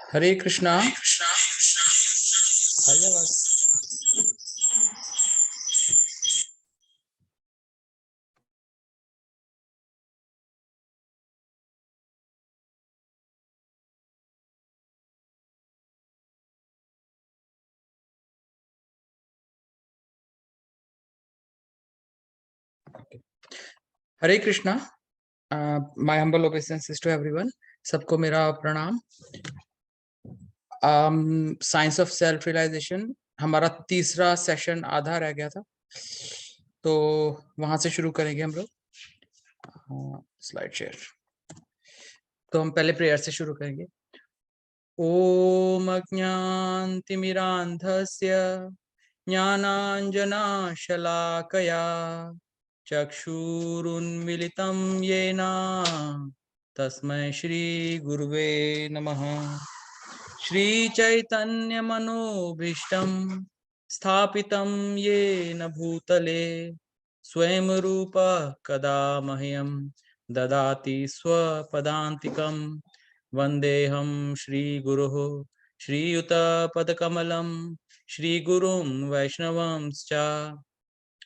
Hare Krishna. Hare Krishna. My humble obeisance to everyone. सबको मेरा प्रणाम। साइंस ऑफ सेल्फ रियलाइजेशन हमारा तीसरा सेशन आधा रह गया था, तो वहां से शुरू करेंगे हम लोग। Slide share. तो हम पहले प्रेयर से शुरू करेंगे। ओम अज्ञानतिमिरान्धस्य ज्ञानाञ्जनशलाकया चक्षुरुन्मिलितं येन तस्मै श्रीगुरुवे नमः। श्रीचैतन्यमनोभीष्टं स्थापितं येन भूतले स्वयं रूपः कदा मह्यं ददाति स्वपदान्तिकं। वन्देऽहं श्रीगुरुः श्रीयुतपदकमलं श्रीगुरुं वैष्णवंश्च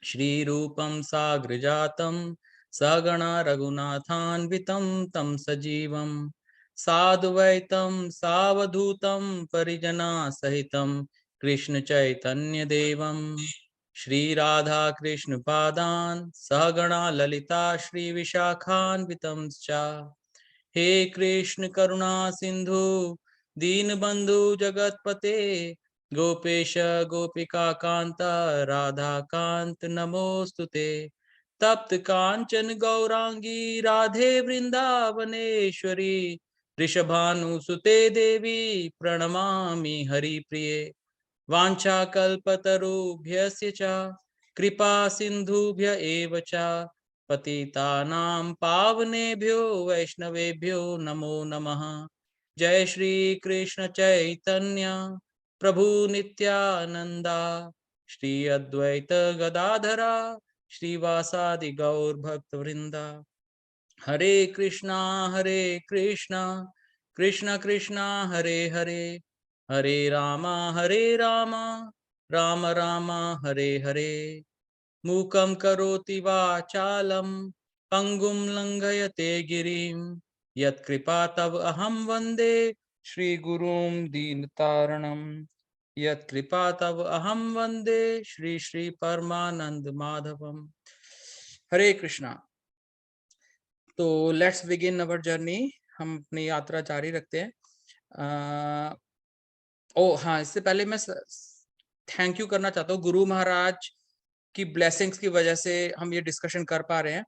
श्रीरूपं साग्रजातं सगणा रघुनाथान्वितं तं सजीवं साद्वैतं सावधूतं परिजनासहितं कृष्णचैतन्यदेवं श्रीराधाकृष्णपादान् सहगणा ललिता श्रीविशाखान्वितंश्च। हे कृष्ण करुणा सिंधु दीनबंधु जगतपते गोपेश गोपिका कांता राधा कांत नमोस्तुते। तप्त कांचन गौरांगी राधे वृंदावनेश्वरी वृषभानुसुते देवी प्रणमामि हरिप्रिये। वाञ्छाकल्पतरुभ्यश्च च कृपा सिन्धुभ्य एव च पतितानां पावनेभ्यो वैष्णवेभ्यो नमो नमः। जय श्री कृष्ण चैतन्य प्रभु नित्यानंदा श्री अद्वैत गदाधरा श्रीवासादि गौर भक्त वृंदा। हरे कृष्णा कृष्ण कृष्णा हरे हरे, हरे रामा राम राम हरे हरे। मूकं करोति वाचालं पंगुं लंघयते गिरिं यत्कृपा तव अहं वन्दे श्रीगुरुं दीनतारणं। यत्कृपा तव अहं वन्दे श्री श्री परमानंद माधवम। हरे कृष्णा। तो लेट्स बिगिन अवर जर्नी। हम अपनी यात्रा जारी रखते हैं। हाँ, इससे पहले मैं थैंक यू करना चाहता हूँ गुरु महाराज की ब्लेसिंग्स की वजह से हम ये डिस्कशन कर पा रहे हैं,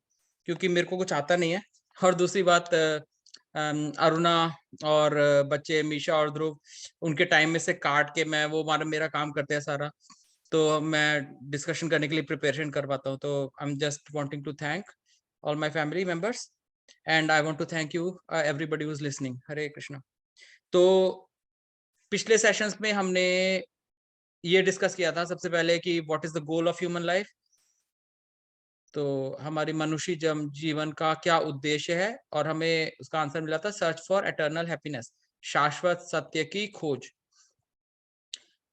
क्योंकि मेरे को कुछ आता नहीं है। और दूसरी बात, अरुणा और बच्चे मीशा और ध्रुव उनके टाइम में से काट के मैं वो मेरा काम करते हैं सारा, तो मैं डिस्कशन करने के लिए प्रिपरेशन कर पाता हूँ। तो I am just wanting to thank all my family members and I want to thank you everybody who is listening. Hare Krishna. तो पिछले सेशंस में हमने ये डिस्कस किया था सबसे पहले कि what is the goal of human life. तो हमारी मनुष्य जीवन का क्या उद्देश्य है, और हमें उसका आंसर मिला था सर्च फॉर एटर्नल हैप्पीनेस, शाश्वत सत्य की खोज।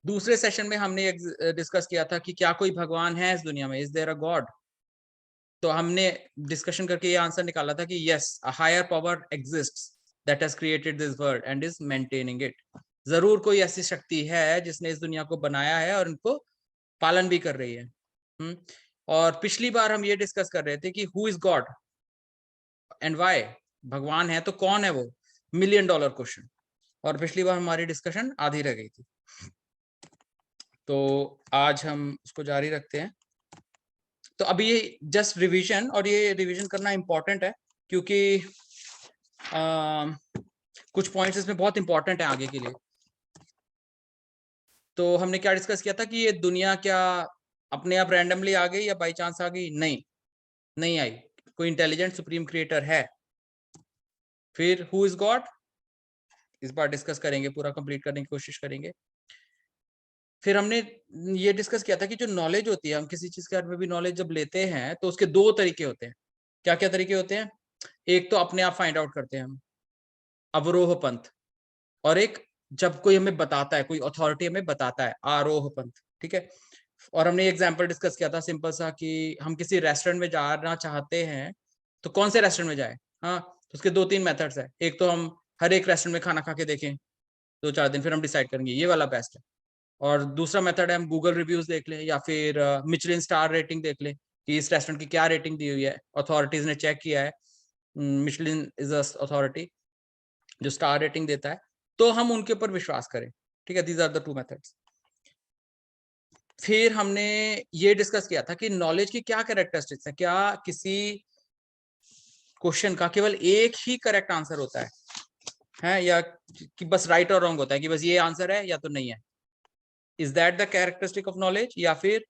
दूसरे सेशन में हमने डिस्कस किया था कि क्या कोई भगवान है इस दुनिया में, इज देयर अ गॉड। तो हमने डिस्कशन करके ये आंसर निकाला था कि yes, a higher power exists that has created this world and is maintaining it. जरूर कोई ऐसी शक्ति है जिसने इस दुनिया को बनाया है और इनको पालन भी कर रही है। और पिछली बार हम ये डिस्कस कर रहे थे कि who is God and why. भगवान है तो कौन है वो, $1 मिलियन क्वेश्चन। और पिछली बार हमारी डिस्कशन आधी रह गई थी, तो आज हम उसको जारी रखते हैं। तो अभी ये जस्ट रिवीजन, और ये रिवीजन करना इंपॉर्टेंट है क्योंकि कुछ पॉइंट्स इसमें बहुत इंपॉर्टेंट है आगे के लिए। तो हमने क्या डिस्कस किया था कि ये दुनिया क्या अपने आप रैंडमली आ गई या बाई चांस आ गई? नहीं आई, कोई इंटेलिजेंट सुप्रीम क्रिएटर है। फिर हु इज गॉड, इस बार डिस्कस करेंगे, पूरा कंप्लीट करने की कोशिश करेंगे। फिर हमने ये डिस्कस किया था कि जो नॉलेज होती है, हम किसी चीज के बारे में भी नॉलेज जब लेते हैं तो उसके दो तरीके होते हैं। क्या क्या तरीके होते हैं? एक तो अपने आप फाइंड आउट करते हैं हम, अवरोह पंथ, और एक जब कोई हमें बताता है, कोई अथॉरिटी हमें बताता है, आरोह पंथ, ठीक है। और हमने एग्जाम्पल डिस्कस किया था सिंपल सा कि हम किसी रेस्टोरेंट में जाना चाहते हैं तो कौन से रेस्टोरेंट में जाए। हाँ, तो उसके 2-3 मेथड्स है। एक तो हम हर एक रेस्टोरेंट में खाना खा के देखें 2-4 दिन, फिर हम डिसाइड करेंगे ये वाला बेस्ट है। और दूसरा मेथड है हम गूगल रिव्यूज देख लें या फिर मिचलिन स्टार रेटिंग देख लें कि इस रेस्टोरेंट की क्या रेटिंग दी हुई है, अथॉरिटीज ने चेक किया है। मिचलिन इज अथॉरिटी जो स्टार रेटिंग देता है, तो हम उनके ऊपर विश्वास करें, ठीक है। These are the 2 methods. फिर हमने ये डिस्कस किया था कि नॉलेज की क्या कैरेक्टरिस्टिक्स है, क्या किसी क्वेश्चन का केवल एक ही करेक्ट आंसर होता है या कि बस राइट और रॉन्ग होता है कि बस ये आंसर है या तो नहीं है। Is that the characteristic of knowledge, या फिर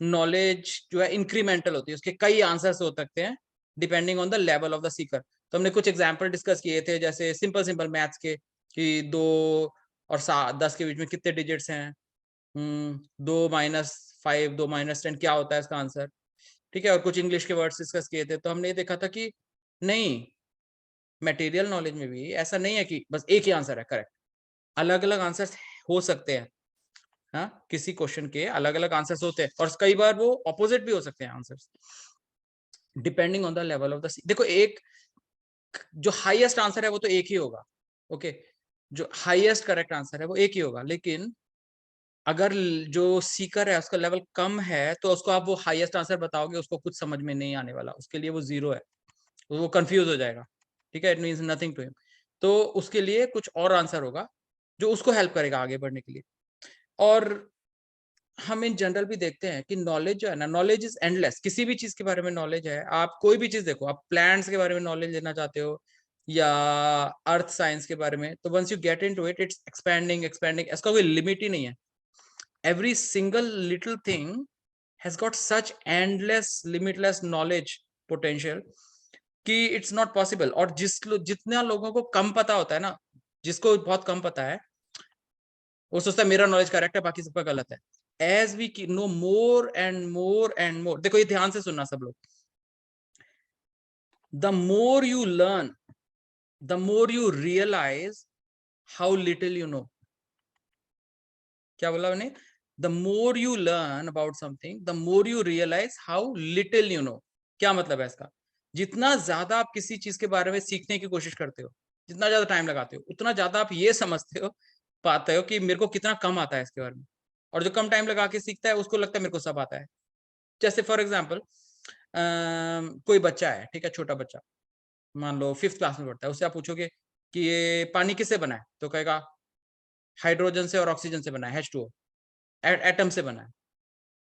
नॉलेज जो है इंक्रीमेंटल होती है, उसके कई आंसर्स हो सकते हैं depending on the level of the Sikar. तो हमने कुछ एग्जांपल डिस्कस किए थे, जैसे सिंपल सिंपल मैथ्स के कि 2 और 10 के बीच में कितने डिजिट्स हैं, 2-5 2-10 क्या होता है इसका आंसर, ठीक है। और कुछ इंग्लिश के वर्ड्स डिस्कस किए थे। तो हमने ये देखा था कि नहीं, मटेरियल नॉलेज में भी ऐसा नहीं है कि बस एक ही आंसर है करेक्ट, अलग अलग आंसर्स हो सकते हैं। हाँ, किसी क्वेश्चन के अलग अलग आंसर्स होते हैं और कई बार वो ऑपोजिट भी हो सकते हैं answers, depending on the level of the. देखो, एक जो हाईएस्ट आंसर है वो तो एक ही होगा, ओके। जो हाईएस्ट करेक्ट आंसर है वो एक ही होगा, लेकिन अगर जो सीकर है उसका लेवल कम है तो उसको आप वो हाईएस्ट आंसर बताओगे, उसको कुछ समझ में नहीं आने वाला, उसके लिए वो 0 है, तो वो कंफ्यूज हो जाएगा, ठीक है। It means nothing to him. तो उसके लिए कुछ और आंसर होगा जो उसको हेल्प करेगा आगे बढ़ने के लिए। और हम इन जनरल भी देखते हैं कि नॉलेज जो है ना, नॉलेज इज एंडलेस। किसी भी चीज के बारे में नॉलेज है, आप कोई भी चीज देखो, आप प्लांट्स के बारे में नॉलेज लेना चाहते हो या अर्थ साइंस के बारे में, तो once you get into it, it's expanding expanding, इसका कोई लिमिट ही नहीं है। Every single little thing has got such endless limitless knowledge potential कि इट्स नॉट पॉसिबल। और जितना लोगों को कम पता होता है ना, जिसको बहुत कम पता है, वो सोचता है मेरा नॉलेज करेक्ट है, बाकी सबका गलत है। As we know more and more and more, देखो ये ध्यान से सुनना सब लोग, the more you learn, the more you realise how little you know. क्या बोला मैंने? The more you learn about something, the more you realise how little you know. क्या मतलब है इसका? जितना ज्यादा आप किसी चीज के बारे में सीखने की कोशिश करते हो, जितना ज्यादा टाइम लगाते हो, उतना ज्यादा आप ये समझते हो, पाते हो कि मेरे को कितना कम आता है इसके बारे में। और जो कम टाइम लगा के सीखता है उसको लगता है मेरे को सब आता है। जैसे फॉर एग्जाम्पल, कोई बच्चा है, ठीक है, छोटा बच्चा, मान लो 5th क्लास में पढ़ता है, उससे आप पूछोगे कि ये पानी किससे बना है, तो कहेगा हाइड्रोजन से और ऑक्सीजन से बना है, H2O, एटम से बना है,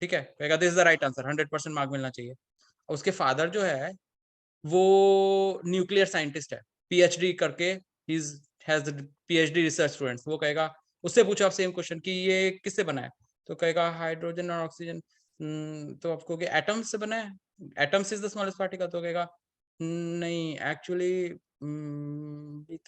ठीक है। कहेगा this is the right answer, 100% mark मिलना चाहिए। उसके फादर जो है वो न्यूक्लियर साइंटिस्ट है, पीएचडी करके, he has PhD research students. वो कहेगा, उससे पूछो आप सेम क्वेश्चन कि ये किससे बना है, तो कहेगा हाइड्रोजन और ऑक्सीजन। तो आप कहोगे एटम से बना है, atoms is the smallest particle, तो कहेगा नहीं एक्चुअली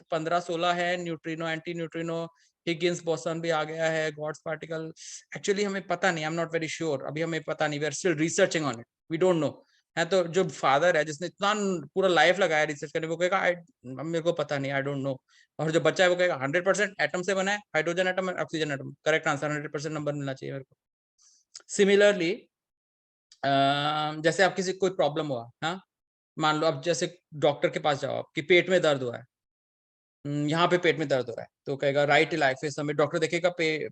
15-16 है, neutrino anti neutrino Higgins boson भी आ गया है, गॉड्स पार्टिकल। एक्चुअली हमें पता नहीं, I am not very sure, अभी हमें पता नहीं, we are still researching on it, we don't know. है तो जो फादर है जिसने इतना पूरा लाइफ लगाया रिसर्च करने, वो कहेगा मेरे को पता नहीं, आई डोंट नो। और जो बच्चा है वो कहेगा 100% एटम से बना है, हाइड्रोजन एटम और oxygen atom, correct answer, 100% number मिलना चाहिए मेरे को। सिमिलरली जैसे आप किसी कोई प्रॉब्लम हुआ, हाँ, मान लो अब जैसे डॉक्टर के पास जाओ, आपके पेट में दर्द हुआ है, यहाँ पे पेट में दर्द हो रहा है, तो कहेगा राइट इलाइफ, इस समय डॉक्टर देखेगा पे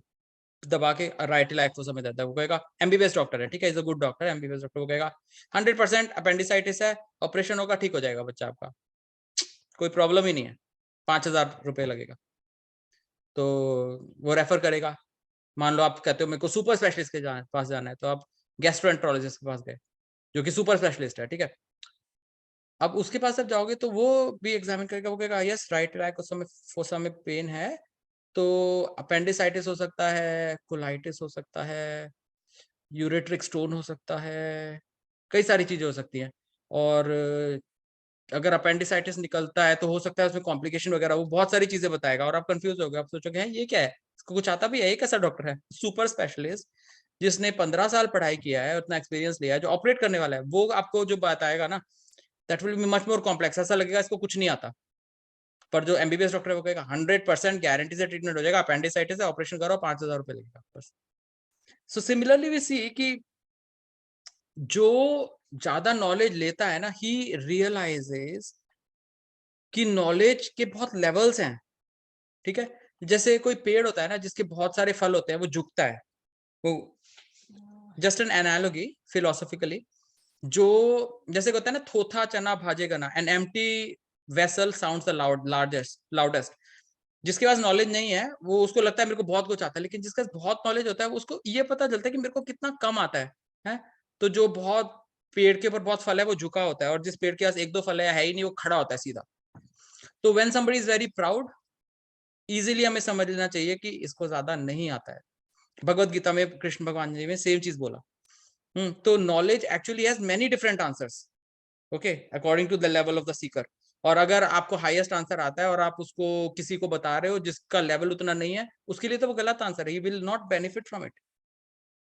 दबा के, राइट इलाइफ तो समय देता है, वो कहेगा एमबीबीएस डॉक्टर है, ठीक है, is a good doctor, MBBS doctor, वो कहेगा 100% अपेंडिसाइटिस है, ऑपरेशन होगा, ठीक हो जाएगा बच्चा आपका, कोई प्रॉब्लम ही नहीं है, 5,000 रुपए लगेगा। तो वो रेफर करेगा। मान लो आप कहते हो मेरे को सुपर स्पेशलिस्ट के पास जाना है, तो आप गैस्ट्रोएंटरोलॉजिस्ट के पास गए जो कि सुपर स्पेशलिस्ट है, ठीक है। अब उसके पास आप जाओगे तो वो भी एग्जामिन करेगा, वो कहेगा यस राइट इलाइफ, उस समय पेन है, तो अपेंडिसाइटिस हो सकता है, कोलाइटिस हो सकता है, यूरेट्रिक स्टोन हो सकता है, कई सारी चीजें हो सकती हैं। और अगर अपेंडिसाइटिस निकलता है तो हो सकता है उसमें कॉम्प्लिकेशन वगैरह, वो बहुत सारी चीजें बताएगा और आप कंफ्यूज हो गए, आप सोचोगे हैं ये क्या है, इसको कुछ आता भी है, ये कैसा डॉक्टर है? सुपर स्पेशलिस्ट जिसने 15 साल पढ़ाई किया है, उतना एक्सपीरियंस लिया है, जो ऑपरेट करने वाला है, वो आपको जो बताएगा ना, that will be much more complex, ऐसा लगेगा इसको कुछ नहीं आता, पर जो एमबीबीएस डॉक्टर है वो कहेगा 100% गारंटी से ट्रीटमेंट हो जाएगा, अपेंडिसाइटिस है, ऑपरेशन करो, 5,000 रुपए लगेगा बस। सो सिमिलरली वी सी कि जो ज्यादा नॉलेज लेता है ना, ही रियलाइजेस कि नॉलेज के बहुत लेवल्स हैं, ठीक है। जैसे कोई पेड़ होता है ना जिसके बहुत सारे फल होते हैं, वो झुकता है, वो जस्ट एन एनालॉजी फिलोसॉफिकली, जो जैसे होता है ना, थोथा चना भाजेगा ना, an empty vessel sounds the loudest. जिसके पास नॉलेज नहीं है वो, उसको लगता है मेरे को बहुत कुछ आता है, लेकिन जिसका बहुत नॉलेज होता है उसको ये पता चलता है कि मेरे को कितना कम आता है? तो जो बहुत पेड़ के ऊपर बहुत फल है वो झुका होता है, और जिस पेड़ के पास एक दो फल है ही नहीं, वो खड़ा होता है सीधा। तो when somebody is very proud, easily हमें समझ लेना चाहिए कि इसको ज्यादा नहीं आता है। भगवत गीता में कृष्ण भगवान जी ने सेम चीज बोला। तो knowledge actually has many different answers, okay, according to the level of the seeker. और अगर आपको हाईएस्ट आंसर आता है और आप उसको किसी को बता रहे हो जिसका लेवल उतना नहीं है, उसके लिए तो वो गलत आंसर है, he will not benefit from it.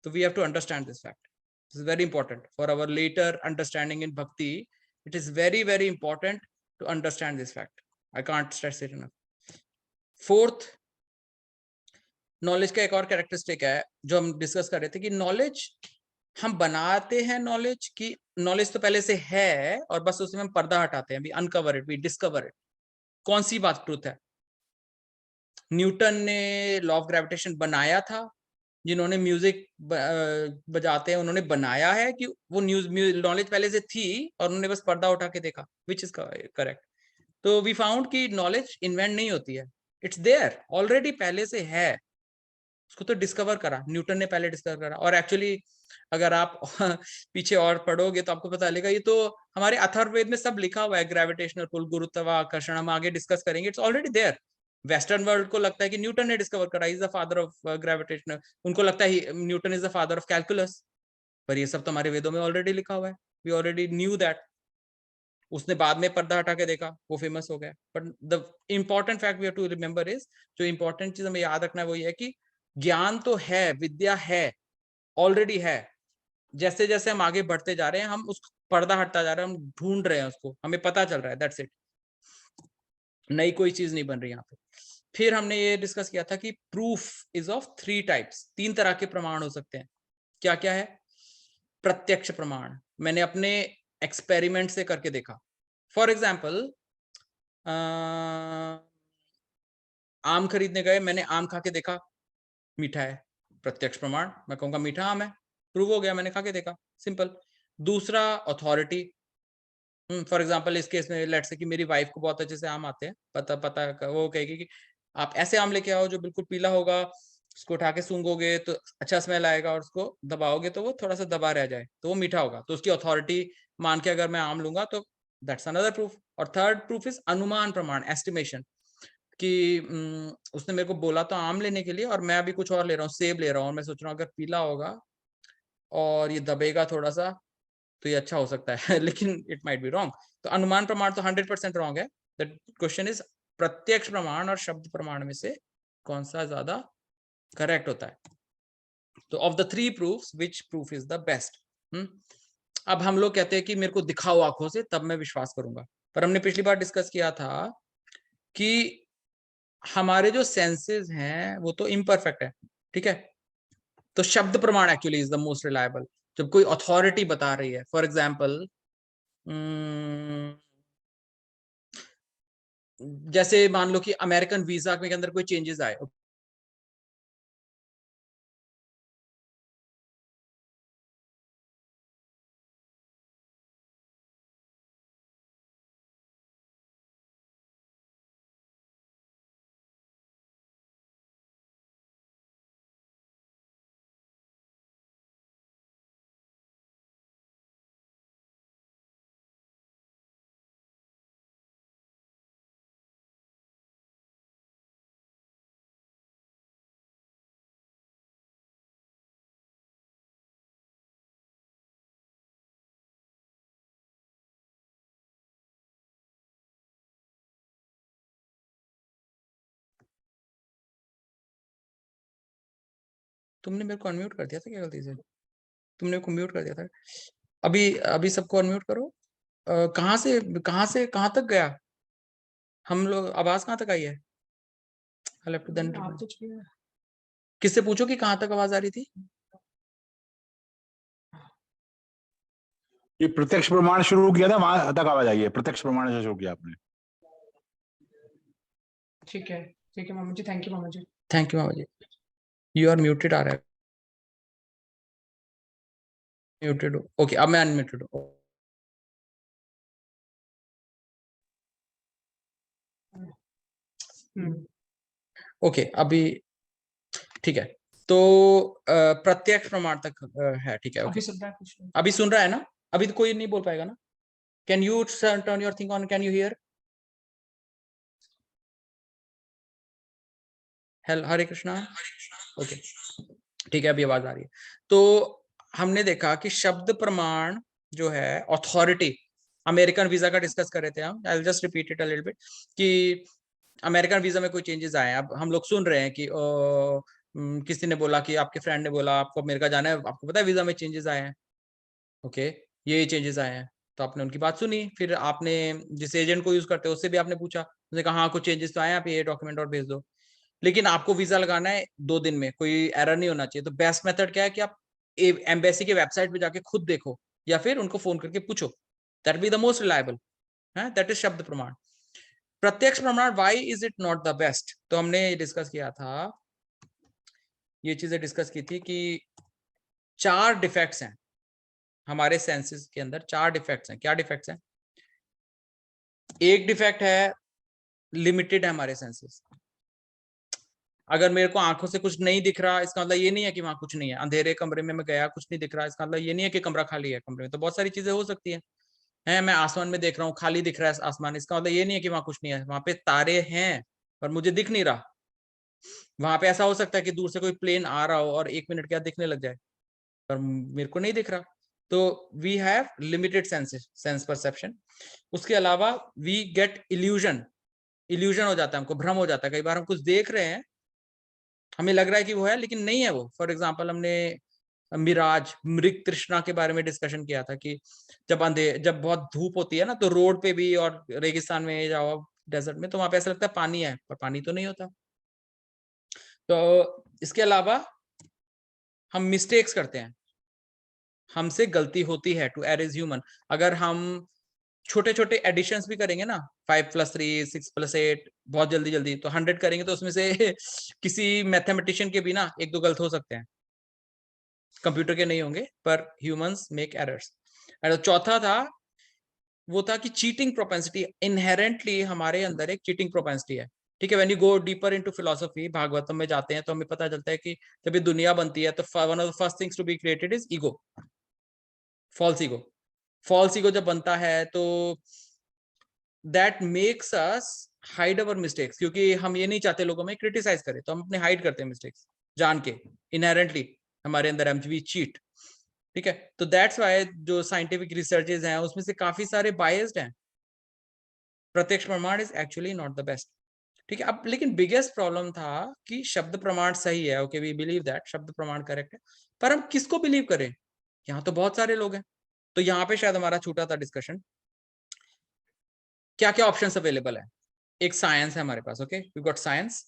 तो we have to understand this fact, this is very important for our later understanding in bhakti. It is very very important to understand this fact, I can't stress it enough. Fourth, knowledge का एक और characteristic है जो हम discuss कर रहे थे, कि नॉलेज हम बनाते हैं, नॉलेज की, नॉलेज तो पहले से है और बस उसमें हम पर्दा हटाते हैं, we uncover it, we discover it. कौन सी बात ट्रूथ है? न्यूटन ने लॉ ऑफ ग्रेविटेशन बनाया था, जिन्होंने म्यूजिक बजाते हैं उन्होंने बनाया है, कि वो नॉलेज पहले से थी और उन्होंने बस पर्दा उठा के देखा? Which is correct? तो वी फाउंड कि नॉलेज इन्वेंट नहीं होती है, इट्स देयर ऑलरेडी, पहले से है, उसको तो डिस्कवर करा, न्यूटन ने पहले डिस्कवर करा। और एक्चुअली अगर आप पीछे और पढ़ोगे तो आपको पता चलेगा, ये तो हमारे अथर्ववेद में सब लिखा हुआ है, ग्रेविटेशनल पुल, गुरुत्वाकर्षण, हम आगे डिस्कस करेंगे, it's already there. Western world को लगता है कि न्यूटन ने डिस्कवर करा, is the father of gravitational, उनको लगता है Newton is the father of calculus, पर ये सब तो हमारे वेदों में ऑलरेडी लिखा हुआ है, वी ऑलरेडी न्यू दैट। उसने बाद में पर्दा हटा के देखा, वो फेमस हो गया। But the important fact we have to remember is, जो इंपॉर्टेंट चीज हमें याद रखना है वो ये है कि ज्ञान तो है, विद्या है, ऑलरेडी है, जैसे जैसे हम आगे बढ़ते जा रहे हैं हम उस पर्दा हटता जा रहा है, हम ढूंढ रहे हैं उसको, हमें पता चल रहा है, दैट्स इट, नई कोई चीज नहीं बन रही यहाँ पे। फिर हमने ये डिस्कस किया था कि प्रूफ इज ऑफ 3 टाइप्स, 3 तरह के प्रमाण हो सकते हैं। क्या क्या है? प्रत्यक्ष प्रमाण, मैंने अपने एक्सपेरिमेंट से करके देखा। फॉर एग्जाम्पल, आम खरीदने गए, मैंने आम खा के देखा, मीठा है, प्रत्यक्ष प्रमाण, मैं कहूंगा मीठा आम है, प्रूव हो गया, मैंने खा के देखा, सिंपल। दूसरा, अथॉरिटी, फॉर एग्जाम्पल इस केस में लेट्स से कि मेरी वाइफ को बहुत अच्छे से आम आते हैं, पता पता वो कहेगी कि आप ऐसे आम लेके आओ जो बिल्कुल पीला होगा, उसको उठा के सूंघोगे तो अच्छा स्मेल आएगा, और उसको दबाओगे तो वो थोड़ा सा दबा रह जाए तो वो मीठा होगा, तो उसकी अथॉरिटी मान के अगर मैं आम लूंगा तो दैट्स अनदर प्रूफ। और थर्ड प्रूफ इज अनुमान प्रमाण, एस्टिमेशन, कि उसने मेरे को बोला तो आम लेने के लिए, और मैं अभी कुछ और ले रहा हूँ, सेब ले रहा हूँ, और मैं सोच रहा हूँ अगर पीला होगा और ये दबेगा थोड़ा सा तो ये अच्छा हो सकता है लेकिन इट माइट बी रॉन्ग। तो अनुमान प्रमाण तो 100% रॉन्ग है। द क्वेश्चन इज, प्रत्यक्ष प्रमाण और शब्द प्रमाण में से कौन सा ज्यादा करेक्ट होता है? तो of the 3 proofs which proof is the best? अब हम लोग कहते हैं कि मेरे को दिखाओ आंखों से तब मैं विश्वास करूंगा, पर हमने पिछली बार डिस्कस किया था कि हमारे जो सेंसेस हैं वो तो इम्परफेक्ट है, ठीक है। तो शब्द प्रमाण actually is the most reliable, जब कोई अथॉरिटी बता रही है। फॉर एग्जाम्पल, जैसे मान लो कि अमेरिकन वीजा के अंदर कोई चेंजेस आए, तुमने मेरे को अनम्यूट कर दिया था क्या गलती से? तुमने मेरे को म्यूट कर दिया था। अभी अभी सबको अनम्यूट करो। कहाँ से कहाँ तक गया? हम लोग आवाज कहाँ तक आई है? आप तो किससे पूछो कि कहाँ तक आवाज आ रही थी? ये प्रत्यक्ष प्रमाण शुरू किया था, वहां तक आवाज आई है। प्रत्यक्ष प्रमाण से शुरू किया आपने। ठीक है मामा जी, thank you mama ji. Thank you mama ji. You are muted आ रहा है। म्यूटेड हो, ओके, अब मैं अनम्यूटेड हूँ। ओके, अभी ठीक है। तो प्रत्यक्ष प्रमाण तक है, ठीक है, ओके। अभी सुन रहा है ना? अभी तो कोई नहीं बोल पाएगा ना? Can U turn your thing on? Can you here? Hare Krishna. Okay, ठीक है, अभी आवाज आ रही है। तो हमने देखा कि शब्द प्रमाण जो है अथॉरिटी, अमेरिकन वीजा का डिस्कस कर रहे थे हम। I will just repeat it a little bit कि अमेरिकन वीजा में कोई चेंजेस आए हैं। अब हम लोग सुन रहे हैं कि किसी ने बोला कि आपके फ्रेंड ने बोला आपको अमेरिका जाना है, आपको पता है वीजा में चेंजेस आए हैं, ओके, ये चेंजेस आए हैं। तो आपने उनकी बात सुनी, फिर आपने जिस एजेंट को यूज करते हो उससे भी आपने पूछा, उसने कहा हाँ कुछ चेंजेस तो आए हैं, आप ये डॉक्यूमेंट और भेज दो। लेकिन आपको वीजा लगाना है 2 दिन में, कोई एरर नहीं होना चाहिए। तो बेस्ट मेथड क्या है कि आप एम्बेसी के वेबसाइट पे जाके खुद देखो या फिर उनको फोन करके पूछो। That be the most reliable है, दैट इज शब्द प्रमाण। प्रत्यक्ष प्रमाण, why is it not the best? तो हमने डिस्कस किया था, ये चीजें डिस्कस की थी कि 4 डिफेक्ट्स हैं हमारे सेंसेस के अंदर। 4 डिफेक्ट्स हैं। क्या डिफेक्ट्स हैं? एक डिफेक्ट है लिमिटेड है हमारे सेंसेस। अगर मेरे को आंखों से कुछ नहीं दिख रहा, इसका मतलब ये नहीं है कि वहां कुछ नहीं है। अंधेरे कमरे में मैं गया, कुछ नहीं दिख रहा, इसका मतलब ये नहीं है कि कमरा खाली है। कमरे में तो बहुत सारी चीजें हो सकती है। मैं आसमान में देख रहा हूँ, खाली दिख रहा है आसमान, इसका मतलब ये नहीं है कि वहां कुछ नहीं है। वहां पे तारे हैं पर मुझे दिख नहीं रहा। वहां पे ऐसा हो सकता है कि दूर से कोई प्लेन आ रहा हो और 1 मिनट के बाद दिखने लग जाए, पर मेरे को नहीं दिख रहा। तो we have limited sense perception. उसके अलावा वी गेट इल्यूजन हो जाता है, हमको भ्रम हो जाता है। कई बार हम कुछ देख रहे हैं, हमें लग रहा है कि वो है लेकिन नहीं है वो। फॉर एग्जाम्पल, हमने मिराज, मृग तृष्णा के बारे में डिस्कशन किया था कि जब बहुत धूप होती है ना, तो रोड पे भी और रेगिस्तान में जाओ, डेजर्ट में, तो वहां पे ऐसा लगता है पानी है, पर पानी तो नहीं होता। तो इसके अलावा हम मिस्टेक्स करते हैं, हमसे गलती होती है। To err is human. अगर हम छोटे छोटे एडिशंस भी करेंगे ना, 5+3 6+8, बहुत जल्दी जल्दी, तो 100 करेंगे तो उसमें से किसी मैथमेटिशियन के भी ना 1-2 गलत हो सकते हैं। कंप्यूटर के नहीं होंगे, पर ह्यूमंस मेक एरर्स। और चौथा था, वो था कि चीटिंग प्रोपेंसिटी। इनहेरेंटली हमारे अंदर एक चीटिंग प्रोपेंसिटी है, ठीक है। When you go deeper into philosophy, Bhagavatam में जाते हैं, तो हमें पता चलता है कि जब ये दुनिया बनती है तो one of the first things to be created is ego, false ego. False ego जब बनता है तो that makes us hide our mistakes, क्योंकि हम ये नहीं चाहते लोगों में क्रिटिसाइज करें, तो हम अपने हाइड करते हैं मिस्टेक्स जान के। इनहेरेंटली हमारे अंदर हम वी चीट, ठीक है। तो दैट्स वाई जो साइंटिफिक रिसर्चेज हैं उसमें से काफी सारे बायस्ड हैं। प्रत्यक्ष प्रमाण is actually not the best, ठीक है। अब लेकिन बिगेस्ट प्रॉब्लम था कि शब्द प्रमाण सही है, ओके, वी बिलीव दैट शब्द प्रमाण करेक्ट है, पर हम किसको बिलीव करें? यहाँ तो बहुत सारे लोग हैं। तो यहाँ पे शायद हमारा छूटा था डिस्कशन। क्या क्या ऑप्शंस अवेलेबल है? एक साइंस है हमारे पास, okay, we got science,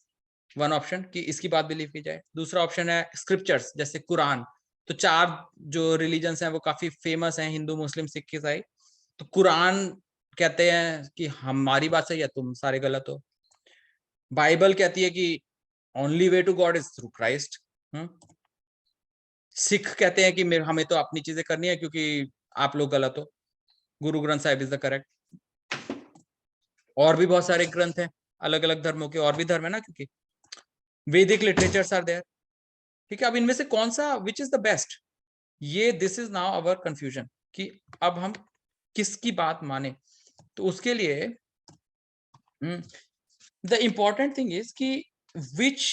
one option कि इसकी बात बिलीव की जाए। दूसरा ऑप्शन है स्क्रिप्चर्स, जैसे कुरान। तो 4 जो रिलीजन्स हैं वो काफी फेमस हैं, हिंदू, मुस्लिम, सिख, ईसाई। तो कुरान कहते हैं कि हमारी बात सही है, तुम सारे गलत हो। बाइबल कहती है कि only way to God is through Christ. Sikh कहते हैं कि हमें तो अपनी चीजें करनी है क्योंकि आप लोग गलत हो, Guru Granth Sahib is the correct. और भी बहुत सारे ग्रंथ हैं अलग अलग धर्मों के, और भी धर्म है ना, क्योंकि वैदिक लिटरेचर्स आर देयर, ठीक है। अब इनमें से कौन सा, विच इज द बेस्ट, ये this is now our confusion कि अब हम किसकी बात माने। तो उसके लिए द इंपॉर्टेंट थिंग इज कि which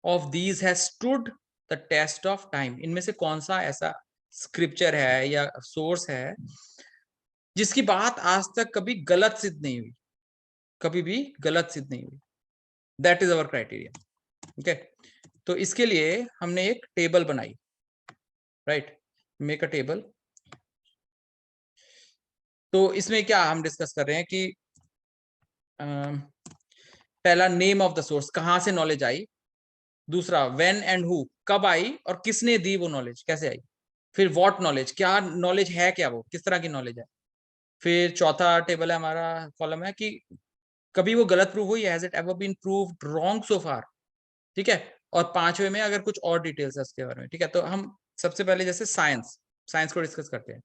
of these has stood the test of time. इनमें से कौन सा ऐसा स्क्रिप्चर है या सोर्स है जिसकी बात आज तक कभी गलत सिद्ध नहीं हुई, कभी भी गलत सिद्ध नहीं हुई। That is our criteria, okay. तो इसके लिए हमने एक टेबल बनाई, राइट, मेक अ टेबल। तो इसमें क्या हम डिस्कस कर रहे हैं कि पहला नेम ऑफ द सोर्स, कहां से नॉलेज आई। दूसरा व्हेन एंड हु, कब आई और किसने दी वो नॉलेज, कैसे आई। फिर व्हाट नॉलेज, क्या नॉलेज है, क्या वो किस तरह की नॉलेज है। फिर चौथा टेबल है हमारा, कॉलम है कि कभी वो गलत प्रूव हुई, has it ever been proved wrong so far, ठीक है। और पांचवे में अगर कुछ और डिटेल्स है उसके बारे में, ठीक है। तो हम सबसे पहले जैसे साइंस को डिस्कस करते हैं।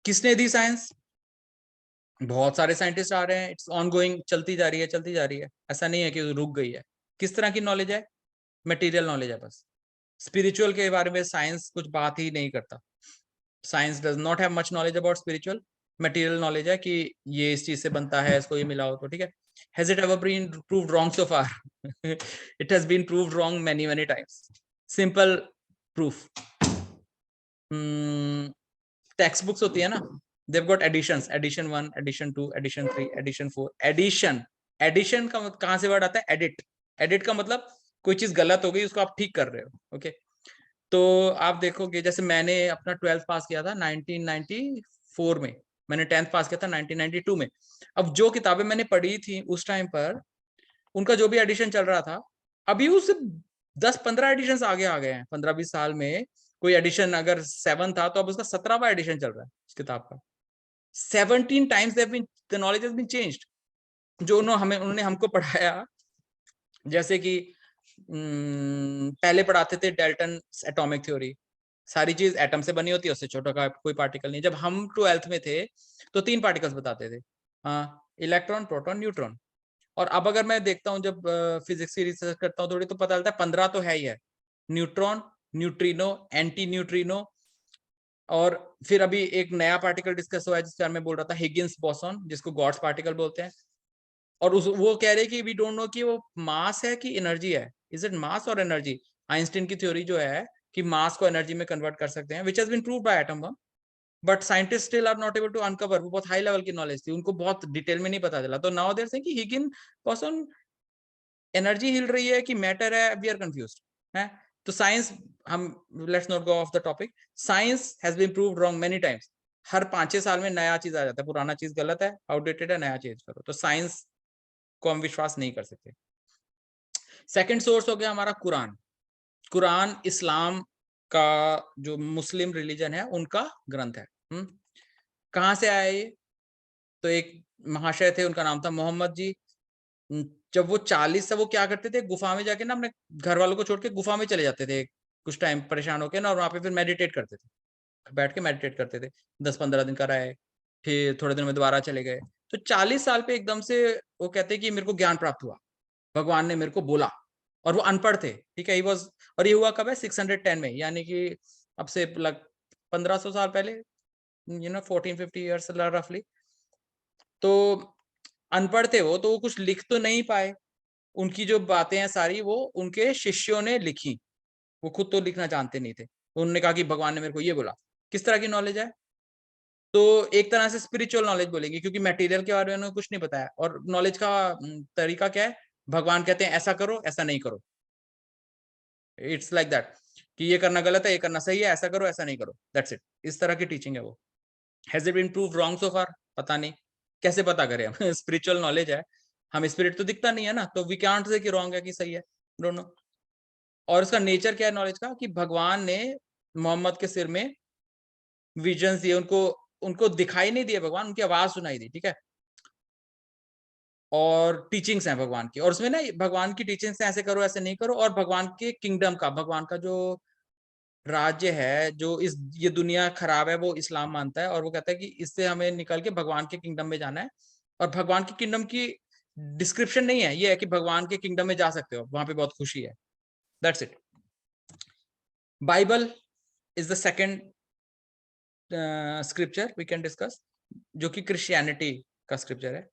किसने दी साइंस, बहुत सारे साइंटिस्ट आ रहे हैं, इट्स ऑन गोइंग, चलती जा रही है, ऐसा नहीं है कि रुक गई है। किस तरह की नॉलेज है, मटेरियल नॉलेज है बस। स्पिरिचुअल के बारे में साइंस कुछ बात ही नहीं करता। Science does not have much knowledge about spiritual. Material knowledge है कि ये इस चीज से बनता है, इसको ये मिला हो तो ठीक है। Has it ever been proved wrong so far, it has been proved wrong many many times. Simple proof, text books होती है ना, they've got additions, addition 1, addition 2, addition 3, addition 4, addition का कहां से वर्ड आता है, एडिट का मतलब कोई चीज गलत हो गई उसको आप ठीक कर रहे हो, ओके। तो आप देखोगे जैसे मैंने अपना 12th पास किया था 1994 में, मैंने 10th पास किया था 1992 में। अब जो किताबें मैंने पढ़ी थी उस टाइम पर, उनका जो भी एडिशन चल रहा था, अभी उससे 10-15 एडिशन आगे आ गए हैं 15-20 साल में। कोई एडिशन अगर 7 था तो अब उसका 17वां एडिशन चल रहा है उस किताब का। 17 times the knowledge has been changed। जो उन्होंने हमको पढ़ाया, जैसे कि पहले पढ़ाते थे डेल्टन एटॉमिक थ्योरी, सारी चीज एटम से बनी होती है, उससे छोटा का कोई पार्टिकल नहीं। जब हम 12th में थे तो 3 पार्टिकल्स बताते थे, इलेक्ट्रॉन, प्रोटॉन, न्यूट्रॉन। और अब अगर मैं देखता हूँ, जब फिजिक्स की रिसर्च करता हूँ थोड़ी, तो पता चलता है 15 तो है ही है, न्यूट्रॉन, न्यूट्रिनो, एंटी न्यूट्रिनो। और फिर अभी एक नया पार्टिकल डिस्कस हुआ है जिसके बारे में बोल रहा था, हिगिंस बोसॉन, जिसको गॉड्स पार्टिकल बोलते हैं। और वो कह रहे कि वी डोंट नो कि वो मास है कि एनर्जी है, इज इट मास और एनर्जी। आइंस्टीन की थ्योरी जो है कि मास को एनर्जी में कन्वर्ट कर सकते हैं, which has been proved by atom bomb, but scientist still are not able to uncover. वो बहुत हाई लेवल की नॉलेज थी, उनको बहुत डिटेल में नहीं पता चला। तो नाउ देयर से कि हिगिन बोसॉन एनर्जी हिल रही है कि मैटर है, वी आर कंफ्यूज्ड है। तो साइंस, हम let's not go off the topic, science has been proved wrong many times. हर 5-6 साल में नया चीज आ जाता है, पुराना चीज गलत है, आउटडेटेड है, नया चेंज करो। तो साइंस को हम विश्वास नहीं कर सकते। सेकंड सोर्स हो गया हमारा कुरान। कुरान इस्लाम का, जो मुस्लिम रिलीजन है उनका ग्रंथ है। कहां से आया ये, तो एक महाशय थे, उनका नाम था मोहम्मद जी। जब वो 40 से, वो क्या करते थे, गुफा में जाके ना अपने घर वालों को छोड़ के गुफा में चले जाते थे कुछ टाइम परेशान होके ना, और वहां पे फिर मेडिटेट करते थे, बैठ के मेडिटेट करते थे। 10-15 दिन का रहे, फिर थोड़े दिन में दोबारा चले गए। तो 40 साल पे एकदम से वो कहते कि मेरे को ज्ञान प्राप्त हुआ, भगवान ने मेरे को बोला। और वो अनपढ़ थे, ठीक है, और ये हुआ कब है, 610 में, यानी कि अब से लग 1500 साल पहले, 1450 ईयर्स रफली। तो अनपढ़ थे वो, तो वो कुछ लिख तो नहीं पाए। उनकी जो बातें हैं सारी वो उनके शिष्यों ने लिखी, वो खुद तो लिखना जानते नहीं थे। उन्होंने कहा कि भगवान ने मेरे को ये बोला। किस तरह की नॉलेज है, तो एक तरह से स्पिरिचुअल नॉलेज बोलेंगे, क्योंकि मटेरियल के बारे में उन्होंने कुछ नहीं बताया। और नॉलेज का तरीका क्या है, भगवान कहते हैं ऐसा करो, ऐसा नहीं करो, इट्स लाइक दैट, कि ये करना गलत है, ये करना सही है, ऐसा करो, ऐसा नहीं करो, दैट्स इट। इस तरह की टीचिंग है वो। Has it been proved wrong so far, पता नहीं, कैसे पता करें हम, स्पिरिचुअल नॉलेज है, हम स्पिरिट तो दिखता नहीं है ना, तो वी कांट से कि रॉन्ग है कि सही है, डोंट नो। और उसका नेचर क्या है नॉलेज का, कि भगवान ने मोहम्मद के सिर में विजन्स दिए, उनको दिखाई नहीं दिए भगवान, उनकी आवाज सुनाई दी, ठीक है। और टीचिंग्स हैं भगवान की, और उसमें ना भगवान की टीचिंग्स ऐसे करो, ऐसे नहीं करो। और भगवान के किंगडम का, भगवान का जो राज्य है, जो ये दुनिया खराब है, वो इस्लाम मानता है, और वो कहता है कि इससे हमें निकल के भगवान के किंगडम में जाना है। और भगवान के किंगडम की डिस्क्रिप्शन नहीं है, ये है कि भगवान के किंगडम में जा सकते हो, वहां पे बहुत खुशी है, that's it. Bible is the second scripture we can discuss, जो कि क्रिश्चियनिटी का स्क्रिप्चर है।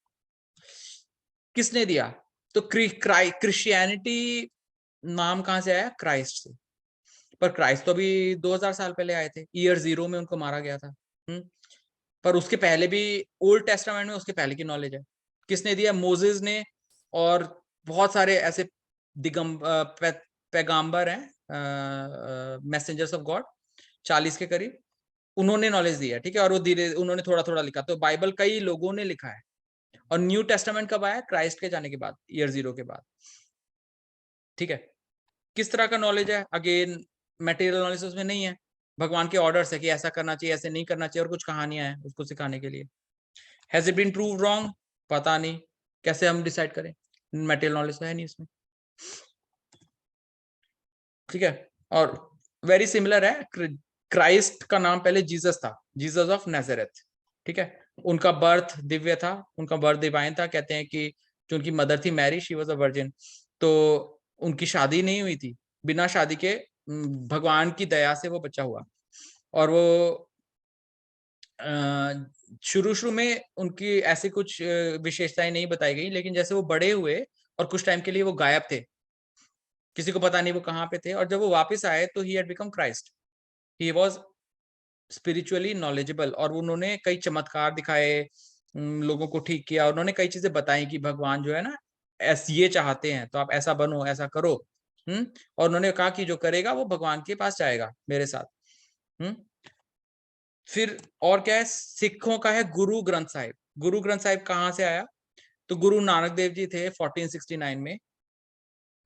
किसने दिया, तो क्रिश्चियनिटी नाम कहां से आया, क्राइस्ट से। पर क्राइस्ट तो अभी 2000 साल पहले आए थे, ईयर 0 में उनको मारा गया था। पर उसके पहले भी, ओल्ड टेस्टामेंट में उसके पहले की नॉलेज है। किसने दिया, मोजेस ने, और बहुत सारे ऐसे पैगंबर हैं, मैसेंजर्स ऑफ गॉड, 40 के करीब, उन्होंने नॉलेज दी है, ठीक है। और वो धीरे उन्होंने थोड़ा थोड़ा लिखा, तो बाइबल कई लोगों ने लिखा है, और न्यू टेस्टामेंट कब आया? क्राइस्ट के जाने के बाद, ईयर 0 के बाद। ठीक है, किस तरह का नॉलेज है? अगेन मटेरियल नॉलेज उसमें नहीं है, भगवान के ऑर्डर्स है कि ऐसा करना चाहिए, ऐसे नहीं करना चाहिए, और कुछ कहानियां हैं उसको सिखाने के लिए। Has it been proved wrong? पता नहीं, कैसे हम डिसाइड करें? मटेरियल नॉलेज तो है नहीं इसमें। ठीक है, और वेरी सिमिलर है, क्राइस्ट का नाम पहले जीसस था, जीसस ऑफ नाज़रेथ। ठीक है, उनका बर्थ दिव्य था, उनका बर्थ डिवाइन था। कहते हैं कि जो उनकी मदर थी Mary, she was a virgin, तो उनकी शादी नहीं हुई थी, बिना शादी के भगवान की दया से वो बच्चा हुआ। और वो शुरू शुरू में उनकी ऐसी कुछ विशेषताएं नहीं बताई गई, लेकिन जैसे वो बड़े हुए और कुछ टाइम के लिए वो गायब थे, किसी को पता नहीं वो कहाँ पे थे, और जब वो वापस आए तो he had become Christ. He was spiritually knowledgeable, और उन्होंने कई चमत्कार दिखाए, लोगों को ठीक किया, उन्होंने कई चीजें बताई कि भगवान जो है ना ऐसे ये चाहते हैं, तो आप ऐसा बनो, ऐसा करो। और उन्होंने कहा कि जो करेगा वो भगवान के पास जाएगा मेरे साथ। फिर और क्या है? सिखों का है गुरु ग्रंथ साहिब। गुरु ग्रंथ साहिब कहाँ से आया? तो गुरु नानक देव जी थे 1469 में,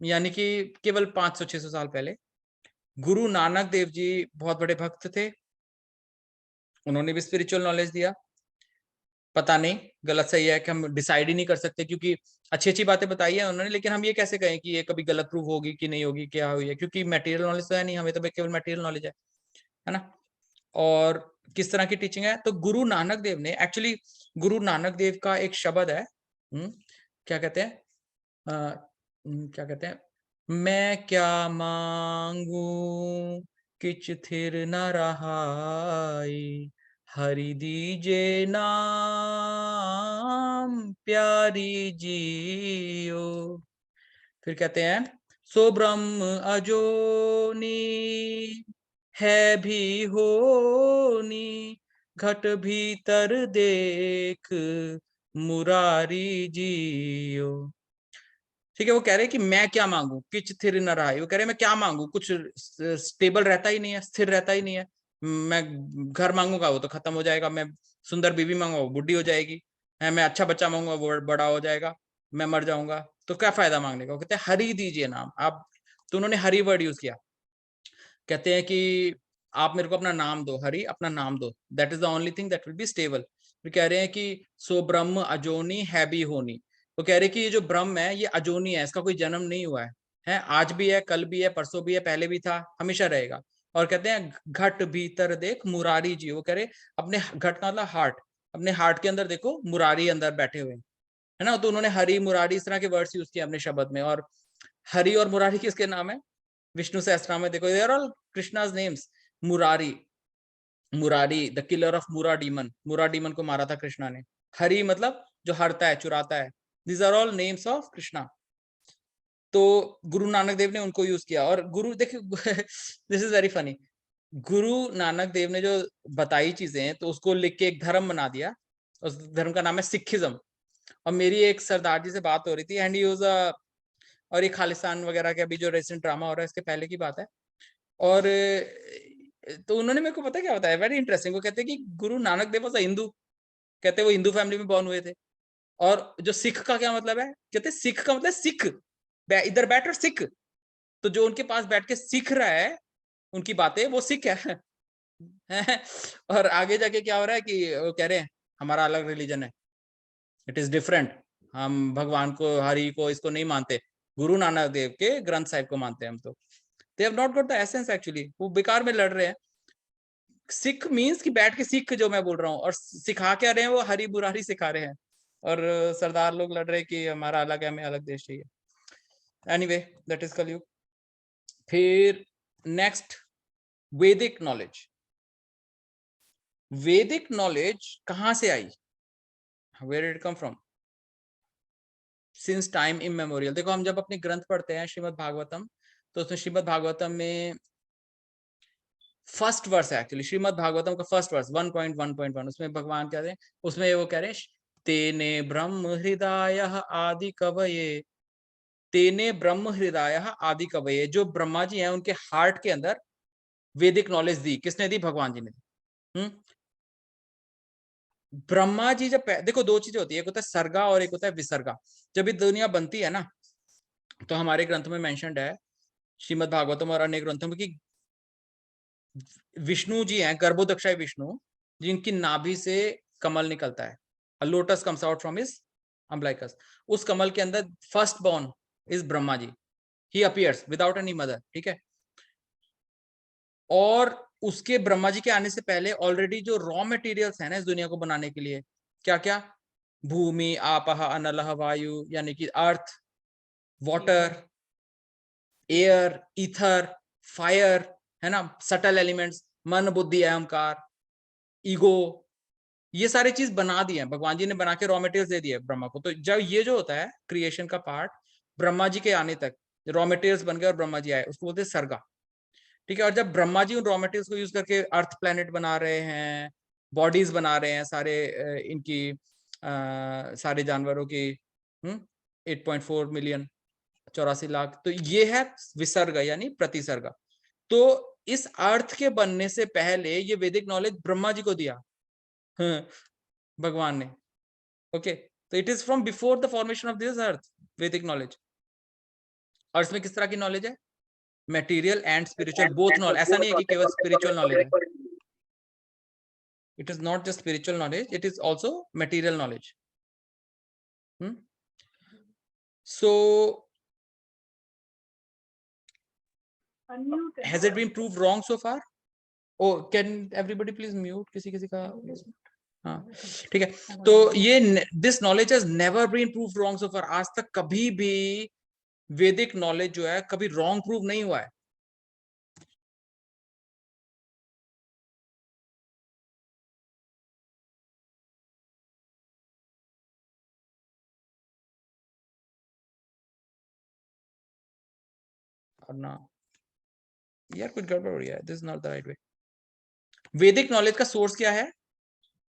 यानी कि केवल 500-600 साल पहले। गुरु नानक देव जी बहुत बड़े भक्त थे, उन्होंने भी स्पिरिचुअल नॉलेज दिया। पता नहीं गलत सही है कि हम डिसाइड ही नहीं कर सकते, क्योंकि अच्छी अच्छी बातें बताई है उन्होंने, लेकिन हम ये कैसे कहें कि ये कभी गलत प्रूव होगी कि नहीं होगी, क्या हुई है? क्योंकि मटेरियल नॉलेज तो है नहीं, हमें तो केवल मटेरियल नॉलेज है ना। और किस तरह की टीचिंग है? तो गुरु नानक देव ने एक्चुअली, गुरु नानक देव का एक शब्द है, क्या कहते हैं, क्या कहते हैं, मैं क्या मांगू किछ थिर न रहाई, हरि दीजे नाम प्यारी जियो। फिर कहते हैं, सो ब्रह्म अजोनी है भी होनी, घट भीतर देख मुरारी जियो। ठीक है, वो कह रहे हैं कि मैं क्या मांगू किच थिर न रहा है, वो कह रहे हैं मैं क्या मांगू, कुछ स्टेबल रहता ही नहीं है, स्थिर रहता ही नहीं है। मैं घर मांगूंगा वो तो खत्म हो जाएगा, मैं सुंदर बीवी मांगूंगा वो बुढ़ी हो जाएगी, मैं अच्छा बच्चा मांगूंगा वो बड़ा हो जाएगा, मैं मर जाऊंगा, तो क्या फायदा मांगने का? वो कहते हैं हरि दीजिए नाम आप। तो उन्होंने हरि वर्ड यूज किया, कहते हैं कि आप मेरे को अपना नाम दो, हरि अपना नाम दो, that is the only thing that will be stable. फिर कह रहे हैं कि सो ब्रह्म अजोनी है भी होनी। वो कह रहे हैं कि ये जो ब्रह्म है ये अजोनी है, इसका कोई जन्म नहीं हुआ है, आज भी है, कल भी है, परसों भी है, पहले भी था, हमेशा रहेगा। और कहते हैं घट भीतर देख मुरारी जी। वो कह रहे अपने घट का मतलब हार्ट, अपने हार्ट के अंदर देखो मुरारी अंदर बैठे हुए है ना। तो उन्होंने हरि मुरारी इस तरह के वर्ड्स यूज किए अपने शब्द में। और हरि और मुरारी किसके नाम है? विष्णु सहस्त्रनाम में देखो, they are all Krishna's names. Murari, Murari the killer of Mura demon, Mura demon को मारा था कृष्णा ने। हरि मतलब जो हरता है, चुराता है। These are all names of Krishna. तो गुरु नानक देव ने उनको यूज किया। और गुरु देखिए this is very funny, Guru Nanak Dev ने जो बताई चीजें तो उसको लिख के एक धर्म बना दिया, उस धर्म का नाम है सिखिज्म। और मेरी एक सरदार जी से बात हो रही थी, एंड ही वाज अ, और ये खालिस्तान वगैरह के अभी जो रिसेंट ड्रामा हो रहा है इसके पहले की बात है। और तो उन्होंने मेरे को पता क्या बताया, वेरी इंटरेस्टिंग। वो कहते हैं कि गुरु नानक देव वाज हिंदू, कहते वो हिंदू फैमिली में बॉर्न हुए थे। और जो सिख का क्या मतलब है? कहते सिख का मतलब सिख, इधर बैठ और सिख। तो जो उनके पास बैठ के सीख रहा है उनकी बातें, वो सिख है। और आगे जाके क्या हो रहा है कि वो कह रहे हैं हमारा अलग रिलीजन है, इट इज डिफरेंट, हम भगवान को, हरि को, इसको नहीं मानते, गुरु नानक देव के ग्रंथ साहिब को मानते हैं हम। तो they have not got the essence actually, वो बेकार में लड़ रहे हैं। सिख मींस कि बैठ के सीख जो मैं बोल रहा हूँ, और सिखा क्या रहे हैं? वो हरी बुरारी सिखा रहे हैं। और सरदार लोग लड़ रहे हैं कि हमारा अलग है, हमें अलग देश चाहिए। एनीवे दैट इज कलयुग। फिर नेक्स्ट, वैदिक नॉलेज। वैदिक नॉलेज कहां से आई? Where did it come from? Since time immemorial. देखो हम जब अपने ग्रंथ पढ़ते हैं श्रीमद् भागवतम, तो उसमें श्रीमद् भागवतम में फर्स्ट वर्स है एक्चुअली, श्रीमद् भागवतम का फर्स्ट वर्स 1.1.1, उसमें भगवान कह रहे हैं, उसमें वो कह रहे हैं तेने ब्रह्म हृदय आदि कवये, तेने ब्रह्म हृदय आदि कवये। जो ब्रह्मा जी हैं उनके हार्ट के अंदर वैदिक नॉलेज दी, किसने दी? भगवान जी ने दी। ब्रह्मा जी जब देखो दो चीजें होती है, एक होता है सर्गा और एक होता है विसर्गा। जब ये दुनिया बनती है ना, तो हमारे ग्रंथों में मेंशन्ड है, श्रीमद् भागवतम और अन्य ग्रंथों में, कि विष्णु जी हैं, गर्भोदक्षाय विष्णु, जिनकी नाभि से कमल निकलता है, a lotus comes out from his umbilicus। उस कमल के अंदर first born is Brahma ji, he appears without any mother, ठीक है। और उसके ब्रह्मा जी के आने से पहले ऑलरेडी जो रॉ मटेरियल्स हैं ना इस दुनिया को बनाने के लिए, क्या क्या, भूमि, आपह, अनलह, वायु, यानी कि अर्थ, वाटर, एयर, ईथर, फायर, है ना, सटल एलिमेंट्स, मन, बुद्धि, अहंकार, ईगो, ये सारी चीज बना दी है भगवान जी ने, बना के रॉ मटेरियल्स दे दिए ब्रह्मा को। तो जब ये जो होता है क्रिएशन का पार्ट, ब्रह्मा जी के आने तक रॉ मटेरियल्स बन गए और ब्रह्मा जी आए, उसको बोलते हैं सर्गा, ठीक है। और जब ब्रह्मा जी उन रॉ मटेरियल्स को यूज करके अर्थ प्लैनेट बना रहे हैं, बॉडीज बना रहे हैं, सारे इनकी सारे जानवरों की 8.4 मिलियन, 84 लाख, तो ये है विसर्ग यानी प्रतिसर्ग। तो इस अर्थ के बनने से पहले ये वैदिक नॉलेज ब्रह्मा जी को दिया भगवान ने, ओके। तो it is from before the formation of this earth, वैदिक नॉलेज। और इसमें किस तरह की नॉलेज है, material and spiritual both knowledge. ऐसा नहीं है कि केवल स्पिरिचुअल नॉलेज है, it is not just spiritual knowledge, it is also material knowledge। So has it been proved wrong so far? Oh, can everybody please mute, किसी किसी का हाँ, ठीक है। तो ये this knowledge has never been proved wrong so far। आज तक कभी भी वैदिक नॉलेज जो है कभी रॉन्ग प्रूव नहीं हुआ है। और ना यार कुछ गड़बड़ हो रही है, this is not the right way. वैदिक नॉलेज का सोर्स क्या है,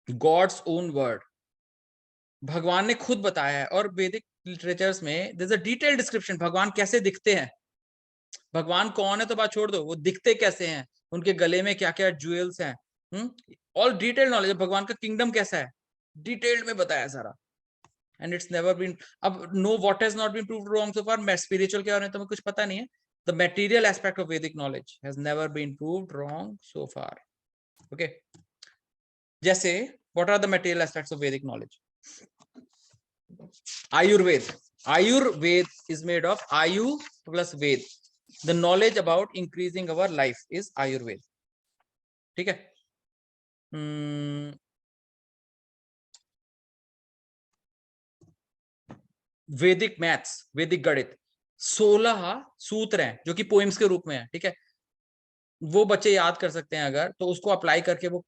गॉड्स ओन वर्ड, भगवान ने खुद बताया है। और वैदिक लिटरेचर्स में there is a detailed description, भगवान कैसे दिखते हैं, भगवान कौन है तो बात छोड़ दो, वो दिखते कैसे हैं, उनके गले में क्या क्या ज्वेल्स हैं, ऑल डिटेल्ड नॉलेज। भगवान का किंगडम कैसा है, डिटेल्ड में बताया सारा। एंड इट्स नेवर बीन, अब know what has not been proved wrong so far. मैं स्पिरिचुअल के बारे में तो कुछ पता नहीं है। The material aspect of Vedic knowledge has never been proved wrong so far, okay. जैसे what are the material aspects of Vedic knowledge, Ayurveda, Ayurveda is made of Ayu plus Veda, the knowledge about increasing our life is Ayurveda, ठीक है। Vedic maths, वैदिक गणित, 16 सूत्र हैं जो कि poems के रूप में है, ठीक है। वो बच्चे याद कर सकते हैं अगर, तो उसको अप्लाई करके वो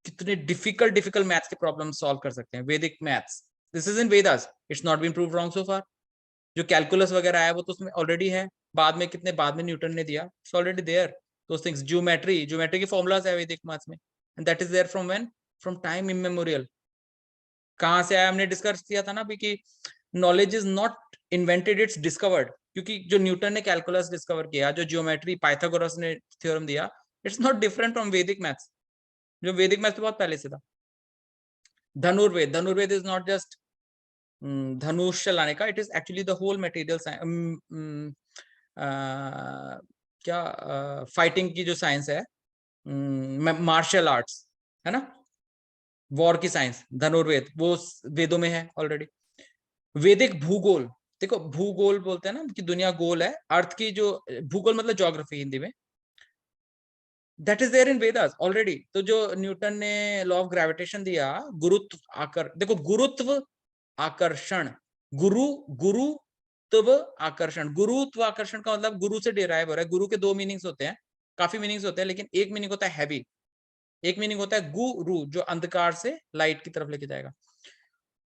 कितने डिफिकल्ट मैथ्स के प्रॉब्लम सॉल्व कर सकते हैं। Vedic maths, this is in Vedas, it's not been proved wrong so far. जो कैलकुलस वगैरह है वो तो उसमें ऑलरेडी है, बाद में कितने बाद में न्यूटन ने दिया, it's already there those things. Geometry, geometry के फॉर्मूलाज है वैदिक मैथ्स में, and that is there from when, from time immemorial. कहां से आया, हमने डिस्कस किया था ना अभी कि knowledge is not invented, it's discovered. क्योंकि जो न्यूटन ने कैलकुलस डिस्कवर किया, जो ज्योमेट्री पाइथागोरस ने थ्योरम दिया, it's not different from Vedic maths, जो वैदिक मैथ्स तो बहुत पहले से था। Dhanurveda, Dhanurveda is not just धनुष चलाने का, it is actually the whole material क्या फाइटिंग की जो साइंस है, मार्शल आर्ट्स है ना, वॉर की साइंस, धनुर्वेद वो वेदों में है ऑलरेडी। वैदिक भूगोल, देखो भूगोल बोलते हैं ना कि दुनिया गोल है, अर्थ की जो भूगोल मतलब ज्योग्राफी हिंदी में, that is there in Vedas already. तो जो न्यूटन ने लॉ ऑफ ग्रेविटेशन दिया, गुरुत्व देखो गुरुत्व आकर्षण, गुरु गुरुत्व आकर्षण, गुरुत्व आकर्षण का मतलब गुरु से डिराइव हो रहा है। गुरु के दो मीनिंग्स होते हैं, काफी मीनिंग्स होते हैं, लेकिन एक मीनिंग होता है हैवी, एक मीनिंग होता है गुरु, जो अंधकार से लाइट की तरफ लेके जाएगा,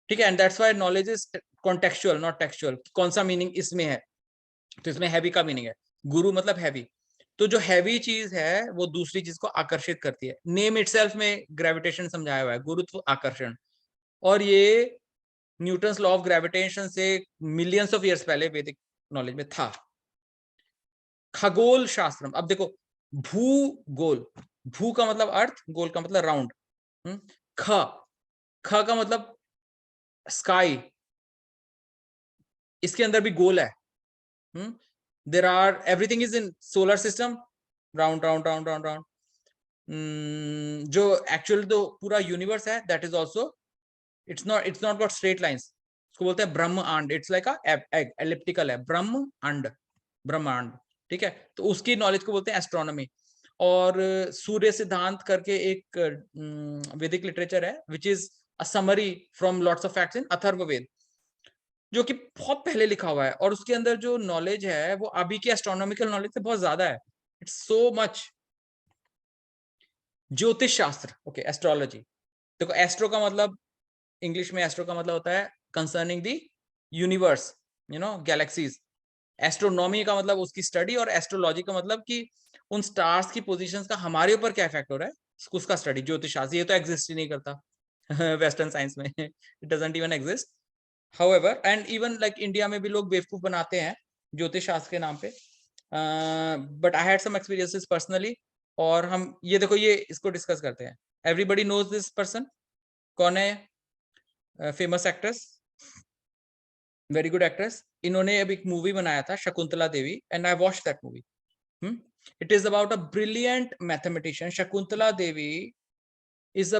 ठीक है। And that's why knowledge is contextual not textual, कौन सा मीनिंग इसमें है, तो इसमें हैवी का मीनिंग है, गुरु मतलब हैवी। तो जो हैवी चीज है वो दूसरी चीज को आकर्षित करती है, नेम इटसेल्फ में ग्रेविटेशन समझाया हुआ है, गुरुत्व आकर्षण। और ये न्यूटन्स लॉ ऑफ ग्रेविटेशन से मिलियंस ऑफ ईयर्स पहले वैदिक नॉलेज में था। खगोल शास्त्र, अब देखो भूगोल, भू का मतलब अर्थ, गोल का मतलब राउंड, ख ख का मतलब स्काई, इसके अंदर भी गोल है। There are everything is in solar system, round round round round round. जो एक्चुअल तो पूरा यूनिवर्स है, that is also it's not got straight lines, उसको बोलते हैं ब्रह्मांड। इट्स लाइक एलिप्टिकल है, ब्रह्मांड, ठीक है। तो उसकी नॉलेज को बोलते हैं एस्ट्रोनॉमी। और सूर्य सिद्धांत करके एक वैदिक लिटरेचर है which is a summary from lots of facts in Atharvaveda, जो कि बहुत पहले लिखा हुआ है, और उसके अंदर जो नॉलेज है वो अभी की एस्ट्रोनॉमिकल नॉलेज से बहुत ज्यादा है। It's so much. ज्योतिष शास्त्र, ओके, एस्ट्रोलॉजी। देखो एस्ट्रो का मतलब, इंग्लिश में एस्ट्रो का मतलब होता है concerning the universe, galaxies. Astronomy का मतलब उसकी स्टडी, और एस्ट्रोलॉजी का मतलब कि उन स्टार्स की पोजीशंस का हमारे ऊपर क्या इफेक्ट हो रहा है, उसका स्टडी। ज्योतिष शास्त्र ये तो एग्जिस्ट ही नहीं करता वेस्टर्न साइंस में, it doesn't even exist. However, and even like India में भी लोग बेवकूफ बनाते हैं ज्योतिष शास्त्र के नाम पे। But I had some experiences personally, और हम ये देखो, ये इसको डिस्कस करते हैं। एवरीबडी नोज दिस पर्सन, कौन है? Famous actress, very good actress. इन्होंने अभी एक मूवी बनाया था Shakuntala Devi, and I watch that movie. It is about a brilliant mathematician. Shakuntala Devi is a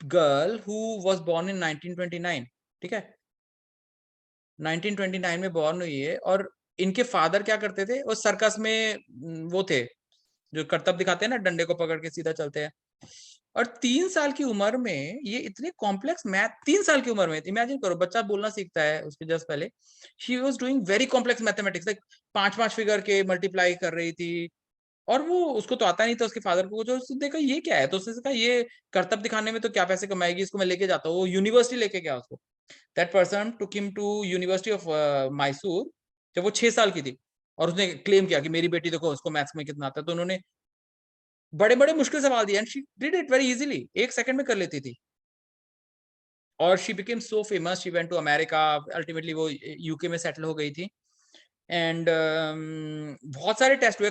girl who was born in 1929, ठीक है, 1929 में बॉर्न हुई है। और इनके फादर क्या करते थे, वो सर्कस में वो थे जो करतब दिखाते हैं ना, डंडे को पकड़ के सीधा चलते हैं। और 3 साल की उम्र में ये इतने कॉम्प्लेक्स मैथ, 3 साल की उम्र में, इमेजिन करो, बच्चा बोलना सीखता है उसके जस्ट पहले, she was doing very complex mathematics, like 5-5 figure के मल्टीप्लाई कर रही थी। और वो, उसको तो आता नहीं था, उसके फादर को जो देखा ये क्या है, तो उसने कहा ये करतब दिखाने में तो क्या पैसे कमाएगी, इसको मैं लेके जाता हूँ। वो यूनिवर्सिटी लेके गया उसको। That person took him to University of Mysore जब वो 6 साल की थी, और उसने क्लेम किया कि मेरी बेटी देखो उसको मैथ्स में कितना आता है। तो उन्होंने बड़े बड़े मुश्किल सवाल दिए, and she did it very easily, 1 second में कर लेती थी। और she became so famous, she went to America, ultimately वो यूके में सेटल हो गई थी। एंड बहुत सारे टेस्ट हुए।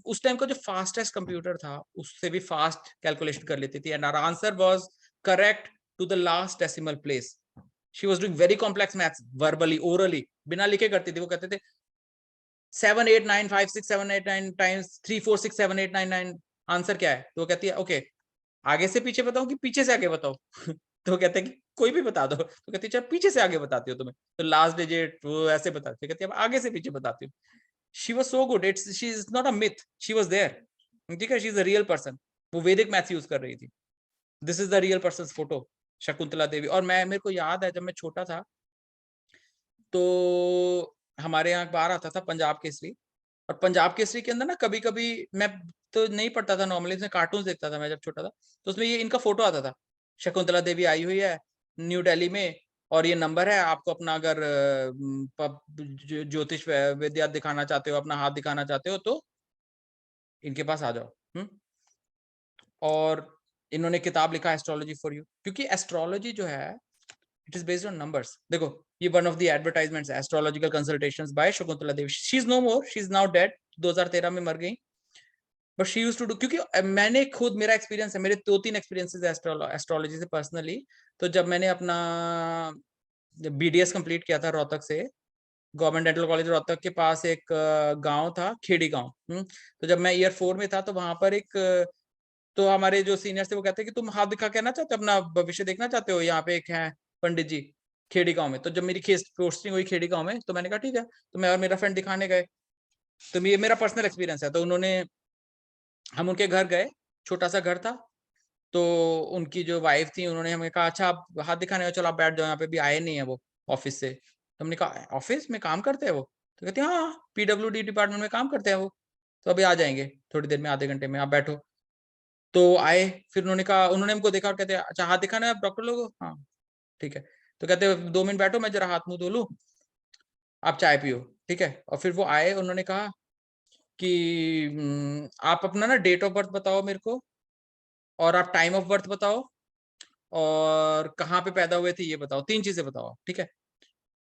उस टाइम का जो फास्टेस्ट कंप्यूटर था उससे भी फास्ट कैलकुलेशन कर लेती थी, and our answer was correct to the last decimal place. She was doing very complex maths verbally, orally, बिना लिखे करती थी। वो कहते थे 7 8 9 5 6 7 8 9 टाइम्स 3 4 6 7 8 9 9 आंसर क्या है? तो वो कहती है ओके, आगे से पीछे बताऊं कि पीछे से आगे बताओ? तो वो कहते हैं कि कोई भी बता दो। तो कहती है चल पीछे से आगे बताती हो तुम्हें, तो लास्ट डिजिट वो ऐसे बताती है। कहती है अब आगे से पीछे बताती हूँ। She was so good, it's she is not a myth, she was there, ठीक है, she is a real person. वो वैदिक मैथ्स यूज कर रही थी। This is the real person photo, Shakuntala Devi. और मेरे को याद है जब मैं छोटा था तो हमारे यहाँ बाहर आता था पंजाब केसरी, और पंजाब केसरी के अंदर ना कभी कभी, मैं तो नहीं पढ़ता था नॉर्मली, इसमें कार्टून देखता था मैं जब छोटा था, तो उसमें ये इनका फोटो आता था, शकुंतला देवी आई हुई है न्यू दिल्ली में, और ये नंबर है, आपको अपना अगर ज्योतिष विद्या दिखाना चाहते हो, अपना हाथ दिखाना चाहते हो, तो इनके पास आ जाओ। और इन्होंने किताब लिखा एस्ट्रोलॉजी फॉर यू, क्योंकि एस्ट्रोलॉजी जो है it is based on numbers. देखो ये वन ऑफ द एडवर्टाइजमेंट्स है, astrological consultations by Shakuntala Devi. She is no more, she is now dead, 2013 में मर गई। But she used to do, क्योंकि मैंने खुद, मेरा एक्सपीरियंस है, मेरे 2-3 एक्सपीरियंसेस एस्ट्रोलॉजी से पर्सनली। तो जब मैंने अपना बीडीएस कंप्लीट किया था रोहतक से, गवर्नमेंट डेंटल कॉलेज रोहतक के पास एक गांव था, खेड़ी गांव। तो जब मैं ईयर 4 में था तो वहां पर एक तो हमारे जो सीनियर्स थे वो कहते हैं कि तुम हाथ दिखा के आना चाहते हो, अपना भविष्य देखना चाहते हो, यहाँ पे एक है पंडित जी खेड़ी गांव में। तो जब मेरी पोस्टिंग हुई खेड़ी गांव में, तो मैंने कहा ठीक है, तो मैं और मेरा फ्रेंड दिखाने गए। तो ये मेरा पर्सनल एक्सपीरियंस है। तो हम उनके घर गए, छोटा सा घर था। तो उनकी जो वाइफ थी, उन्होंने हमें कहा अच्छा आप हाथ दिखाने, चलो आप बैठ जाओ, यहाँ पे भी आए नहीं है वो ऑफिस से। तो हमने कहा ऑफिस में काम करते हैं वो? तो कहते हैं हाँ, पीडब्ल्यूडी डिपार्टमेंट में काम करते हैं वो, तो अभी आ जाएंगे थोड़ी देर में, आधे घंटे में, आप बैठो। तो आए, फिर उन्होंने कहा, उन्होंने हमको देखा और कहते हैं अच्छा हाथ दिखाना है आप डॉक्टर लोग? हाँ ठीक है। तो कहते हैं 2 मिनट बैठो, मैं जरा हाथ मुंह धो लूं, आप चाय पियो, ठीक है। और फिर वो आए, उन्होंने कहा कि आप अपना ना डेट ऑफ बर्थ बताओ मेरे को, और आप टाइम ऑफ बर्थ बताओ, और कहाँ पे पैदा हुए थे ये बताओ, 3 चीजें बताओ, ठीक है।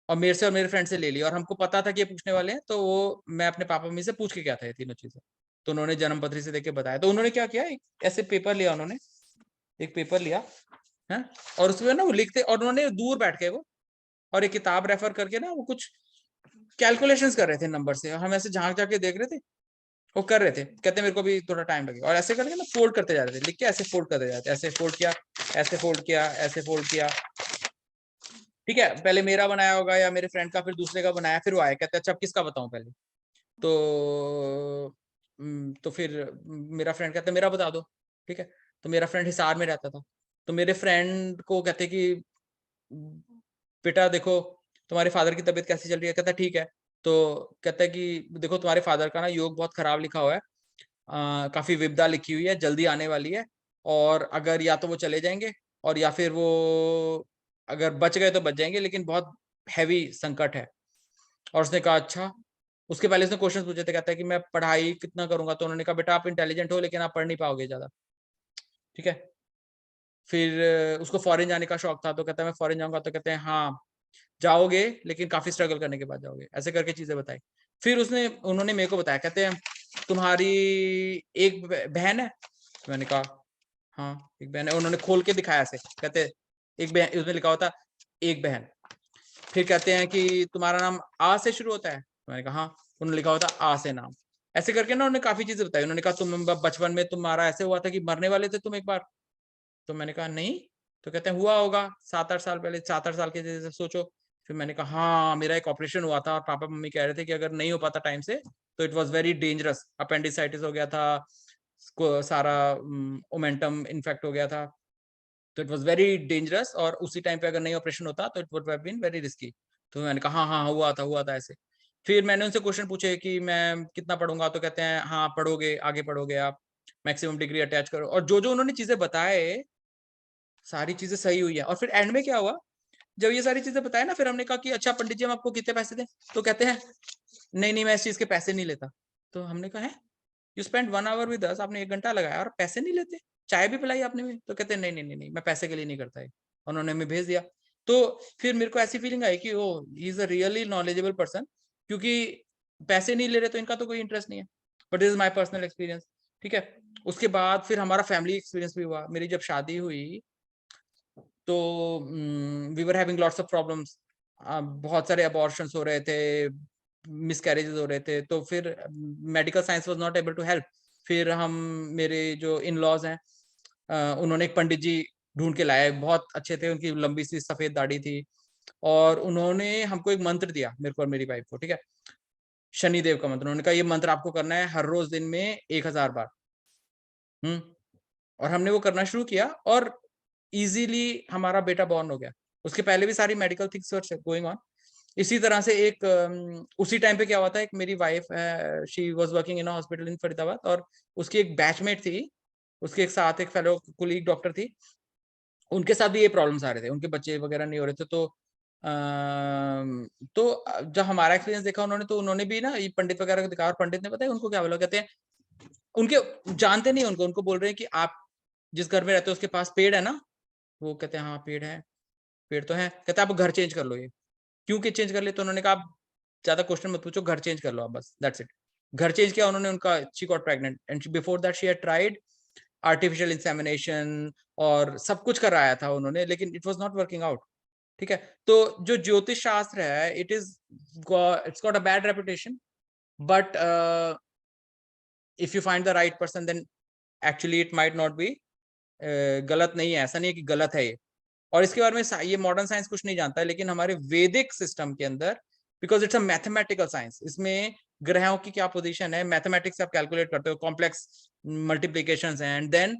और मेरे से और मेरे फ्रेंड से ले लिया, और हमको पता था कि ये पूछने वाले हैं, तो वो मैं अपने पापा मम्मी से पूछ के गया था ये तीनों चीजें। तो उन्होंने जन्म पत्री से देख के बताया। तो उन्होंने क्या किया, एक ऐसे पेपर लिया, उन्होंने एक पेपर लिया, है। और उसमें ना वो लिखते, और उन्होंने दूर बैठ के वो और एक किताब रेफर करके ना वो कुछ कैलकुलेशंस कर रहे थे नंबर से, हम ऐसे झांक झांक के देख रहे थे, वो कर रहे थे, कहते मेरे को भी थोड़ा टाइम लगेगा, और ऐसे करके ना फोल्ड करते जा रहे थे, लिख के ऐसे फोल्ड करते जाते, ऐसे फोल्ड किया, ऐसे फोल्ड किया, ऐसे फोल्ड किया, ठीक है। पहले मेरा बनाया होगा या मेरे फ्रेंड का, फिर दूसरे का बनाया, फिर वो आया, कहते अच्छा अब किसका बताऊं पहले, तो फिर मेरा फ्रेंड कहता मेरा बता दो, ठीक है। तो मेरा फ्रेंड हिसार में रहता था, तो मेरे फ्रेंड को कहते कि बेटा देखो तुम्हारे फादर की तबीयत कैसी चल रही है, कहता ठीक है। तो कहता है कि देखो तुम्हारे फादर का ना योग बहुत खराब लिखा हुआ है, काफी विपदा लिखी हुई है, जल्दी आने वाली है, और अगर या तो वो चले जाएंगे और या फिर वो अगर बच गए तो बच जाएंगे, लेकिन बहुत हैवी संकट है। और उसने कहा अच्छा। उसके पहले उसने क्वेश्चन पूछे थे, कहता है कि मैं पढ़ाई कितना करूंगा, तो उन्होंने कहा बेटा आप इंटेलिजेंट हो लेकिन आप पढ़ नहीं पाओगे ज्यादा, ठीक है। फिर उसको फॉरेन जाने का शौक था, तो कहता है मैं फॉरेन जाऊंगा, तो कहते हैं हाँ जाओगे लेकिन काफी स्ट्रगल करने के बाद जाओगे, ऐसे करके चीजें बताई। फिर उन्होंने मेरे को बताया, कहते हैं तुम्हारी एक बहन है, मैंने कहा हाँ एक बहन है, उन्होंने खोल के दिखाया ऐसे, कहते एक बहन, उसमें लिखा होता एक बहन। फिर कहते हैं कि तुम्हारा नाम आ से शुरू होता है, मैंने कहा हाँ, उन्होंने लिखा होता आ से नाम। ऐसे करके ना उन्होंने काफी चीजें बताई, उन्होंने कहा तुम बचपन में तुम्हारा ऐसे हुआ था कि मरने वाले थे तुम एक बार, तो मैंने कहा नहीं, तो कहते हैं हुआ होगा 7-8 साल पहले, 7-8 साल के जैसे सोचो। फिर मैंने कहा हाँ मेरा एक ऑपरेशन हुआ था और पापा मम्मी कह रहे थे कि अगर नहीं हो पाता टाइम से तो it was very dangerous, appendicitis हो गया था, सारा ओमेंटम इन्फेक्ट हो गया था, तो इट वाज वेरी डेंजरस, और उसी टाइम पे अगर नहीं ऑपरेशन होता तो it would have been very risky. तो मैंने कहा हाँ हाँ हुआ था ऐसे। फिर मैंने उनसे क्वेश्चन पूछे कि मैं कितना पढ़ूंगा, तो कहते हैं हाँ पढ़ोगे, आगे पढ़ोगे आप, मैक्सिमम डिग्री अटैच करो, और जो जो उन्होंने चीजें बताए सारी चीजें सही हुई है। और फिर एंड में क्या हुआ, जब ये सारी चीजें बताए ना, फिर हमने कहा कि अच्छा पंडित जी हम आपको कितने पैसे दें, तो कहते हैं नहीं नहीं मैं इस चीज के पैसे नहीं लेता। तो हमने कहा है you spend 1 hour with us, आपने 1 घंटा लगाया और पैसे नहीं लेते, चाय भी पिलाई आपने भी, तो कहते नहीं नहीं नहीं नहीं मैं पैसे के लिए नहीं करता है, उन्होंने हमें भेज दिया। तो फिर मेरे को ऐसी फीलिंग आई कि oh he is a really knowledgeable person, क्योंकि पैसे नहीं ले रहे तो इनका तो कोई इंटरेस्ट नहीं है, but this is my personal experience, ठीक है। उसके बाद फिर हमारा फैमिली एक्सपीरियंस भी हुआ, मेरी जब शादी हुई तो we were having lots of problems, बहुत सारे अबॉर्शंस हो रहे थे, मिसकैरेजेस हो रहे थे, तो फिर medical science was not able to help. फिर हम, मेरे जो इन लॉज हैं, उन्होंने एक पंडित जी ढूंढ के लाए, बहुत अच्छे थे, उनकी लंबी सी सफेद दाढ़ी थी, और उन्होंने हमको एक मंत्र दिया, मेरे को और मेरी वाइफ को, ठीक है, शनिदेव का मंत्र। उन्होंने कहा ये मंत्र आपको करना है हर रोज दिन में 1000 बार। और हमने वो करना शुरू किया, और इजीली हमारा बेटा बॉर्न हो गया। उसके पहले भी सारी medical things were going on. इसी तरह से एक उसी टाइम पे क्या हुआ था, एक मेरी वाइफ है, she was working in a hospital in Faridabad, और उसकी एक बैचमेट थी, उसके एक साथ एक फेलो कुलीग डॉक्टर थी, उनके साथ भी ये प्रॉब्लम्स आ रहे थे, उनके बच्चे वगैरह नहीं हो रहे थे। तो जब हमारा एक्सपीरियंस देखा उन्होंने, तो उन्होंने भी ना ये पंडित वगैरह को दिखा, और पंडित ने पता है उनको क्या बोला, कहते हैं उनके जानते नहीं उनको बोल रहे हैं कि आप जिस घर में रहते हो उसके पास पेड़ है ना, वो कहते हैं हाँ पेड़ है, पेड़ तो है, कहते हैं आप घर चेंज कर लो, ये क्यों कि चेंज कर ले, तो उन्होंने कहा आप ज्यादा क्वेश्चन मत पूछो, घर चेंज कर लो आप, बस दैट्स इट। घर चेंज किया उन्होंने, उनका she got pregnant, and before that she had tried artificial insemination और सब कुछ कराया था उन्होंने, लेकिन it was not working out, ठीक है। तो जो ज्योतिष शास्त्र है, it's got a bad reputation, but if you find the right person then actually it might not be, गलत नहीं है, ऐसा नहीं है कि गलत है ये। और इसके बारे में ये मॉडर्न साइंस कुछ नहीं जानता है, लेकिन हमारे वैदिक सिस्टम के अंदर, because it's a mathematical science, इसमें ग्रहों की क्या पोजीशन है, मैथमेटिक्स से आप कैलकुलेट करते हो, कॉम्प्लेक्स मल्टीप्लिकेशंस हैं, and then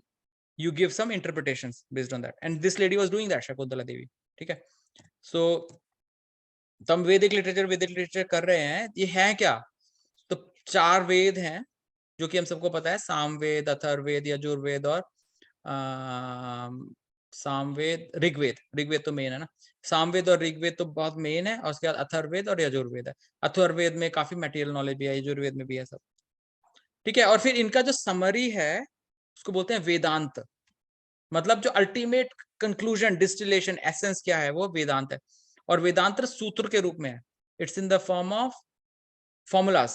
you give some interpretations based on that, and this lady was doing that, Shakuntala Devi, ठीक है। so तो हम वैदिक लिटरेचर कर रहे हैं, ये है क्या, तो 4 वेद हैं जो कि हम सबको पता है, सामवेद, अथर्ववेद, यजुर्वेद और सामवेद, ऋग्वेद तो मेन है ना, सामवेद और ऋग्वेद तो बहुत मेन है, और उसके बाद अथर्ववेद और यजुर्वेद है। अथर्ववेद में काफी मटेरियल नॉलेज भी है, यजुर्वेद में भी है सब, ठीक है। और फिर इनका जो समरी है उसको बोलते हैं वेदांत, मतलब जो अल्टीमेट कंक्लूजन, डिस्टिलेशन, एसेंस क्या है, वो वेदांत है। और वेदांत सूत्र के रूप में है, it's in the form of formulas.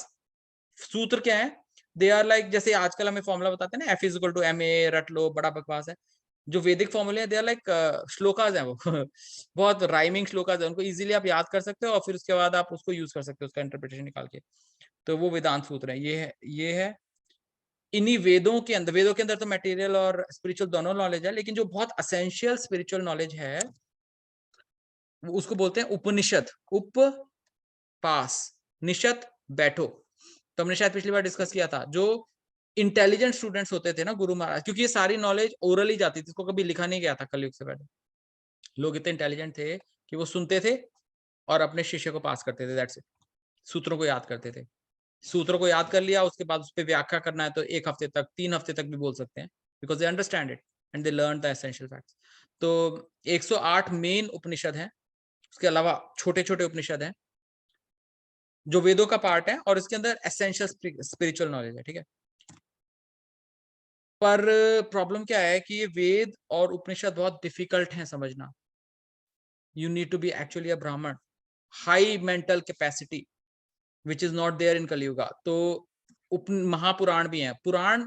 सूत्र क्या है, दे आर लाइक, जैसे आजकल हमें फॉर्मूला बताते हैं ना, F = ma, रट लो, बड़ा बकवास है, जो वैदिक फॉर्मूले हैं दे आर लाइक श्लोकाज हैं वो बहुत राइमिंग श्लोकाज है, उनको इजीली आप याद कर सकते हो और फिर उसके बाद आप उसको यूज कर सकते हो उसका इंटरप्रिटेशन निकाल के। तो वो वेदांत सूत्र है, ये है इन्हीं वेदों के अंदर। वेदों के अंदर तो मटेरियल और स्पिरिचुअल दोनों नॉलेज है, लेकिन जो बहुत असेंशियल स्पिरिचुअल नॉलेज है उसको बोलते हैं उपनिषद। उप पास, निषद बैठो। तो हमने शायद पिछली बार डिस्कस किया था, जो इंटेलिजेंट स्टूडेंट्स होते थे ना गुरु महाराज, क्योंकि ये सारी नॉलेज ओरल ही जाती थी, इसको कभी लिखा नहीं गया था कलयुग से पहले। लोग इतने इंटेलिजेंट थे कि वो सुनते थे और अपने शिष्य को पास करते थे, दैट्स इट। सूत्रों को याद करते थे, सूत्रों को याद कर लिया, उसके बाद उस पर व्याख्या करना है तो 1 हफ्ते तक, 3 हफ्ते तक भी बोल सकते हैं, because they understand it and they learn the essential facts. तो 108 मेन उपनिषद हैं, उसके अलावा छोटे छोटे उपनिषद हैं जो वेदों का पार्ट है, और इसके अंदर एसेंशियल स्पिरिचुअल नॉलेज है, ठीक है। पर प्रॉब्लम क्या है कि ये वेद और उपनिषद बहुत डिफिकल्ट हैं समझना। You need to be actually a Brahmin, high mental capacity which is not there in Kaliyuga. तो महापुराण भी हैं। पुराण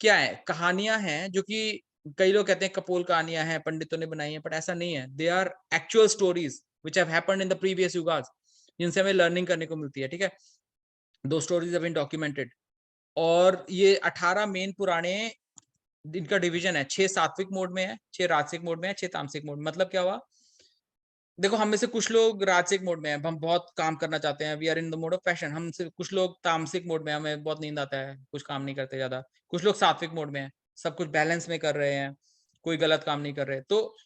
क्या है? कहानियां हैं जो कि कई लोग कहते हैं कपोल कहानियां हैं, पंडितों ने बनाई हैं, बट ऐसा नहीं है। They are actual stories which have happened in the previous yugas, जिनसे हमें लर्निंग करने को मिलती है, ठीक है। दो स्टोरीज हैव बीन डॉक्यूमेंटेड। और ये 18 मेन पुराणे, इनका डिवीजन है, 6 सात्विक मोड में है, 6 राजसिक मोड में है, 6 तामसिक मोड में। मतलब क्या हुआ? देखो, हम में से कुछ लोग राजसिक मोड में हैं, हम बहुत काम करना चाहते हैं, we are in the mode of passion. हम से कुछ लोग तामसिक मोड में, हमें बहुत नींद आता है, कुछ काम नहीं करते ज्यादा। कुछ लोग सात्विक मोड में हैं, सब कुछ बैलेंस में कर रहे हैं, कोई गलत काम नहीं कर रहे। तो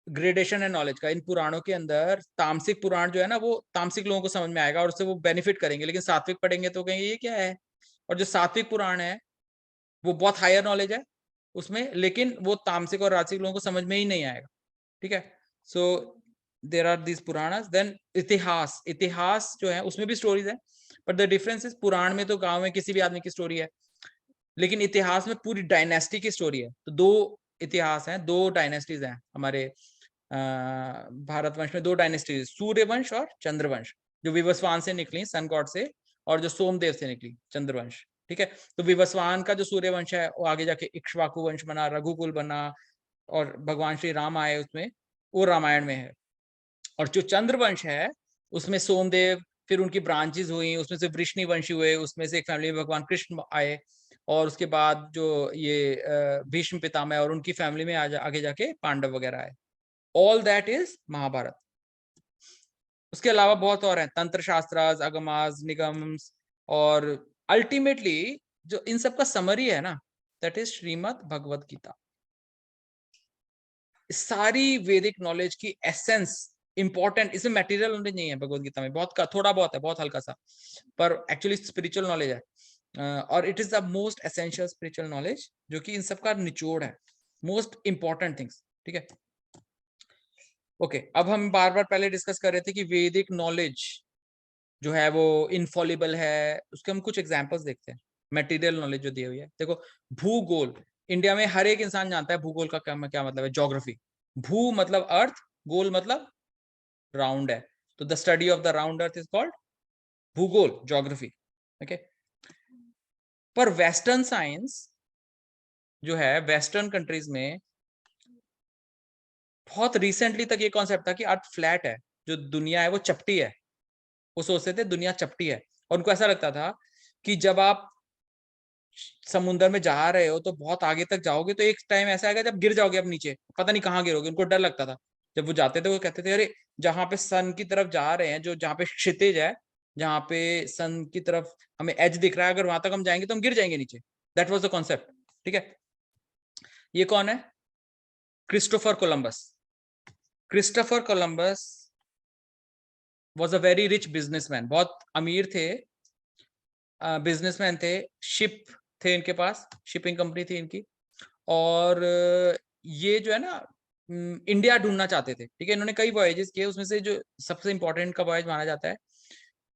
ग्रेडेशन है नॉलेज का। इन पुराणों के अंदर तामसिक पुराण जो है ना, वो तामसिक लोगों को समझ में आएगा और उससे वो बेनिफिट करेंगे, लेकिन सात्विक पढ़ेंगे तो कहेंगे ये क्या है। और जो सात्विक पुराण है वो बहुत हायर नॉलेज है उसमें, लेकिन वो तामसिक और राजसिक लोगों को समझ में ही नहीं आएगा, ठीक है। So there are this Puranas. Then इतिहास, इतिहास जो है उसमें भी स्टोरीज है, बट द डिफरेंस इज पुराण में तो गांव में किसी भी आदमी की स्टोरी है, लेकिन इतिहास में पूरी डायनेस्टी की स्टोरी है। तो 2 इतिहास हैं, 2 डायनेस्टीज हैं हमारे भारतवंश में। 2 डायनेस्टीज, सूर्यवंश और चंद्रवंश, जो विवस्वान से निकली, सन गॉड से, और जो सोमदेव से निकली, चंद्रवंश, ठीक है। तो विवस्वान का जो सूर्यवंश है वो आगे जाके इक्ष्वाकु वंश बना, रघुकुल बना, और भगवान श्री राम आए उसमें, वो रामायण में है। और जो चंद्रवंश है उसमें सोमदेव, फिर उनकी ब्रांचेस हुई, उसमें से वृष्णिवंशी हुए, उसमें से एक फैमिली में भगवान कृष्ण आए, और उसके बाद जो ये भीष्म पितामह और उनकी फैमिली में आगे जाके पांडव वगैरह आए। All that is Mahabharat. उसके अलावा बहुत और हैं, तंत्र शास्त्रास, अगमास, निगम्स, और अल्टीमेटली जो इन सब का समरी है ना, दैट इज श्रीमद् भगवद गीता। सारी वैदिक नॉलेज की एसेंस इंपॉर्टेंट, इसमें मटेरियल नॉलेज नहीं है भगवद गीता में, बहुत थोड़ा बहुत है, बहुत हल्का सा, पर एक्चुअली स्पिरिचुअल नॉलेज है। और it is the most essential spiritual knowledge, जो कि इन सब का निचोड़ है, मोस्ट इंपॉर्टेंट थिंग्स, ठीक है। ओके, अब हम बार बार पहले डिस्कस कर रहे थे कि वैदिक नॉलेज जो है वो इनफॉलिबल है। उसके हम कुछ एग्जांपल्स देखते हैं, मटेरियल नॉलेज जो दी हुई है। देखो, भूगोल, इंडिया में हर एक इंसान जानता है भूगोल का क्या मतलब है, ज्योग्राफी। भू मतलब अर्थ, गोल मतलब राउंड है, तो the study of the round earth is called भूगोल, ज्योग्राफी, ओके। पर वेस्टर्न साइंस जो है, वेस्टर्न कंट्रीज में बहुत रिसेंटली तक ये कॉन्सेप्ट था कि अर्थ फ्लैट है, जो दुनिया है वो चपटी है। वो सोचते थे दुनिया चपटी है, और उनको ऐसा लगता था कि जब आप समुद्र में जा रहे हो तो बहुत आगे तक जाओगे, तो एक टाइम ऐसा आएगा जब गिर जाओगे, अब नीचे पता नहीं कहाँ गिरोगे। उनको डर लगता था। जब वो जाते थे वो कहते थे अरे, जहाँ पे सन की तरफ जा रहे हैं, जो जहाँ पे क्षितिज है, जहाँ पे सन की तरफ हमें एज दिख रहा है, अगर वहां तक हम जाएंगे तो हम गिर जाएंगे नीचे। दैट वाज द कॉन्सेप्ट, ठीक है। ये कौन है? Christopher Columbus. Christopher Columbus was a very rich businessman, बहुत अमीर थे, बिजनेसमैन थे, शिप थे इनके पास, शिपिंग कंपनी थी इनकी। और ये जो है ना, इंडिया ढूंढना चाहते थे, ठीक है। इन्होंने कई वॉयजेस किए, उसमें से जो सबसे इंपॉर्टेंट का वॉयज माना जाता है,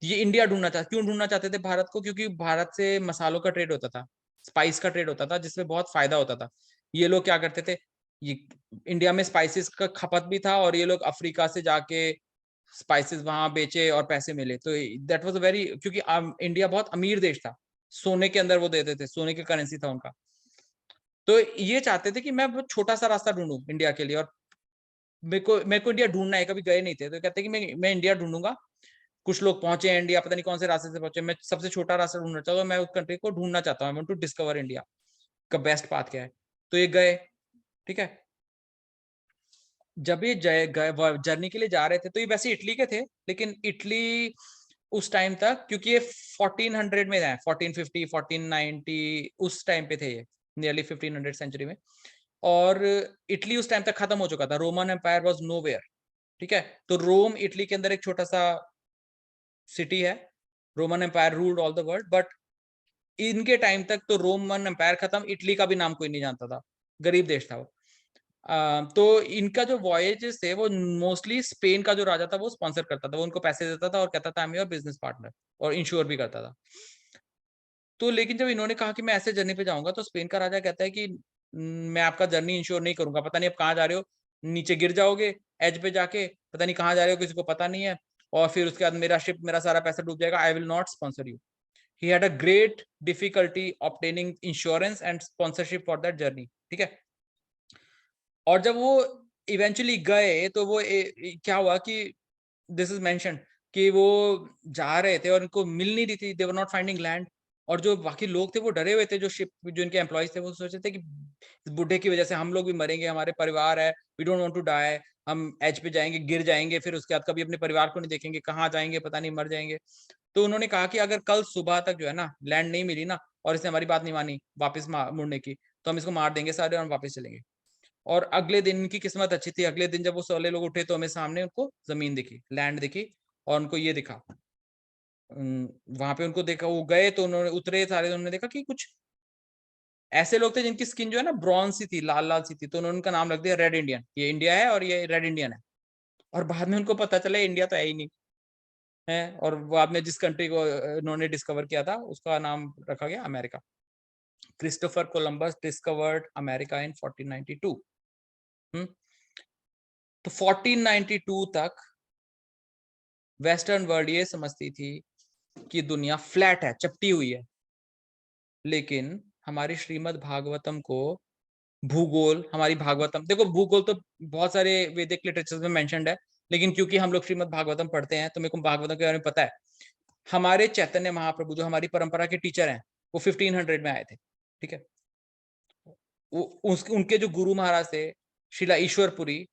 ये इंडिया ढूंढना चाहते। क्यों ढूंढना चाहते थे भारत को? क्योंकि भारत से मसालों का ट्रेड होता था, स्पाइस का ट्रेड होता था, जिसमें बहुत फायदा होता था। ये लोग क्या करते थे, ये इंडिया में स्पाइसेस का खपत भी था, और ये लोग अफ्रीका से जाके स्पाइसेस वहां बेचे और पैसे मिले। तो दैट वाज अ वेरी, क्योंकि इंडिया बहुत अमीर देश था, सोने के अंदर वो देते थे, सोने की करेंसी था उनका। तो ये चाहते थे कि मैं वो छोटा सा रास्ता ढूंढूं इंडिया के लिए, और मेरे को इंडिया ढूंढना है, कभी गए नहीं थे, तो कहते कि मैं इंडिया ढूंढूंगा। कुछ लोग पहुंचे हैं इंडिया, पता नहीं कौन से रास्ते से पहुंचे, मैं सबसे छोटा रास्ता ढूंढना चाहता हूँ, मैं उस कंट्री को ढूंढना चाहता हूँ, I want to discover India का बेस्ट पाथ क्या है। तो ये गए, ठीक है। जब ये जर्नी के लिए जा रहे थे, तो ये वैसे इटली के थे, लेकिन इटली उस टाइम तक, क्योंकि ये 1400 में है, 1450 1490 उस टाइम पे थे ये, नियरली 1500 सेंचुरी में, और इटली उस टाइम तक खत्म हो चुका था, रोमन एम्पायर वाज नोवेयर, ठीक है। तो रोम इटली के अंदर एक छोटा सा सिटी है, Roman empire ruled all the world, but इनके टाइम तक तो रोमन एम्पायर खत्म, इटली का भी नाम कोई नहीं जानता था, गरीब देश था वो। तो इनका जो वॉयजेस थे वो मोस्टली स्पेन का जो राजा था वो स्पॉन्सर करता था, वो उनको पैसे देता था और कहता था I am your business partner, और इंश्योर भी करता था। तो लेकिन जब इन्होंने कहा कि मैं ऐसे जर्नी पे जाऊंगा, तो स्पेन का राजा कहता है कि मैं आपका जर्नी इंश्योर नहीं करूंगा, पता नहीं आप कहाँ जा रहे हो, नीचे गिर जाओगे एज पे जाके, पता नहीं कहाँ जा रहे हो, किसी को पता नहीं है, और फिर उसके बाद मेरा शिप, मेरा सारा पैसा डूब जाएगा, I will not sponsor you. He had a great difficulty obtaining insurance and sponsorship for that journey, ठीक है। और जब वो इवेंचुअली गए, तो वो क्या हुआ कि दिस इज मेंशन कि वो जा रहे थे और उनको मिल नहीं रही थी, दे वर नॉट फाइंडिंग लैंड, और जो बाकी लोग थे वो डरे हुए थे, जो शिप, जो इनके एम्प्लॉयज थे, वो सोच रहे थे कि इस बुढ़े की वजह से हम लोग भी मरेंगे, हमारे परिवार है, we don't want to die, हम एज पे जाएंगे, गिर जाएंगे, फिर उसके बाद कभी अपने परिवार को नहीं देखेंगे, कहाँ जाएंगे पता नहीं, मर जाएंगे। तो उन्होंने कहा कि अगर कल सुबह तक जो है ना लैंड नहीं मिली ना, और इसने हमारी बात नहीं मानी वापस मुड़ने की, तो हम इसको मार देंगे सारे और वापस चलेंगे। और अगले दिन इनकी किस्मत अच्छी थी, अगले दिन जब वो सारे लोग उठे, तो हमें सामने उनको जमीन दिखी, लैंड दिखी, और उनको ये दिखा, वहां पे उनको देखा, वो गए तो उन्होंने उतरे सारे, उन्होंने देखा कि कुछ ऐसे लोग थे जिनकी स्किन जो है ना ब्रॉन्ज सी थी, लाल लाल सी थी, तो उन्होंने उनका नाम रख दिया रेड इंडियन, ये इंडिया है और ये रेड इंडियन है। और बाद में उनको पता चला इंडिया तो है ही नहीं है, और बाद में जिस कंट्री को उन्होंने डिस्कवर किया था उसका नाम रखा गया America. Christopher Columbus discovered America in 1492। तो 1492 तक वेस्टर्न वर्ल्ड ये समझती थी कि दुनिया फ्लैट है, चपटी हुई है, लेकिन हमारी श्रीमद् भागवतम को भूगोल, हमारी भागवतम, देखो भूगोल तो बहुत सारे वैदिक लिटरेचर में मेंशन्ड है, लेकिन क्योंकि हम लोग श्रीमद् भागवतम पढ़ते हैं तो मेरे को भागवतम के बारे में पता है। हमारे चैतन्य महाप्रभु जो हमारी परंपरा के टीचर हैं, वो 1500 में आए थे, ठीक है। उनके जो गुरु महाराज थे शिला ईश्वरपुरी,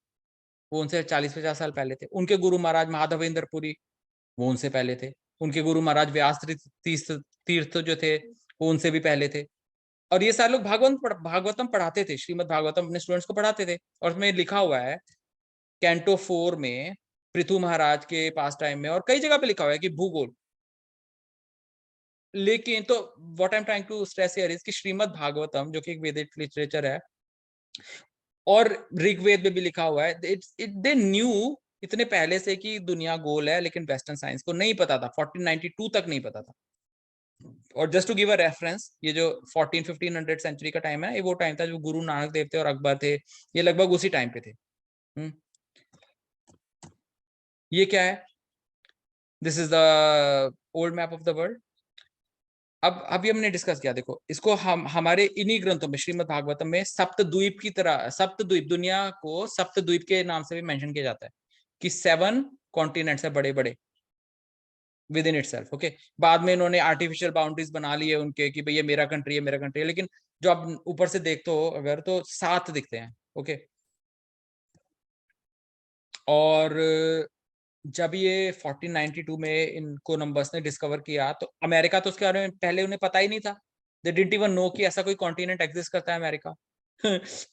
वो उनसे 40-50 साल पहले थे। उनके गुरु महाराज माधवेंद्र पुरी, वो उनसे पहले थे। उनके गुरु महाराज व्यास तीर्थ जो थे, वो उनसे भी पहले थे। और ये सारे लोग भागवतम पढ़ाते थे, श्रीमद् भागवतम अपने स्टूडेंट्स को पढ़ाते थे। और उसमें लिखा हुआ है कैंटो 4 में, पृथु महाराज के पास टाइम में, और कई जगह पे लिखा हुआ है कि भूगोल। लेकिन तो what I am trying to stress here is कि श्रीमद् भागवतम जो कि एक वैदिक लिटरेचर है, और ऋग्वेद में भी लिखा हुआ है, दे न्यू इतने पहले से कि दुनिया गोल है, लेकिन वेस्टर्न साइंस को नहीं पता था, 1492 तक नहीं पता था। और just to give a reference, ये जो 1400-1500 सेंचुरी का टाइम है, ये वो टाइम था जो गुरु नानक देव थे और अकबर थे, ये लगभग उसी टाइम पे थे। ये क्या है? This is the old map of the world. अब अभी हमने डिस्कस किया, देखो इसको हम हमारे इन्हीं ग्रंथों में, श्रीमद् भागवतम में सप्तद्वीप की तरह, सप्तद्वीप दुनिया को सप्तद्वीप के नाम से भी मेंशन किया जाता है कि 7 कॉन्टिनेंट्स है बड़े बड़े विद इन इटसेल्फ, ओके। बाद में इन्होंने आर्टिफिशियल बाउंड्रीज बना ली है उनके कि भाई ये मेरा कंट्री है, मेरा कंट्री है, लेकिन जो आप ऊपर से देखते हो अगर, तो 7 दिखते हैं, ओके। और जब ये 1492 में इनको नंबर्स ने डिस्कवर किया, तो अमेरिका तो उसके बारे में पहले उन्हें पता ही नहीं था, दे डिडंट इवन नो कि ऐसा कोई कॉन्टिनेंट एग्जिस्ट करता है अमेरिका।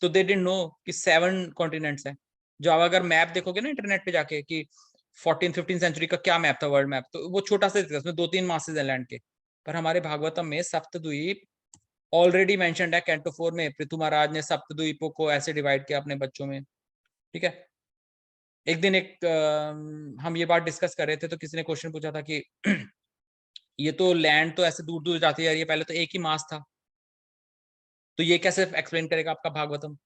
तो दे डिडंट नो कि 7 कॉन्टिनेंट्स हैं। जो आप अगर मैप देखोगे ना इंटरनेट पे जाके कि 14-15 सेंचुरी का क्या मैप था, वर्ल्ड मैप, तो वो छोटा सा दिखता है, उसमें 2-3 मासेस है लैंड के। पर हमारे भागवतम में सप्तद्वीप ऑलरेडी मेंशन्ड है, कैंटो 4 में पृथु महाराज ने सप्तद्वीपों को ऐसे डिवाइड किया अपने बच्चों में, ठीक है। एक दिन हम ये बात डिस्कस कर रहे थे, तो किसी ने क्वेश्चन पूछा था कि ये तो लैंड तो ऐसे दूर दूर जाती है, ये पहले तो एक ही मास था, तो ये कैसे एक्सप्लेन करेगा आपका भागवतम?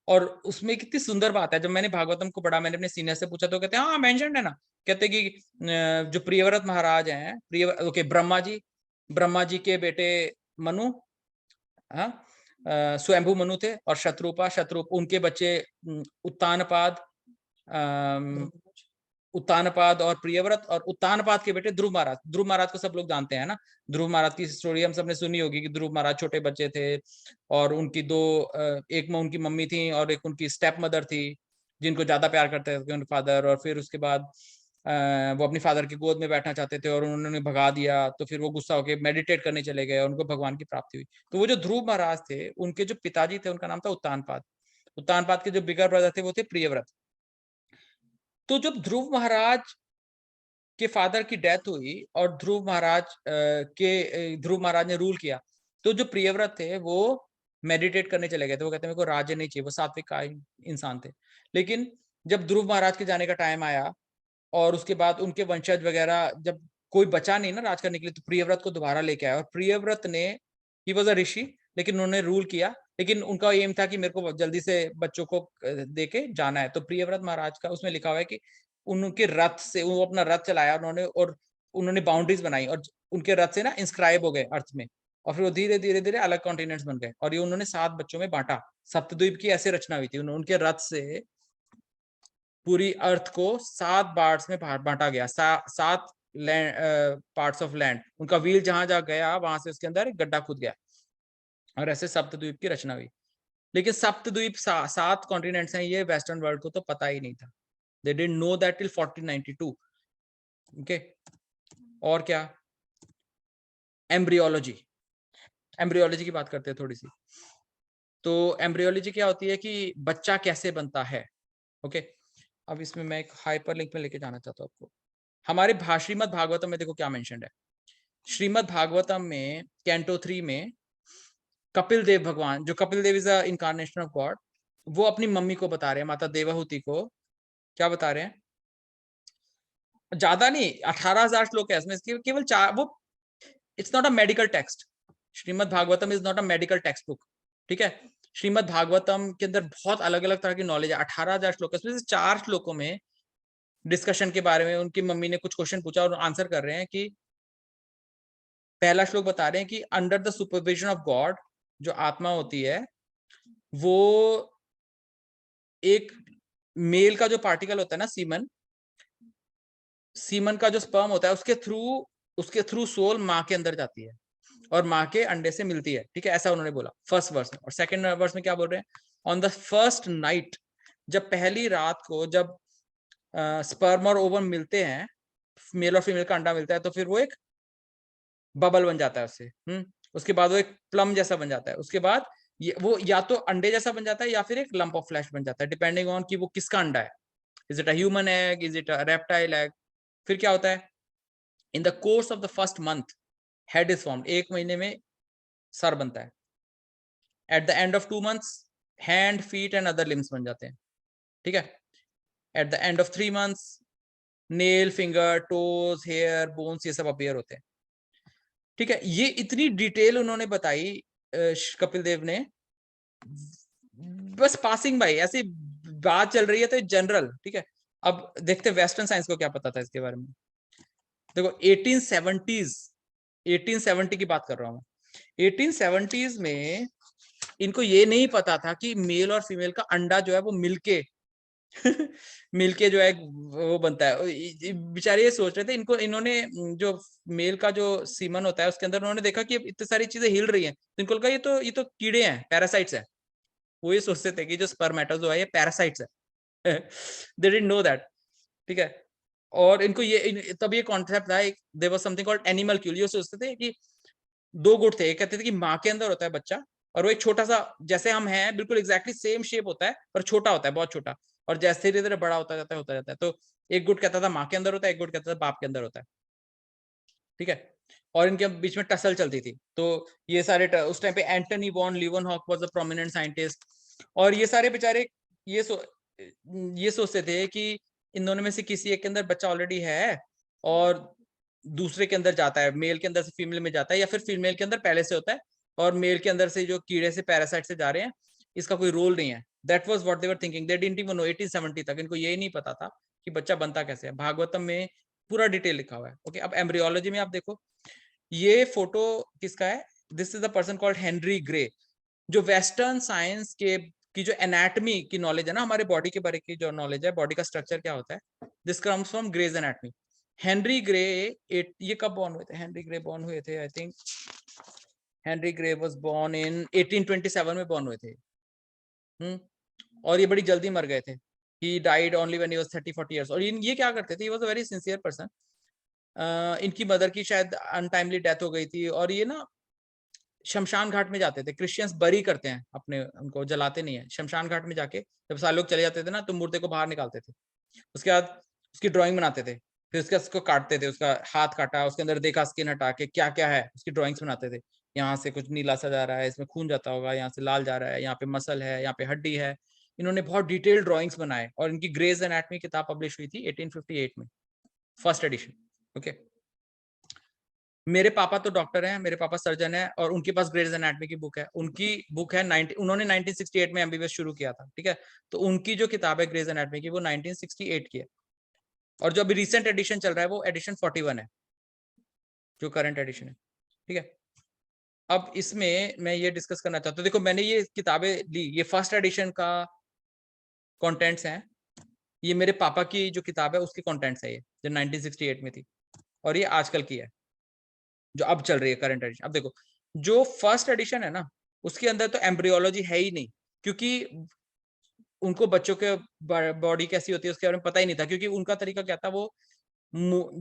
और उसमें कितनी सुंदर बात है, जब मैंने भागवतम को पढ़ा, मैंने अपने सीनियर से पूछा, तो कहते हैं हाँ मेंशन्ड है ना। कहते कि जो प्रियव्रत महाराज हैं, ओके, ब्रह्मा जी के बेटे मनु, हाँ, स्वयंभू मनु थे और शत्रुप उनके बच्चे उत्तानपाद और प्रियव्रत, और उत्तानपाद के बेटे ध्रुव महाराज को सब लोग जानते हैं ना। ध्रुव महाराज की स्टोरी हम सबने सुनी होगी कि ध्रुव महाराज छोटे बच्चे थे और उनकी एक में उनकी मम्मी थी और एक उनकी स्टेप मदर थी जिनको ज्यादा प्यार करते थे उनके फादर, और फिर उसके बाद वो अपनी फादर की गोद में बैठना चाहते थे और उन्होंने भगा दिया, तो फिर वो गुस्सा होकर मेडिटेट करने चले गए और उनको भगवान की प्राप्ति हुई। तो वो जो ध्रुव महाराज थे उनके जो पिताजी थे उनका नाम था उत्तानपाद के जो बिगर ब्रदर थे वो थे प्रियव्रत। तो जब ध्रुव महाराज के फादर की डेथ हुई और ध्रुव महाराज ने रूल किया, तो जो प्रियव्रत थे वो मेडिटेट करने चले गए थे। वो कहते हैं मेरे को राज्य नहीं चाहिए, वो सात्विक इंसान थे। लेकिन जब ध्रुव महाराज के जाने का टाइम आया और उसके बाद उनके वंशज वगैरह जब कोई बचा नहीं ना राज करने के लिए, तो प्रियव्रत को दोबारा लेके आया। और प्रियव्रत ने, ही वॉज अ ऋषि, लेकिन उन्होंने रूल किया, लेकिन उनका एम था कि मेरे को जल्दी से बच्चों को देके जाना है। तो प्रियव्रत महाराज का उसमें लिखा हुआ है कि उनके रथ से वो अपना रथ चलाया उन्होंने, और उन्होंने बाउंड्रीज बनाई और उनके रथ से ना इंस्क्राइब हो गए अर्थ में, और फिर वो धीरे धीरे अलग कॉन्टिनेंट्स बन गए और ये उन्होंने 7 बच्चों में बांटा। सप्तद्वीप की ऐसे रचना हुई थी, उनके रथ से पूरी अर्थ को 7 पार्ट्स में बांटा गया, 7 पार्ट्स ऑफ लैंड। उनका व्हील जहां जहां गया वहां से उसके अंदर एक गड्ढा खुद गया और ऐसे सप्तद्वीप की रचना हुई। लेकिन सप्तद्वीप 7 कॉन्टिनेंट्स हैं, ये वेस्टर्न वर्ल्ड को तो पता ही नहीं था। They didn't know that till 1492. Okay. और क्या, एम्ब्रियोलॉजी की बात करते हैं थोड़ी सी। तो एम्ब्रियोलॉजी क्या होती है कि बच्चा कैसे बनता है। ओके, अब इसमें मैं एक हाइपर लिंक में लेके जाना चाहता हूँ आपको। हमारे श्रीमद् भागवतम में देखो क्या मेंशन्ड है। श्रीमद् भागवतम में कैंटो 3 में कपिल देव भगवान, जो Kapil Dev is a incarnation of God, वो अपनी मम्मी को बता रहे हैं, माता देवहूति को क्या बता रहे हैं, ज्यादा नहीं 18,000 श्लोक है इसमें, केवल 4 वो, it's not a medical text. Shrimad Bhagavatam is not a medical text book, ठीक है। श्रीमद् भागवतम के अंदर बहुत अलग अलग तरह की नॉलेज है। 18,000 श्लोक है, इसमें से 4 श्लोकों में डिस्कशन के बारे में उनकी मम्मी ने कुछ क्वेश्चन पूछा और आंसर कर रहे हैं कि पहला श्लोक बता रहे हैं कि under the supervision of God, जो आत्मा होती है वो एक मेल का जो पार्टिकल होता है ना, सीमन का जो स्पर्म होता है, उसके थ्रू सोल माँ के अंदर जाती है और माँ के अंडे से मिलती है, ठीक है। ऐसा उन्होंने बोला फर्स्ट वर्स में। और सेकंड वर्स में क्या बोल रहे हैं, ऑन द फर्स्ट नाइट, जब पहली रात को जब स्पर्म और ओवम मिलते हैं, मेल और फीमेल का अंडा मिलता है, तो फिर वो एक बबल बन जाता है उससे, उसके बाद वो एक प्लम जैसा बन जाता है। उसके बाद वो या तो अंडे जैसा बन जाता है या फिर एक लंप ऑफ फ्लैश बन जाता है, डिपेंडिंग ऑन कि वो किसका अंडा है। Is it a human egg, is it a reptile egg. फिर क्या होता है, in the course of the first month head is formed, 1 महीने में सर बनता है। At the end of 2 months hand, feet and other limbs बन जाते हैं, ठीक है। At the end of 3 months nail, finger, toes, hair, bones, ये सब अपीयर होते हैं, ठीक है। ये इतनी डिटेल उन्होंने बताई कपिल देव ने, बस पासिंग बाय, ऐसी बात चल रही है तो जनरल, ठीक है। अब देखते वेस्टर्न साइंस को क्या पता था इसके बारे में। देखो 1870 की बात कर रहा हूं मैं। 1870s में इनको ये नहीं पता था कि मेल और फीमेल का अंडा जो है वो मिलके मिलके जो है वो बनता है। बेचारे ये सोच रहे थे, इन्होंने जो मेल का जो सीमन होता है उसके अंदर उन्होंने देखा कि इतनी सारी चीजें हिल रही हैं, तो इनको लगा ये तो कीड़े हैं, पैरासाइट्स हैं। वो ये सोचते थे कि जो स्पर्मेटोजोआ है ये पैरासाइट्स है। दे डिडंट नो दैट, ठीक है। और इनको ये तब ये कॉन्सेप्ट था, there was something called animalcule. ये सोचते थे कि 2 गुट थे, एक कहते थे कि माँ के अंदर होता है बच्चा और वो एक छोटा सा, जैसे हम हैं बिल्कुल एग्जैक्टली सेम शेप होता है पर छोटा होता है, बहुत छोटा, और जैसे धीरे धीरे बड़ा होता जाता है। तो एक गुट कहता था माँ के अंदर होता है, एक गुट कहता था बाप के अंदर होता है, ठीक है। और इनके बीच में टसल चलती थी। तो ये सारे उस टाइम पे Antony van Leeuwenhoek was a prominent scientist, और ये सारे बेचारे ये सोचते थे कि इन दोनों में से किसी एक के अंदर बच्चा ऑलरेडी है और दूसरे के अंदर जाता है, मेल के अंदर से फीमेल में जाता है, या फिर फीमेल के अंदर पहले से होता है और मेल के अंदर से जो कीड़े से पैरासाइट से जा रहे हैं, इसका कोई रोल नहीं है। That was what they were thinking, they didn't even know. 1870 तक इनको यही नहीं पता था कि बच्चा बनता कैसे है। भागवतम में पूरा डिटेल लिखा हुआ है, ओके। अब एम्ब्रियोलॉजी में आप देखो, ये फोटो किसका है, this is the person called Henry grey, जो वेस्टर्न साइंस के की जो एनाटमी की नॉलेज है ना, हमारे बॉडी के बारे की जो नॉलेज है, बॉडी का स्ट्रक्चर क्या होता है, this comes from Gray's anatomy. Henry Gray, ये कब बॉर्न हुए थे? हेनरी ग्रे बॉर्न हुए थे, I think Henry grey was born in 1827 में बॉर्न हुए थे। और ये बड़ी जल्दी मर गए थे। He died only when he was 30-40 years. और ये क्या करते थे, he was a very sincere person. इनकी मदर की शायद अनटाइमली डेथ हो गई थी, और ये ना शमशान घाट में जाते थे। क्रिश्चियंस बरी करते हैं अपने, उनको जलाते नहीं है। शमशान घाट में जाके जब सारे लोग चले जाते थे ना, तो मुर्दे को बाहर निकालते थे। उसके बाद उसकी ड्राइंग बनाते थे, फिर उसको काटते थे, उसका हाथ काटा, उसके अंदर देखा स्किन हटा के क्या क्या है, उसकी ड्राइंग्स बनाते थे। यहाँ से कुछ नीला सा जा रहा है, इसमें खून जाता होगा, यहाँ से लाल जा रहा है, यहाँ पे मसल है, यहाँ पे हड्डी है। इन्होंने बहुत डिटेल्ड ड्राइंग्स बनाए, और इनकी ग्रेज एनाटमी किताब पब्लिश हुई थी 1858 में, फर्स्ट एडिशन। ओके, मेरे पापा तो डॉक्टर हैं, मेरे पापा सर्जन है, और उनके पास ग्रेज एनाटमी की बुक है। उनकी बुक है उन्होंने 1968 में एमबीबीएस शुरू किया था, ठीक है। तो उनकी जो किताब है ग्रेज एनाटमी की, वो 1968 की है। और जो अभी रिसेंट एडिशन चल रहा है, वो एडिशन 41 है, जो करंट एडिशन है, ठीक है। अब इसमें मैं ये डिस्कस करना चाहता हूँ। देखो, मैंने ये किताबें ली, ये फर्स्ट एडिशन का कंटेंट्स हैं। ये मेरे पापा की जो किताब है उसकी कंटेंट्स है, ये जो 1968 में थी, और ये आजकल की है जो अब चल रही है, करंट एडिशन। अब देखो, जो फर्स्ट एडिशन है ना, उसके अंदर तो एम्ब्रियोलॉजी है ही नहीं, क्योंकि उनको बच्चों के बॉडी कैसी होती है उसके बारे में पता ही नहीं था। क्योंकि उनका तरीका क्या था, वो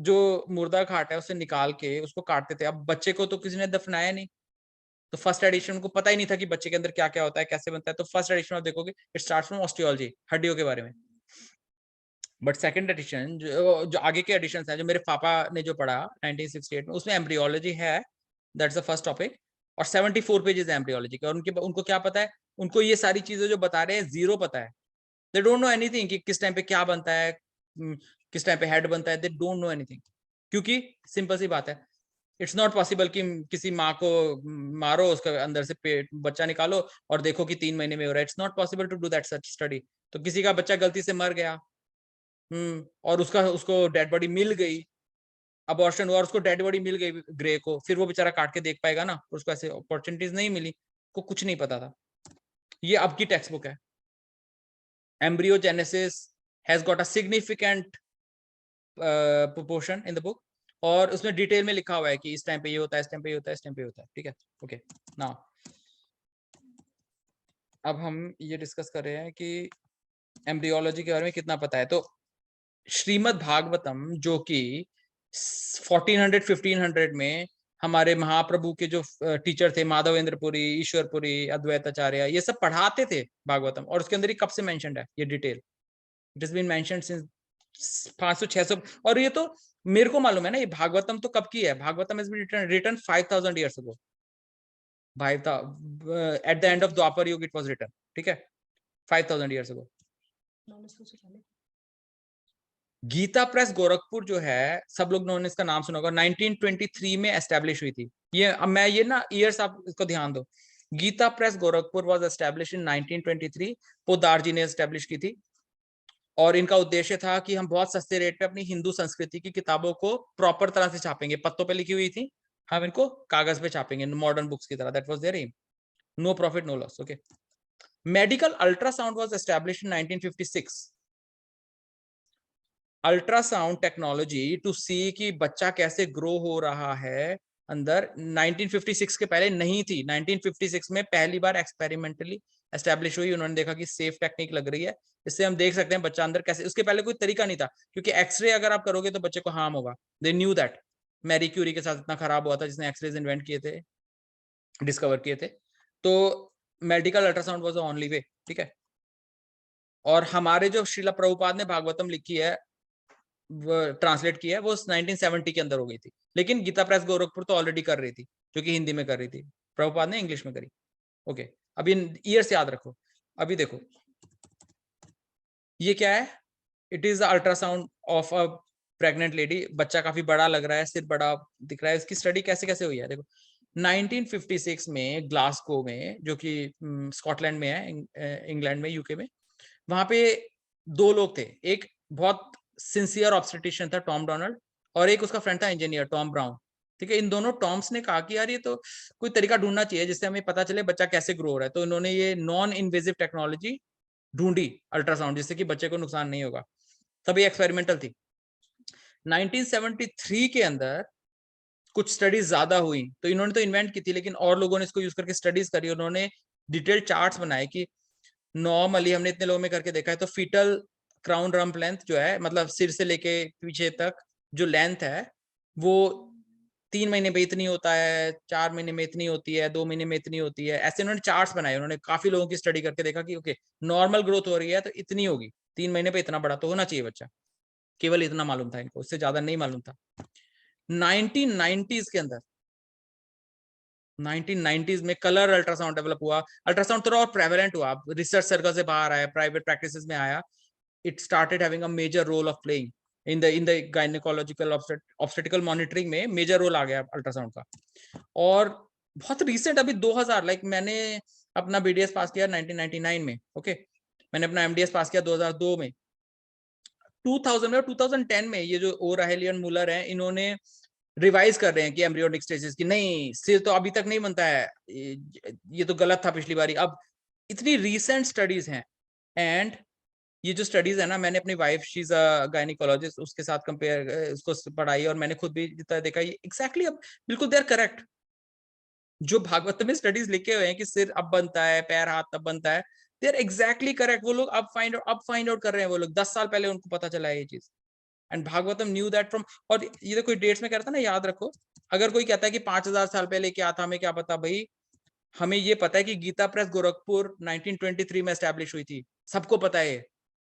जो मुर्दा घाट है उसे निकाल के उसको काटते थे। अब बच्चे को तो किसी ने दफनाया नहीं, तो फर्स्ट एडिशन को पता ही नहीं था कि बच्चे के अंदर क्या क्या होता है, कैसे बनता है। तो फर्स्ट एडिशन में देखोगे, इट स्टार्ट्स फ्रॉम ऑस्टियोलॉजी, हड्डियों के बारे में। बट सेकंड एडिशन, जो आगे के एडिशंस हैं, जो मेरे पापा ने जो पढ़ा 1968 में, उसमें एम्ब्रियोलॉजी है, दैट्स द फर्स्ट टॉपिक। और 74 पेजेस है एम्ब्रियोलॉजी के। और उनको क्या पता है? उनको ये सारी चीजें जो बता रहे हैं जीरो पता है। दे डोंट नो एनीथिंग कि किस टाइम पे क्या बनता है, किस टाइम पे हेड बनता है। दे डोंट नो एनीथिंग, क्योंकि सिंपल सी बात है, इट्स नॉट पॉसिबल कि किसी माँ को मारो, उसके अंदर से पेट बच्चा निकालो और देखो कि 3 महीने में हो रहा है। It's not possible to do that such study. तो किसी का बच्चा गलती से मर गया, और उसको डेड बॉडी मिल गई, अबॉर्शन हुआ और उसको डेड बॉडी मिल गई ग्रे को, फिर वो बेचारा काट के देख पाएगा ना? उसको ऐसे अपॉर्चुनिटीज नहीं मिली, को कुछ नहीं पता था। ये अब की टेक्स्ट बुक है। Embryogenesis has got a significant proportion in the book, और उसमें डिटेल में लिखा हुआ है कि इस टाइम पे ये होता है, इस टाइम पे ये होता है, इस टाइम पे होता है, ठीक है। ओके, नाउ अब हम ये डिस्कस कर रहे हैं कि एम्ब्रियोलॉजी के बारे में कितना पता है। तो श्रीमद् भागवतम, जो कि 1400-1500 में हमारे महाप्रभु के जो टीचर थे, माधवेंद्रपुरी, ईश्वरपुरी, अद्वैताचार्य, ये सब पढ़ाते थे भागवतम। और उसके अंदर ही कब से मेंशन्ड है ये detail, it has been mentioned since 500-600। और ये तो मेरे को मालूम है ना, ये भागवतम तो कब की है? Bhagavatam has been written 5000 years ago। भाई था at the end of Dwapar Yug it was written, ठीक है, 5000 years ago। Gita press Gorakhpur जो है, सब लोग ने इसका नाम सुना होगा, 1923 में एस्टेब्लिश हुई थी। ये अब मैं ये ना ईयर्स आप इसको ध्यान दो। Gita press Gorakhpur was establish in 1923। Poddar ji ने एस्टेब्लिश की थी, और इनका उद्देश्य था कि हम बहुत सस्ते रेट पे अपनी हिंदू संस्कृति की किताबों को प्रॉपर तरह से छापेंगे। पत्तों पे लिखी हुई थी, हम इनको कागज पे छापेंगे मॉडर्न बुक्स की तरह। That was their aim. No profit no loss. Okay, medical ultrasound was established in 1956। Ultrasound technology to see कि बच्चा कैसे ग्रो हो रहा है अंदर, 1956 के पहले नहीं थी। 1956 में पहली बार एक्सपेरिमेंटली एस्टैब्लिश हुई। उन्होंने देखा कि सेफ टेक्निक लग रही है, इससे हम देख सकते हैं बच्चा अंदर कैसे। उसके पहले कोई तरीका नहीं था, क्योंकि एक्सरे अगर आप करोगे तो बच्चे को हार्म होगा। They knew that. Marie Curie के साथ इतना खराब हुआ था, जिसने एक्सरेज इन्वेंट किए थे, डिस्कवर किए थे। तो medical ultrasound was the only way, ठीक है। और हमारे जो श्रीला प्रभुपाद ने भागवतम लिखी है, ट्रांसलेट किया है, वो 1970 के अंदर हो गई थी। लेकिन गीता प्रेस गोरखपुर तो ऑलरेडी कर रही थी, जो कि हिंदी में कर रही थी। प्रभुपाद ने इंग्लिश में करी। ओके, अभी ईयर्स याद रखो। अभी देखो ये क्या है, it is ultrasound of a pregnant lady. बच्चा काफी बड़ा लग रहा है, सिर बड़ा दिख रहा है। इसकी स्टडी कैसे कैसे हुई है देखो। 1956 में ग्लासगो में, जो कि स्कॉटलैंड में है, इंग्लैंड में, यूके में, वहां पे 2 लोग थे। एक बहुत सिंसियर ऑब्स्टेट्रिशियन था, टॉम डोनाल्ड, और एक उसका फ्रेंड था इंजीनियर, टॉम ब्राउन। ठीक है। इन दोनों टॉम्स ने कहा कि यार ये तो कोई तरीका ढूंढना चाहिए जिससे हमें पता चले बच्चा कैसे ग्रो हो रहा है। तो इन्होंने ये नॉन इन्वेजिव टेक्नोलॉजी ढूंढी अल्ट्रासाउंड, जिससे कि बच्चे को नुकसान नहीं होगा। तभी एक्सपेरिमेंटल थी। 1973 के अंदर कुछ स्टडीज ज्यादा हुई, तो इन्होंने तो इन्वेंट की थी, लेकिन और लोगों ने इसको यूज करके स्टडीज करी। उन्होंने डिटेल्ड चार्ट्स बनाए कि नॉर्मली हमने इतने लोगों में करके देखा है तो फीटल क्राउन रम्प लेंथ जो है, मतलब सिर से लेके पीछे तक जो लेंथ है वो 3 महीने में इतनी होता है, 4 महीने में इतनी होती है, 2 महीने में इतनी होती है। ऐसे उन्होंने चार्ट्स बनाए। उन्होंने काफी लोगों की स्टडी करके देखा कि ओके नॉर्मल ग्रोथ हो रही है तो इतनी होगी, 3 महीने पे इतना बड़ा तो होना चाहिए बच्चा। केवल इतना मालूम था इनको, उससे ज्यादा नहीं मालूम था। 1990s के अंदर 1990s में कलर अल्ट्रासाउंड डेवलप हुआ। अल्ट्रासाउंड थोड़ा और प्रेवलेंट हुआ, रिसर्च सर्कल से बाहर आया, प्राइवेट प्रैक्टिसेस में आया। It started having a major role of playing in the gynaecological obstetrical monitoring में मेजर रोल आ गया अल्ट्रासाउंड का। और बहुत रिसेंट अभी 2000 लाइक मैंने अपना बीडीएस पास किया 1999 में, ओके मैंने अपना एमडीएस पास किया 2002 में। 2000 में और 2010 में ये जो ओ राहेलियन मुलर हैं, इन्होंने रिवाइज कर रहे हैं कि एम्ब्रियोनिक स्टेजेस की नहीं, सिर तो अभी तक नहीं बनता है, ये तो गलत था पिछली बारी। अब इतनी रीसेंट स्टडीज हैं, एंड ये जो स्टडीज है ना, मैंने अपनी wife she is a gynaecologist, उसके साथ कंपेयर उसको पढ़ाई, और मैंने खुद भी जितना देखा ये एग्जैक्टली अब बिल्कुल दे आर करेक्ट। जो भागवत में स्टडीज लिखे हुए हैं कि सिर अब बनता है, पैर हाथ तब बनता है, दे आर एग्जैक्टली करेक्ट। वो लोग अब फाइंड आउट कर रहे हैं। वो लोग 10 साल पहले उनको पता चला है ये चीज, and Bhagavatam knew that from. और ये तो कोई डेट्स में कहता है ना, याद रखो, अगर कोई कहता है कि 5000 साल पहले क्या था, हमें क्या पता भाई। हमें ये पता है कि गीता प्रेस गोरखपुर 1923 में एस्टैब्लिश हुई थी, सबको पता है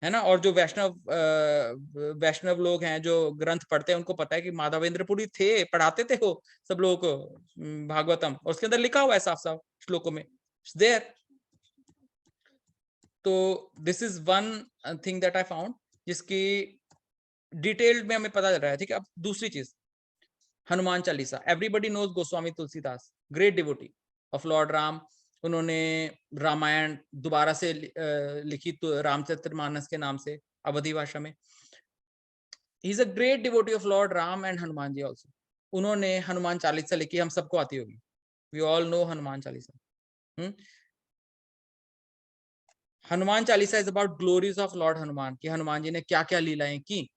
ना। और जो वैष्णव लोग हैं जो ग्रंथ पढ़ते हैं उनको पता है कि माधवेंद्रपुरी थे, पढ़ाते थे वो सब लोगों को भागवतम, और उसके अंदर लिखा हुआ है साफ साफ श्लोकों में देयर। तो this is one thing that I found, जिसकी डिटेल्ड में हमें पता चल रहा है। ठीक है, अब दूसरी चीज, Hanuman Chalisa. Everybody knows Goswami Tulsidas, great devotee of lord Ram. उन्होंने रामायण दोबारा से लिखी तो रामचरितमानस के नाम से अवधी भाषा में। He is a great devotee of lord Ram and Hanuman ji also. उन्होंने हनुमान चालीसा लिखी, हम सबको आती होगी, we all know Hanuman Chalisa. Hanuman Chalisa is about glories of lord Hanuman, कि हनुमान जी ने क्या क्या लीलाएं की।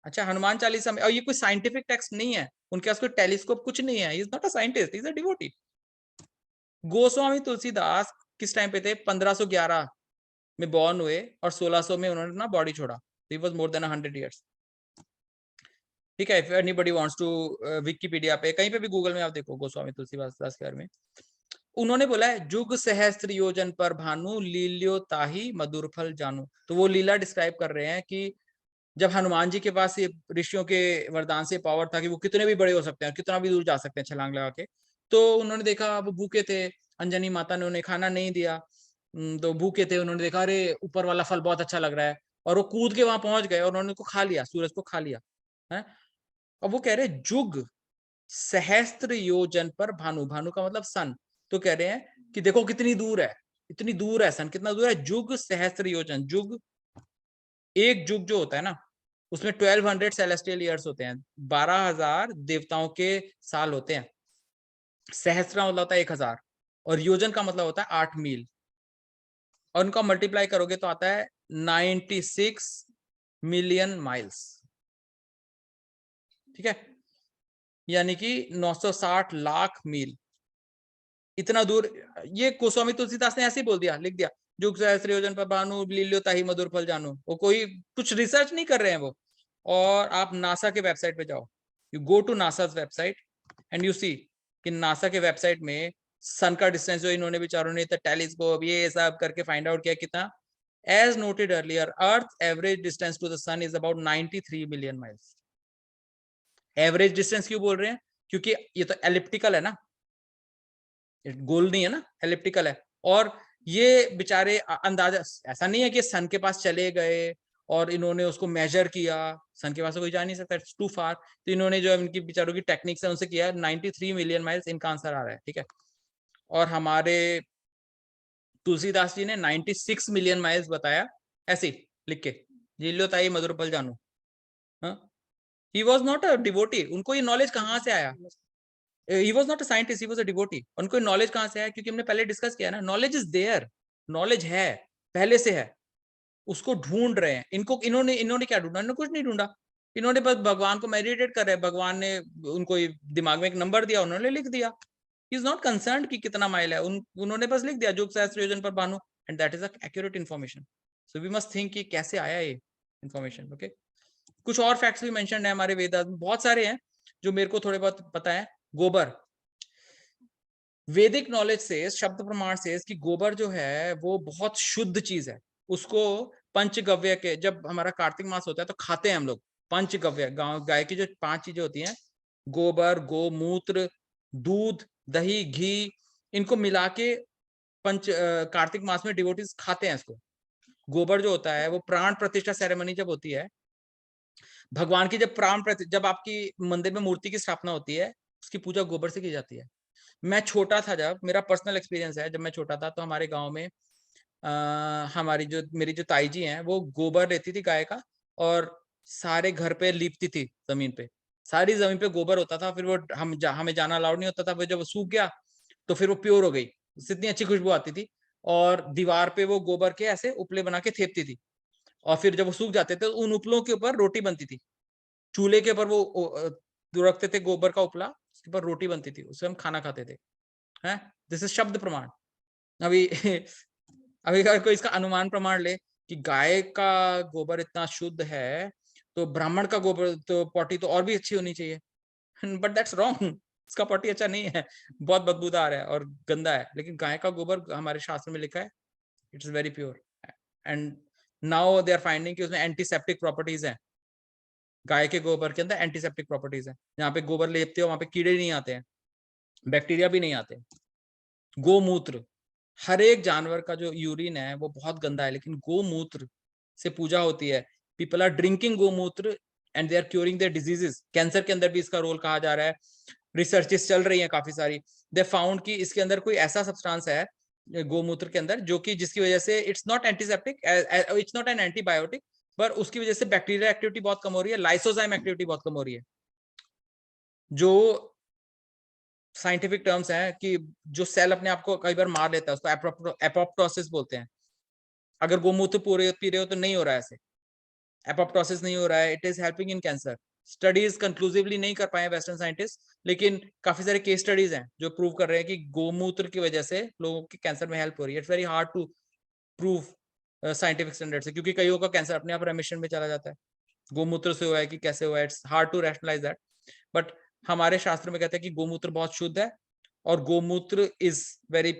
अच्छा, हनुमान चालीसा में, और ये कोई साइंटिफिक टेक्स्ट नहीं है, उनके पास कोई टेलीस्कोप कुछ नहीं है, is not a scientist, is a devotee. Goswami Tulsidas किस टाइम पे थे? 1511 में बॉर्न हुए और 1600 में उन्होंने ना बॉडी छोड़ा। He was more than 100 years. ठीक है, if anybody wants to Wikipedia पे कहीं पे भी गूगल में आप देखो गोस्वामी तुलसीदास के बारे में। उन्होंने बोला है जुग सहस्त्र योजन पर भानु लील्यो ताही मधुर फल जानू। तो वो लीला डिस्क्राइब कर रहे हैं कि जब हनुमान जी के पास ये ऋषियों के वरदान से पावर था कि वो कितने भी बड़े हो सकते हैं, कितना भी दूर जा सकते हैं छलांग लगा के, तो उन्होंने देखा वो भूखे थे, अंजनी माता ने उन्हें खाना नहीं दिया, तो भूखे थे, उन्होंने देखा अरे ऊपर वाला फल बहुत अच्छा लग रहा है, और वो कूद के वहां पहुंच गए और उन्होंने उसको खा लिया, सूरज को खा लिया है। और वो कह रहे जुग सहस्त्र योजन पर भानु, भानु का मतलब सन, तो कह रहे हैं कि देखो कितनी दूर है, इतनी दूर है सन, कितना दूर है, जुग सहस्त्र योजन। जुग, एक जुग जो होता है ना, उसमें 1200 सेलेस्टियल ईयर्स होते हैं, 12,000 देवताओं के साल होते हैं। सहस्त्र मतलब होता है 1000, और योजन का मतलब होता है 8 मील, और उनका मल्टीप्लाई करोगे तो आता है 96 मिलियन माइल्स। ठीक है, यानी कि 960 लाख मील, इतना दूर। ये गोस्वामी तुलसीदास ने ऐसे ही बोल दिया, लिख दिया, जुग सहस्त्र योजन पर भानु लील्यो ताही मधुर फल जानू। वो कोई कुछ रिसर्च नहीं कर रहे हैं वो। और आप नासा के वेबसाइट पे जाओ, you go to NASA website and you see कि नासा के वेबसाइट में सन का डिस्टेंस जो इन्होंने बेचारों ने टेलीस्कोप ये सब करके फाइंड आउट किया कितना। As noted earlier, earth average distance to the sun is about 93 million miles. Average distance क्यों बोल रहे हैं? क्योंकि ये तो एलिप्टिकल है ना, गोल नहीं है ना, एलिप्टिकल है। और ये बेचारे अंदाजा ऐसा नहीं है कि सन के पास चले गए और इन्होंने उसको मेजर किया, सन के पास तो कोई जा नहीं सकता, इट्स टू फार। तो इन्होंने जो इनकी बेचारों की टेक्निक्स है उनसे किया, 93 मिलियन माइल्स इनका आंसर आ रहा है। ठीक है, और हमारे तुलसीदास जी ने 96 मिलियन माइल्स बताया, ऐसे लिख के, जिलो ताई मधुर फल जानू। He was not a devotee, उनको ये नॉलेज कहाँ से आया? He was not a scientist, he was a devotee. उनको नॉलेज कहां से है? क्योंकि हमने पहले डिस्कस किया ना, नॉलेज इज देयर, नॉलेज है, पहले से है, उसको ढूंढ रहे हैं। इन्होंने क्या ढूंढा? इन्होंने कुछ नहीं ढूंढा, इन्होंने बस भगवान को मेडिटेट कर रहे हैं, भगवान ने उनको दिमाग में एक नंबर दिया, उन्होंने लिख दिया। ही इज नॉट कंसर्न्ड कि कितना माइल है, उन्होंने बस लिख दिया जुग सहस्त्र योजन पर भानु, and that is accurate information. So we must think कि कैसे आया ये इन्फॉर्मेशन। ओके, कुछ और फैक्ट्स भी मेंशन्ड है हमारे वेदांत में, बहुत सारे हैं जो मेरे को थोड़े बहुत पता है। गोबर, वैदिक नॉलेज से, शब्द प्रमाण से, कि गोबर जो है वो बहुत शुद्ध चीज है। उसको पंचगव्य के, जब हमारा कार्तिक मास होता है तो खाते हैं हम लोग पंचगव्य, गाय की जो 5 चीजें होती हैं, गोबर, गोमूत्र, दूध, दही, घी, इनको मिला के कार्तिक मास में डिवोटीज खाते हैं इसको। गोबर जो होता है वो प्राण प्रतिष्ठा सेरेमनी जब होती है, भगवान की जब आपकी मंदिर में मूर्ति की स्थापना होती है, उसकी पूजा गोबर से की जाती है। मैं छोटा था, जब मेरा पर्सनल एक्सपीरियंस है, जब मैं छोटा था तो हमारे गांव में हमारी जो मेरी जो ताई जी हैं, वो गोबर लेती थी गाय का और सारे घर पे लीपती थी, जमीन पे, सारी जमीन पे गोबर होता था। फिर वो हमें जाना अलाउड नहीं होता था, फिर जब वो सूख गया तो फिर वो प्योर हो गई, इतनी अच्छी खुशबू आती थी। और दीवार पे वो गोबर के ऐसे उपले बना के थेपती थी, और फिर जब वो सूख जाते थे तो उन उपलों के ऊपर रोटी बनती थी। चूल्हे के ऊपर वो रखते थे गोबर का उपला, उसके ऊपर रोटी बनती थी, उससे हम खाना खाते थे। है, दिस इज शब्द प्रमाण। अभी अभी अगर कोई इसका अनुमान प्रमाण ले कि गाय का गोबर इतना शुद्ध है, तो ब्राह्मण का गोबर तो पॉटी तो और भी अच्छी होनी चाहिए, बट दैट्स रॉन्ग। इसका पॉटी अच्छा नहीं है, बहुत बदबूदार है और गंदा है। लेकिन गाय का गोबर हमारे शास्त्र में लिखा है it's very pure, and now they are finding कि उसमें एंटीसेप्टिक प्रॉपर्टीज है। गाय के गोबर के अंदर एंटीसेप्टिक प्रॉपर्टीज है, जहाँ पे गोबर लेपते हो वहां पे कीड़े नहीं आते हैं, बैक्टीरिया भी नहीं आते। गोमूत्र, हर एक जानवर का जो यूरिन है वो बहुत गंदा है, लेकिन गोमूत्र से पूजा होती है। People are drinking gomutra and they are curing their diseases. Cancer के अंदर भी इसका रोल कहा जा रहा है, रिसर्चेस चल रही हैं काफी सारी। दे फाउंड कि इसके अंदर कोई ऐसा सब्सटेंस है गोमूत्र के अंदर जो कि जिसकी वजह से it's not antiseptic, it's not an antibiotic, पर उसकी वजह से बैक्टीरियल एक्टिविटी बहुत कम हो रही है, लाइसोजाइम एक्टिविटी बहुत कम हो रही है। जो साइंटिफिक टर्म्स है कि जो सेल अपने आप को कई बार मार लेता है, उसको एपोप्टोसिस बोलते हैं। अगर गोमूत्र पी रहे हो तो नहीं हो रहा है, ऐसे एपोप्टोसिस नहीं हो रहा है, it is helping in cancer. Studies conclusively नहीं कर पाए वेस्टर्न साइंटिस्ट, लेकिन काफी सारे केस स्टडीज हैं जो प्रूव कर रहे हैं कि गोमूत्र की वजह से लोगों के कैंसर में हेल्प हो रही है। It's very hard to prove scientific standard से, क्योंकि कईयों का कैंसर अपने आप रेमिशन में चला जाता है। गोमूत्र से हुआ है कि कैसे हुआ है, it's hard to rationalise that. But हमारे शास्त्र में कहते हैं कि गोमूत्र बहुत शुद्ध है, और gomutra is very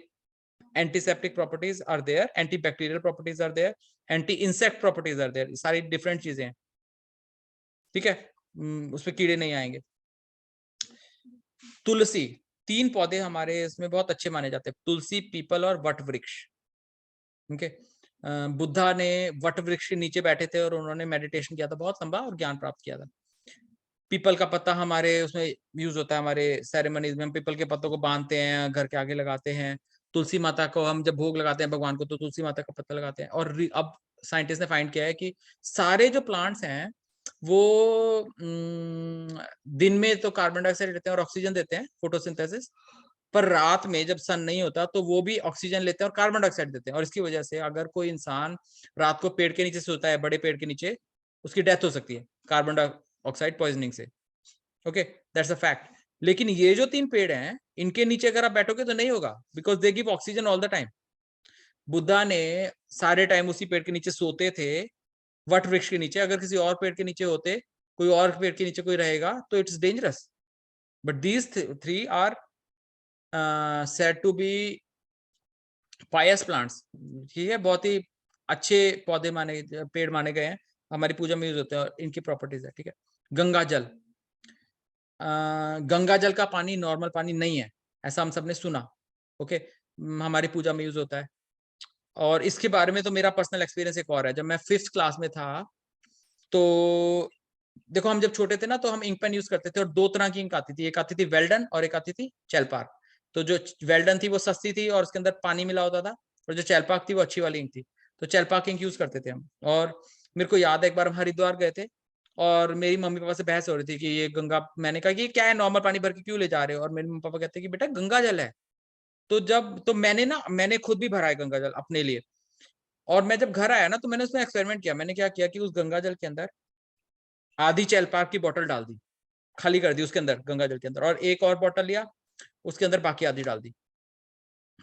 antiseptic properties are there, antibacterial properties are there, anti insect properties are there, सारी डिफरेंट चीजें हैं। ठीक है, उसमें कीड़े नहीं आएंगे। तुलसी, 3 पौधे हमारे इसमें बहुत अच्छे माने जाते हैं, तुलसी, पीपल और वट वृक्ष। ओके, बुद्धा ने वट वृक्ष के नीचे बैठे थे और उन्होंने मेडिटेशन किया था बहुत लंबा और ज्ञान प्राप्त किया था। पीपल का पत्ता हमारे उसमें यूज होता है, हमारे सेरेमनीज में हम पीपल के पत्तों को बांधते हैं, घर के आगे लगाते हैं। तुलसी माता को हम जब भोग लगाते हैं भगवान को, तो तुलसी माता का पत्ता लगाते हैं। और अब साइंटिस्ट ने फाइंड किया है कि सारे जो प्लांट्स हैं वो दिन में तो कार्बन डाइऑक्साइड लेते हैं और ऑक्सीजन देते हैं, फोटोसिंथेसिस, पर रात में जब सन नहीं होता तो वो भी ऑक्सीजन लेते हैं और कार्बन डाइऑक्साइड देते हैं। और इसकी वजह से अगर कोई इंसान रात को पेड़ के नीचे सोता है, बड़े पेड़ के नीचे, उसकी डेथ हो सकती है कार्बन डाइऑक्साइड पॉइजनिंग से। Okay, that's a fact. लेकिन ये जो 3 पेड़ हैं, इनके नीचे अगर आप बैठोगे तो नहीं होगा, because they give oxygen all the time. Buddha ने सारे टाइम उसी पेड़ के नीचे सोते थे, वट वृक्ष के नीचे। अगर किसी और पेड़ के नीचे होते, कोई और पेड़ के नीचे कोई रहेगा, तो it's dangerous. But these 3 are said to be pious plants. ठीक है, बहुत ही अच्छे पौधे माने, पेड़ माने गए हैं, हमारी पूजा में यूज होते हैं और इनकी प्रॉपर्टीज है। ठीक है, गंगा जल, गंगा जल का पानी नॉर्मल पानी नहीं है, ऐसा हम सबने सुना। ओके, हमारी पूजा में यूज होता है। और इसके बारे में तो मेरा पर्सनल एक्सपीरियंस एक और है। जब मैं 5th क्लास में था, तो देखो हम जब छोटे थे ना, तो हम इंक पेन यूज करते थे, और 2 तरह की इंक आती थी, एक आती थी वेल्डन और एक आती थी चैलपाक। तो जो वेल्डन थी वो सस्ती थी और उसके अंदर पानी मिला होता था, और जो चैलपाक थी वो अच्छी वाली इंक थी, तो चैलपाक इंक यूज करते थे हम। और मेरे को याद है एक बार हम हरिद्वार गए थे, और मेरी मम्मी पापा से बहस हो रही थी कि ये गंगा, मैंने कहा कि ये क्या है, नॉर्मल पानी भर के क्यों ले जा रहे हो, और मेरे मम्मी पापा कहते हैं कि बेटा गंगा जल है। तो मैंने खुद भी भरा है गंगा जल अपने लिए, और मैं जब घर आया ना तो मैंने उसमें एक्सपेरिमेंट किया। मैंने क्या किया कि उस गंगा जल के अंदर आधी चैलपाक की बोतल डाल दी, खाली कर दी उसके अंदर, गंगा जल के अंदर, और एक और बोतल लिया, उसके अंदर बाकी आधी डाल दी,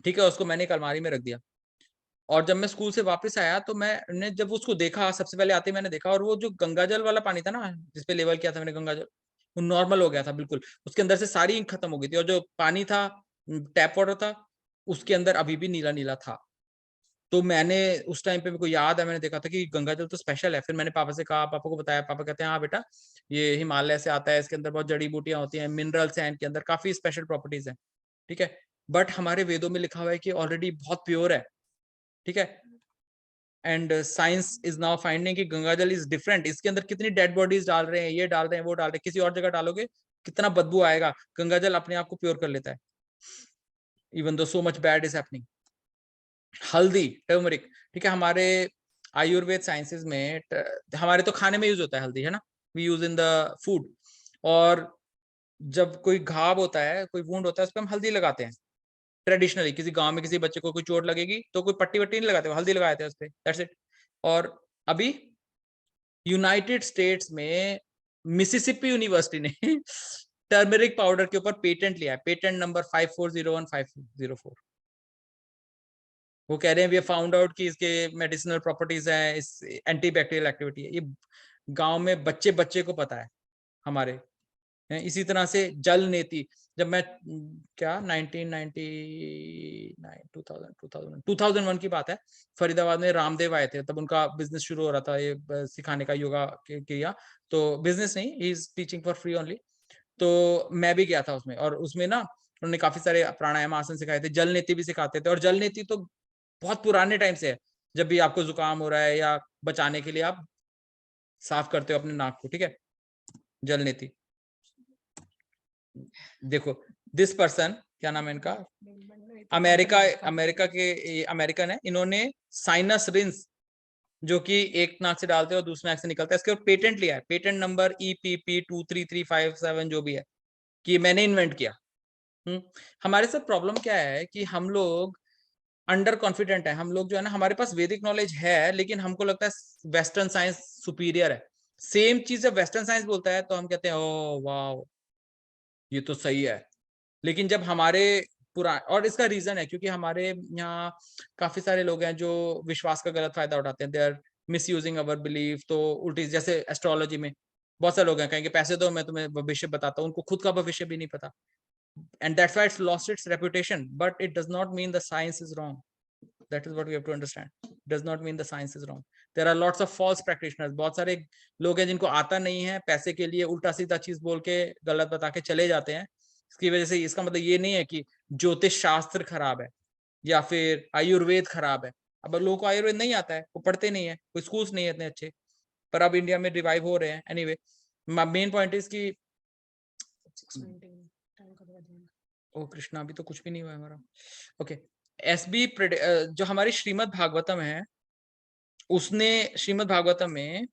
ठीक है। उसको मैंने एक अलमारी में रख दिया, और जब मैं स्कूल से वापस आया तो मैंने जब उसको देखा, सबसे पहले आते ही मैंने देखा, और वो जो गंगा जल वाला पानी था ना, जिसपे लेवल किया था मैंने गंगा जल, वो नॉर्मल हो गया था बिल्कुल, उसके अंदर से सारी इंक खत्म हो गई थी, और जो पानी था, टैप वाटर था, उसके अंदर अभी भी नीला नीला था। तो मैंने उस टाइम पे, मेरे को याद है, मैंने देखा था कि गंगा जल तो स्पेशल है। फिर मैंने पापा से कहा, पापा को बताया, पापा कहते हैं हाँ बेटा, ये हिमालय से आता है, इसके अंदर बहुत जड़ी बूटियां होती हैं, मिनरल्स हैं इनके अंदर, काफी स्पेशल प्रॉपर्टीज हैं, ठीक है। बट हमारे वेदों में लिखा हुआ है कि ऑलरेडी बहुत प्योर है, ठीक है। And science is now finding कि गंगा जल इज डिफरेंट, इसके अंदर कितनी डेड बॉडीज डाल रहे हैं, ये डाल रहे हैं, वो डाल रहे हैं, किसी और जगह डालोगे कितना बदबू आएगा। गंगा जल अपने आप को प्योर कर लेता है, even though so much bad is happening. हल्दी, टर्मरिक, ठीक है, हमारे आयुर्वेद साइंसेज में हमारे तो खाने में यूज होता है हल्दी, है ना, we use in the food. और जब कोई घाव होता है, कोई वुंड होता है, उस पर हम हल्दी लगाते हैं ट्रेडिशनली। किसी गांव में किसी बच्चे को कोई चोट लगेगी तो कोई पट्टी वट्टी नहीं लगाते, हल्दी लगाते हैं उस पर, दैट्स इट। और अभी यूनाइटेड स्टेट्स में मिसिसिपी यूनिवर्सिटी ने टर्मरिक पाउडर के ऊपर पेटेंट लिया है, पेटेंट नंबर 5401-504। वो कह रहे हैं वी फाउंड आउट कि इसके मेडिसिनल प्रॉपर्टीज हैं, इस एंटीबैक्टीरियल एक्टिविटी है। ये गांव में बच्चे बच्चे को पता है हमारे। इसी तरह से जल नीति, जब मैं क्या 2001 की बात है, फरीदाबाद में रामदेव आए थे, तब उनका बिजनेस शुरू हो रहा था, ये सिखाने का योगा क्रिया, तो बिजनेस नहीं, he is teaching for free only. तो मैं भी गया था उसमें, और उसमें ना उन्होंने काफी सारे प्राणायाम आसन सिखाए थे, जल नीति भी सिखाते थे। और जल नीति तो बहुत पुराने टाइम से है, जब भी आपको जुकाम हो रहा है या बचाने के लिए आप साफ करते हो अपने नाक को, ठीक है, जल नीति। देखो दिस पर्सन, क्या नाम है इनका, अमेरिकन है, इन्होंने साइनस रिंस, जो कि एक नाक से डालते हैं और दूसरे नाक से निकलता है, इसके ऊपर पेटेंट लिया है, पेटेंट नंबर EPP23357 जो भी है, कि मैंने इन्वेंट किया। हमारे साथ प्रॉब्लम क्या है कि हम लोग अंडर कॉन्फिडेंट है, हम लोग जो है ना, हमारे पास वैदिक नॉलेज है, लेकिन हमको लगता है वेस्टर्न साइंस सुपीरियर है। सेम चीज जब वेस्टर्न साइंस बोलता है तो हम कहते हैं ओ वाह ये तो सही है। लेकिन जब हमारे और इसका रीजन है क्योंकि हमारे यहाँ काफी सारे लोग हैं जो विश्वास का गलत फायदा उठाते हैं, they are misusing our belief. तो उल्टी, जैसे एस्ट्रोलॉजी में बहुत सारे लोग हैं, कहेंगे पैसे दो मैं तुम्हें भविष्य बताता हूँ, उनको खुद का भविष्य भी नहीं पता, and that's why it's lost its reputation, but it does not mean the science is wrong. That is what we have to understand. It does not mean the science is wrong. There are lots of false practitioners. बहुत सारे लोग हैं जिनको आता नहीं है, पैसे के लिए उल्टा सीधा चीज बोल के गलत बता के चले जाते हैं। इसकी वजह से इसका मतलब ये नहीं है कि ज्योतिष शास्त्र खराब है या फिर आयुर्वेद खराब है। अब लोगों को आयुर्वेद नहीं आता है, वो पढ़ते नहीं है, कोई स्कूल्स नहीं है इतने अच्छे, पर अब इंडिया में रिवाइव हो रहे हैं। एनीवे, मेन पॉइंट इज की ओ कृष्णा, अभी तो कुछ भी नहीं हुआ हमारा। ओके, एसबी जो हमारी श्रीमद् भागवतम है, उसने श्रीमद् भागवतम में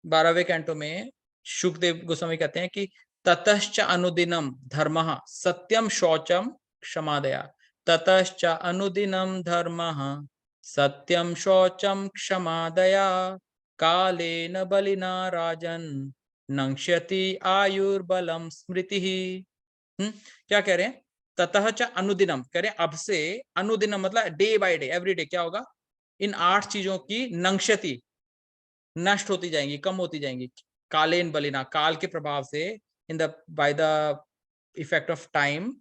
12वें कैंटो में शुकदेव गोस्वामी कहते हैं कि ततश्च अनुदिनम धर्मः सत्यम शौचम क्षमादया। ततश्च अनुदिनम धर्मः सत्यम शौचम क्षमादया। कालेन बलिना राजन नंक्ष्यति आयुर्बलम स्मृतिः। क्या कह रहे हैं? ततः च अनुदिनम, कह रहे हैं अब से, अनुदिनम मतलब day by day, every day क्या होगा, इन 8 चीजों की नंक्ष्यति, नष्ट होती जाएंगी, कम होती जाएंगी। कालेन बलिना, काल के प्रभाव से, in the by the effect of time,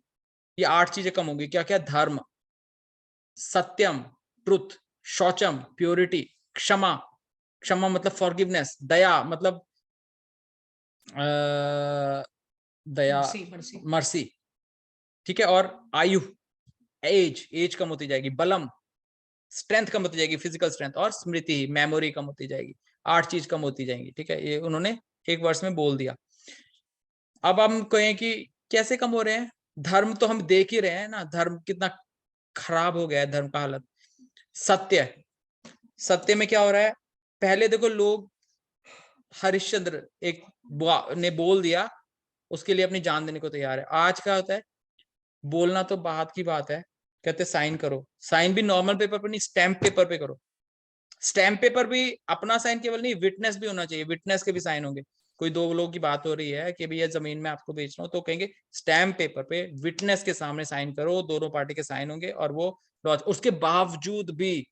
ये 8 चीजें कम होंगी। क्या क्या? धर्म, सत्यम ट्रुथ, शौचम प्योरिटी, क्षमा, क्षमा मतलब फॉरगिवनेस, दया मतलब दया मर्सी, ठीक है, और आयु एज कम होती जाएगी, बलम स्ट्रेंथ कम होती जाएगी, फिजिकल स्ट्रेंथ, और स्मृति मेमोरी कम होती जाएगी। 8 चीज कम होती जाएंगी, ठीक है, ये उन्होंने एक वर्ष में बोल दिया। अब हम कहें कि कैसे कम हो रहे हैं? धर्म तो हम देख ही रहे हैं ना, धर्म कितना खराब हो गया है, धर्म का हालत। सत्य, सत्य में क्या हो रहा है? पहले देखो लोग हरिश्चंद्र ने बोल दिया, उसके लिए अपनी जान देने को तैयार है। आज क्या होता है, बोलना तो बात की बात है, कहते साइन करो, साइन भी नॉर्मल पेपर पर नहीं, स्टैम्प पेपर पे करो। स्टैम्प पेपर भी अपना साइन केवल नहीं, विटनेस भी होना चाहिए, विटनेस के भी साइन होंगे। कोई दो लोगों की बात हो रही है कि भैया जमीन में आपको बेच रहा हूं, तो कहेंगे स्टैम्प पेपर पे विटनेस के सामने साइन करो, दोनों पार्टी के साइन होंगे और वो लॉज। उसके बावजूद भी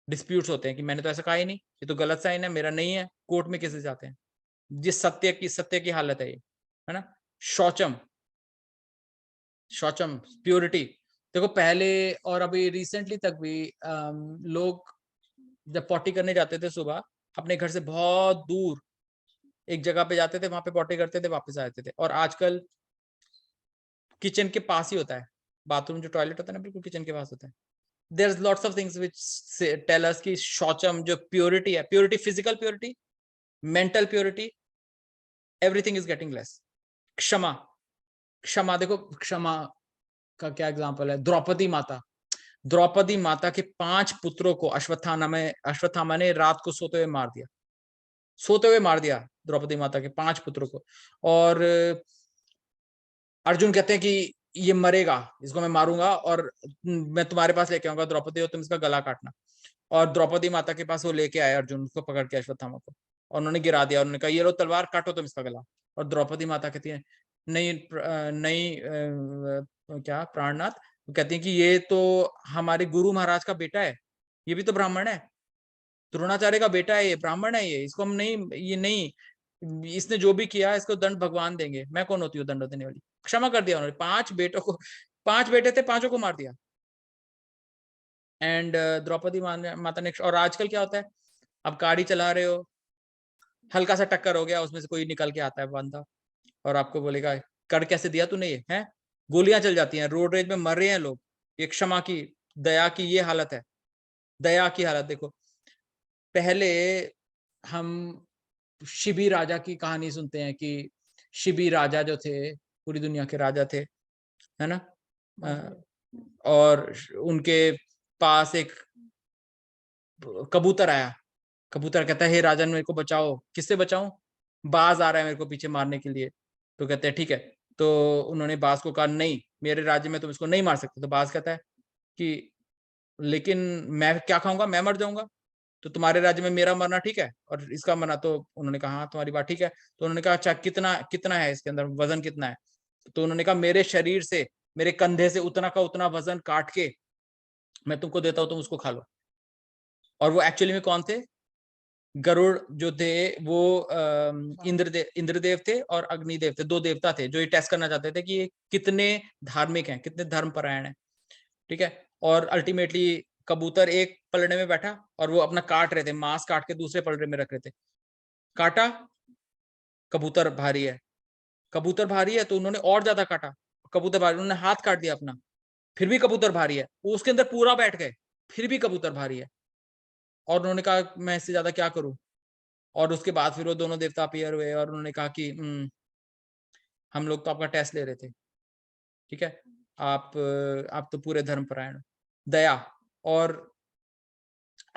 डिस्प्यूट्स होते हैं कि मैंने तो ऐसा कहा ही नहीं, ये तो गलत साइन है, मेरा नहीं है। कोर्ट में कैसे जाते हैं, जिस सत्य की हालत है ये, है ना। शौचम, शौचम प्योरिटी। देखो पहले और अभी रिसेंटली तक भी लोग जब पॉटी करने जाते थे सुबह, अपने घर से बहुत दूर एक जगह पे जाते थे, वहां पे पॉटी करते थे, वापस आ जाते थे। और आजकल किचन के पास ही होता है बाथरूम, जो टॉयलेट होता है ना, बिल्कुल किचन के पास होता है। There's lots of things which tell us कि शौचम जो प्योरिटी है, purity, physical purity, mental purity, everything is getting less. क्षमा, क्षमा देखो, क्षमा का क्या एग्जांपल है, द्रौपदी माता। द्रौपदी माता के 5 पुत्रों को अश्वत्थामा ने रात को सोते हुए मार दिया, सोते हुए मार दिया द्रौपदी माता के 5 पुत्रों को। और अर्जुन कहते हैं कि ये मरेगा, इसको मैं मारूंगा और मैं तुम्हारे पास लेके आऊंगा द्रौपदी, और तुम इसका गला काटना। और द्रौपदी माता के पास वो लेके आए अर्जुन, उसको पकड़ के अश्वत्थामा को, और उन्होंने गिरा दिया। उन्होंने कहा ये लो तलवार, काटो तुम इसका गला। और द्रौपदी माता कहती है नहीं, नहीं, क्या प्राणनाथ, कहती है कि ये तो हमारे गुरु महाराज का बेटा है, ये भी तो ब्राह्मण है, द्रोणाचार्य का बेटा है, ये ब्राह्मण है, ये इसको हम नहीं, ये नहीं, इसने जो भी किया इसको दंड भगवान देंगे, मैं कौन होती हूँ दंड देने वाली। क्षमा कर दिया उन्होंने, 5 बेटों को, 5 बेटे थे, 5 को मार दिया। एंड द्रौपदी माता ने। और आजकल क्या होता है, अब गाड़ी चला रहे हो, हल्का सा टक्कर हो गया, उसमें से कोई निकल के आता है बंदा और आपको बोलेगा कर कैसे दिया तूने ये, है, गोलियां चल जाती हैं, रोड रेज में मर रहे हैं लोग। ये क्षमा की, दया की ये हालत है, दया की हालत देखो। पहले हम शिबी राजा की कहानी सुनते हैं कि शिबी राजा जो थे पूरी दुनिया के राजा थे, है ना। और उनके पास एक कबूतर आया, कबूतर कहता है हे राजन मेरे को बचाओ। किससे बचाऊं, बाज आ रहा है मेरे को पीछे मारने के लिए। तो कहते हैं ठीक है। तो उन्होंने बाज को कहा नहीं, मेरे राज्य में तुम इसको नहीं मार सकते। तो बाज कहता है कि लेकिन मैं क्या खाऊंगा, मैं मर जाऊंगा, तो तुम्हारे राज्य में मेरा मरना ठीक है और इसका मरना। तो उन्होंने कहा हाँ तुम्हारी बात ठीक है। तो उन्होंने कहा अच्छा कितना कितना है इसके अंदर, वजन कितना है। तो उन्होंने कहा मेरे शरीर से, मेरे कंधे से उतना का उतना वजन काट के मैं तुमको देता हूं, तुम उसको खा लो। और वो एक्चुअली में कौन थे, गरुड़ जो थे वो इंद्रदेव थे और अग्निदेव थे, 2 देवता थे जो ये टेस्ट करना चाहते थे कि ये कितने धार्मिक हैं, कितने धर्मपरायण हैं, ठीक है। और अल्टीमेटली कबूतर एक पलड़े में बैठा और वो अपना काट रहे थे, मांस काट के दूसरे पलड़े में रख रहे थे। काटा, कबूतर भारी है, कबूतर भारी है, तो उन्होंने और ज्यादा काटा, कबूतर भारी, उन्होंने हाथ काट दिया अपना, फिर भी कबूतर भारी है, वो उसके अंदर पूरा बैठ गए, फिर भी कबूतर भारी है। और उन्होंने कहा मैं इससे ज्यादा क्या करूं। और उसके बाद फिर वो दोनों देवता अपीयर हुए और उन्होंने कहा कि हम लोग तो आपका टेस्ट ले रहे थे, ठीक है, आप तो पूरे धर्मपरायण हो। दया। और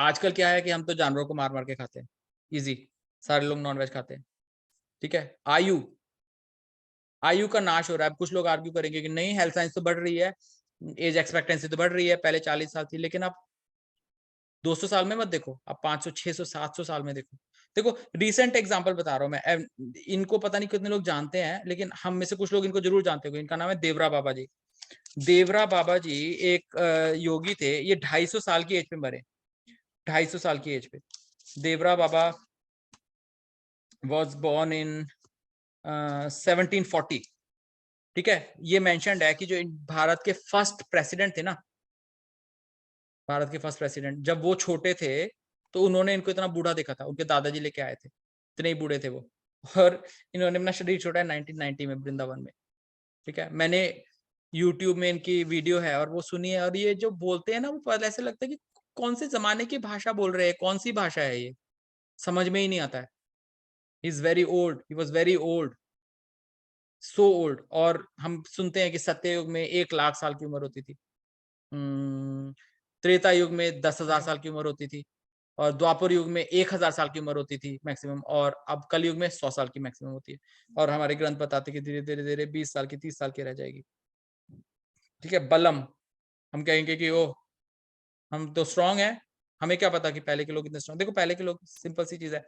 आजकल क्या है कि हम तो जानवरों को मार मार के खाते हैं, इजी, सारे लोग नॉनवेज खाते हैं, ठीक है। आयु, आयु का नाश हो रहा है। कुछ लोग आर्ग्यू करेंगे कि नहीं हेल्थ साइंस तो बढ़ रही है, एज एक्सपेक्टेंसी तो बढ़ रही है, पहले 40 साल थी, लेकिन आप 200 साल में मत देखो, आप 500 600 700 साल में देखो। देखो रिसेंट एग्जांपल बता रहा हूं मैं, इनको पता नहीं कितने लोग जानते हैं, लेकिन हम में से कुछ लोग इनको जरूर जानते होंगे। इनका नाम है देवरा बाबा जी। देवरा बाबा जी एक योगी थे, ये 250 साल की एज पे मरे, 250 साल की एज पे। देवरा बाबा वॉज बोर्न इन 1740, ठीक है। ये मेंशन्ड है कि जो भारत के फर्स्ट प्रेसिडेंट थे ना, भारत के फर्स्ट प्रेसिडेंट, जब वो छोटे थे तो उन्होंने इनको इतना बूढ़ा देखा था, उनके दादाजी लेके आए थे, इतने ही बूढ़े थे वो। और इन्होंने अपना शरीर छोड़ा है 1990 में वृंदावन में, ठीक है। मैंने यूट्यूब में इनकी वीडियो है और वो सुनी है, और ये जो बोलते हैं ना, वो पहले ऐसे लगता है कि कौन से जमाने की भाषा बोल रहे हैं, कौन सी भाषा है ये, समझ में ही नहीं आता है। He is very old, he was very old, so old. और हम सुनते हैं कि सत्ययुग में 1 लाख साल की उम्र होती थी, त्रेता युग में 10,000 साल की उम्र होती थी, और द्वापर युग में 1000 साल की उम्र होती थी मैक्सिमम, और अब कल युग में 100 साल की मैक्सिमम होती है। और हमारे ग्रंथ बताते कि धीरे धीरे धीरे 20 साल की 30 साल की रह जाएगी। ठीक है, बलम, हम कहेंगे कि ओ हम तो स्ट्रांग है, हमें क्या पता कि पहले के लोग इतने स्ट्रांग। देखो पहले के लोग, सिंपल सी चीज है,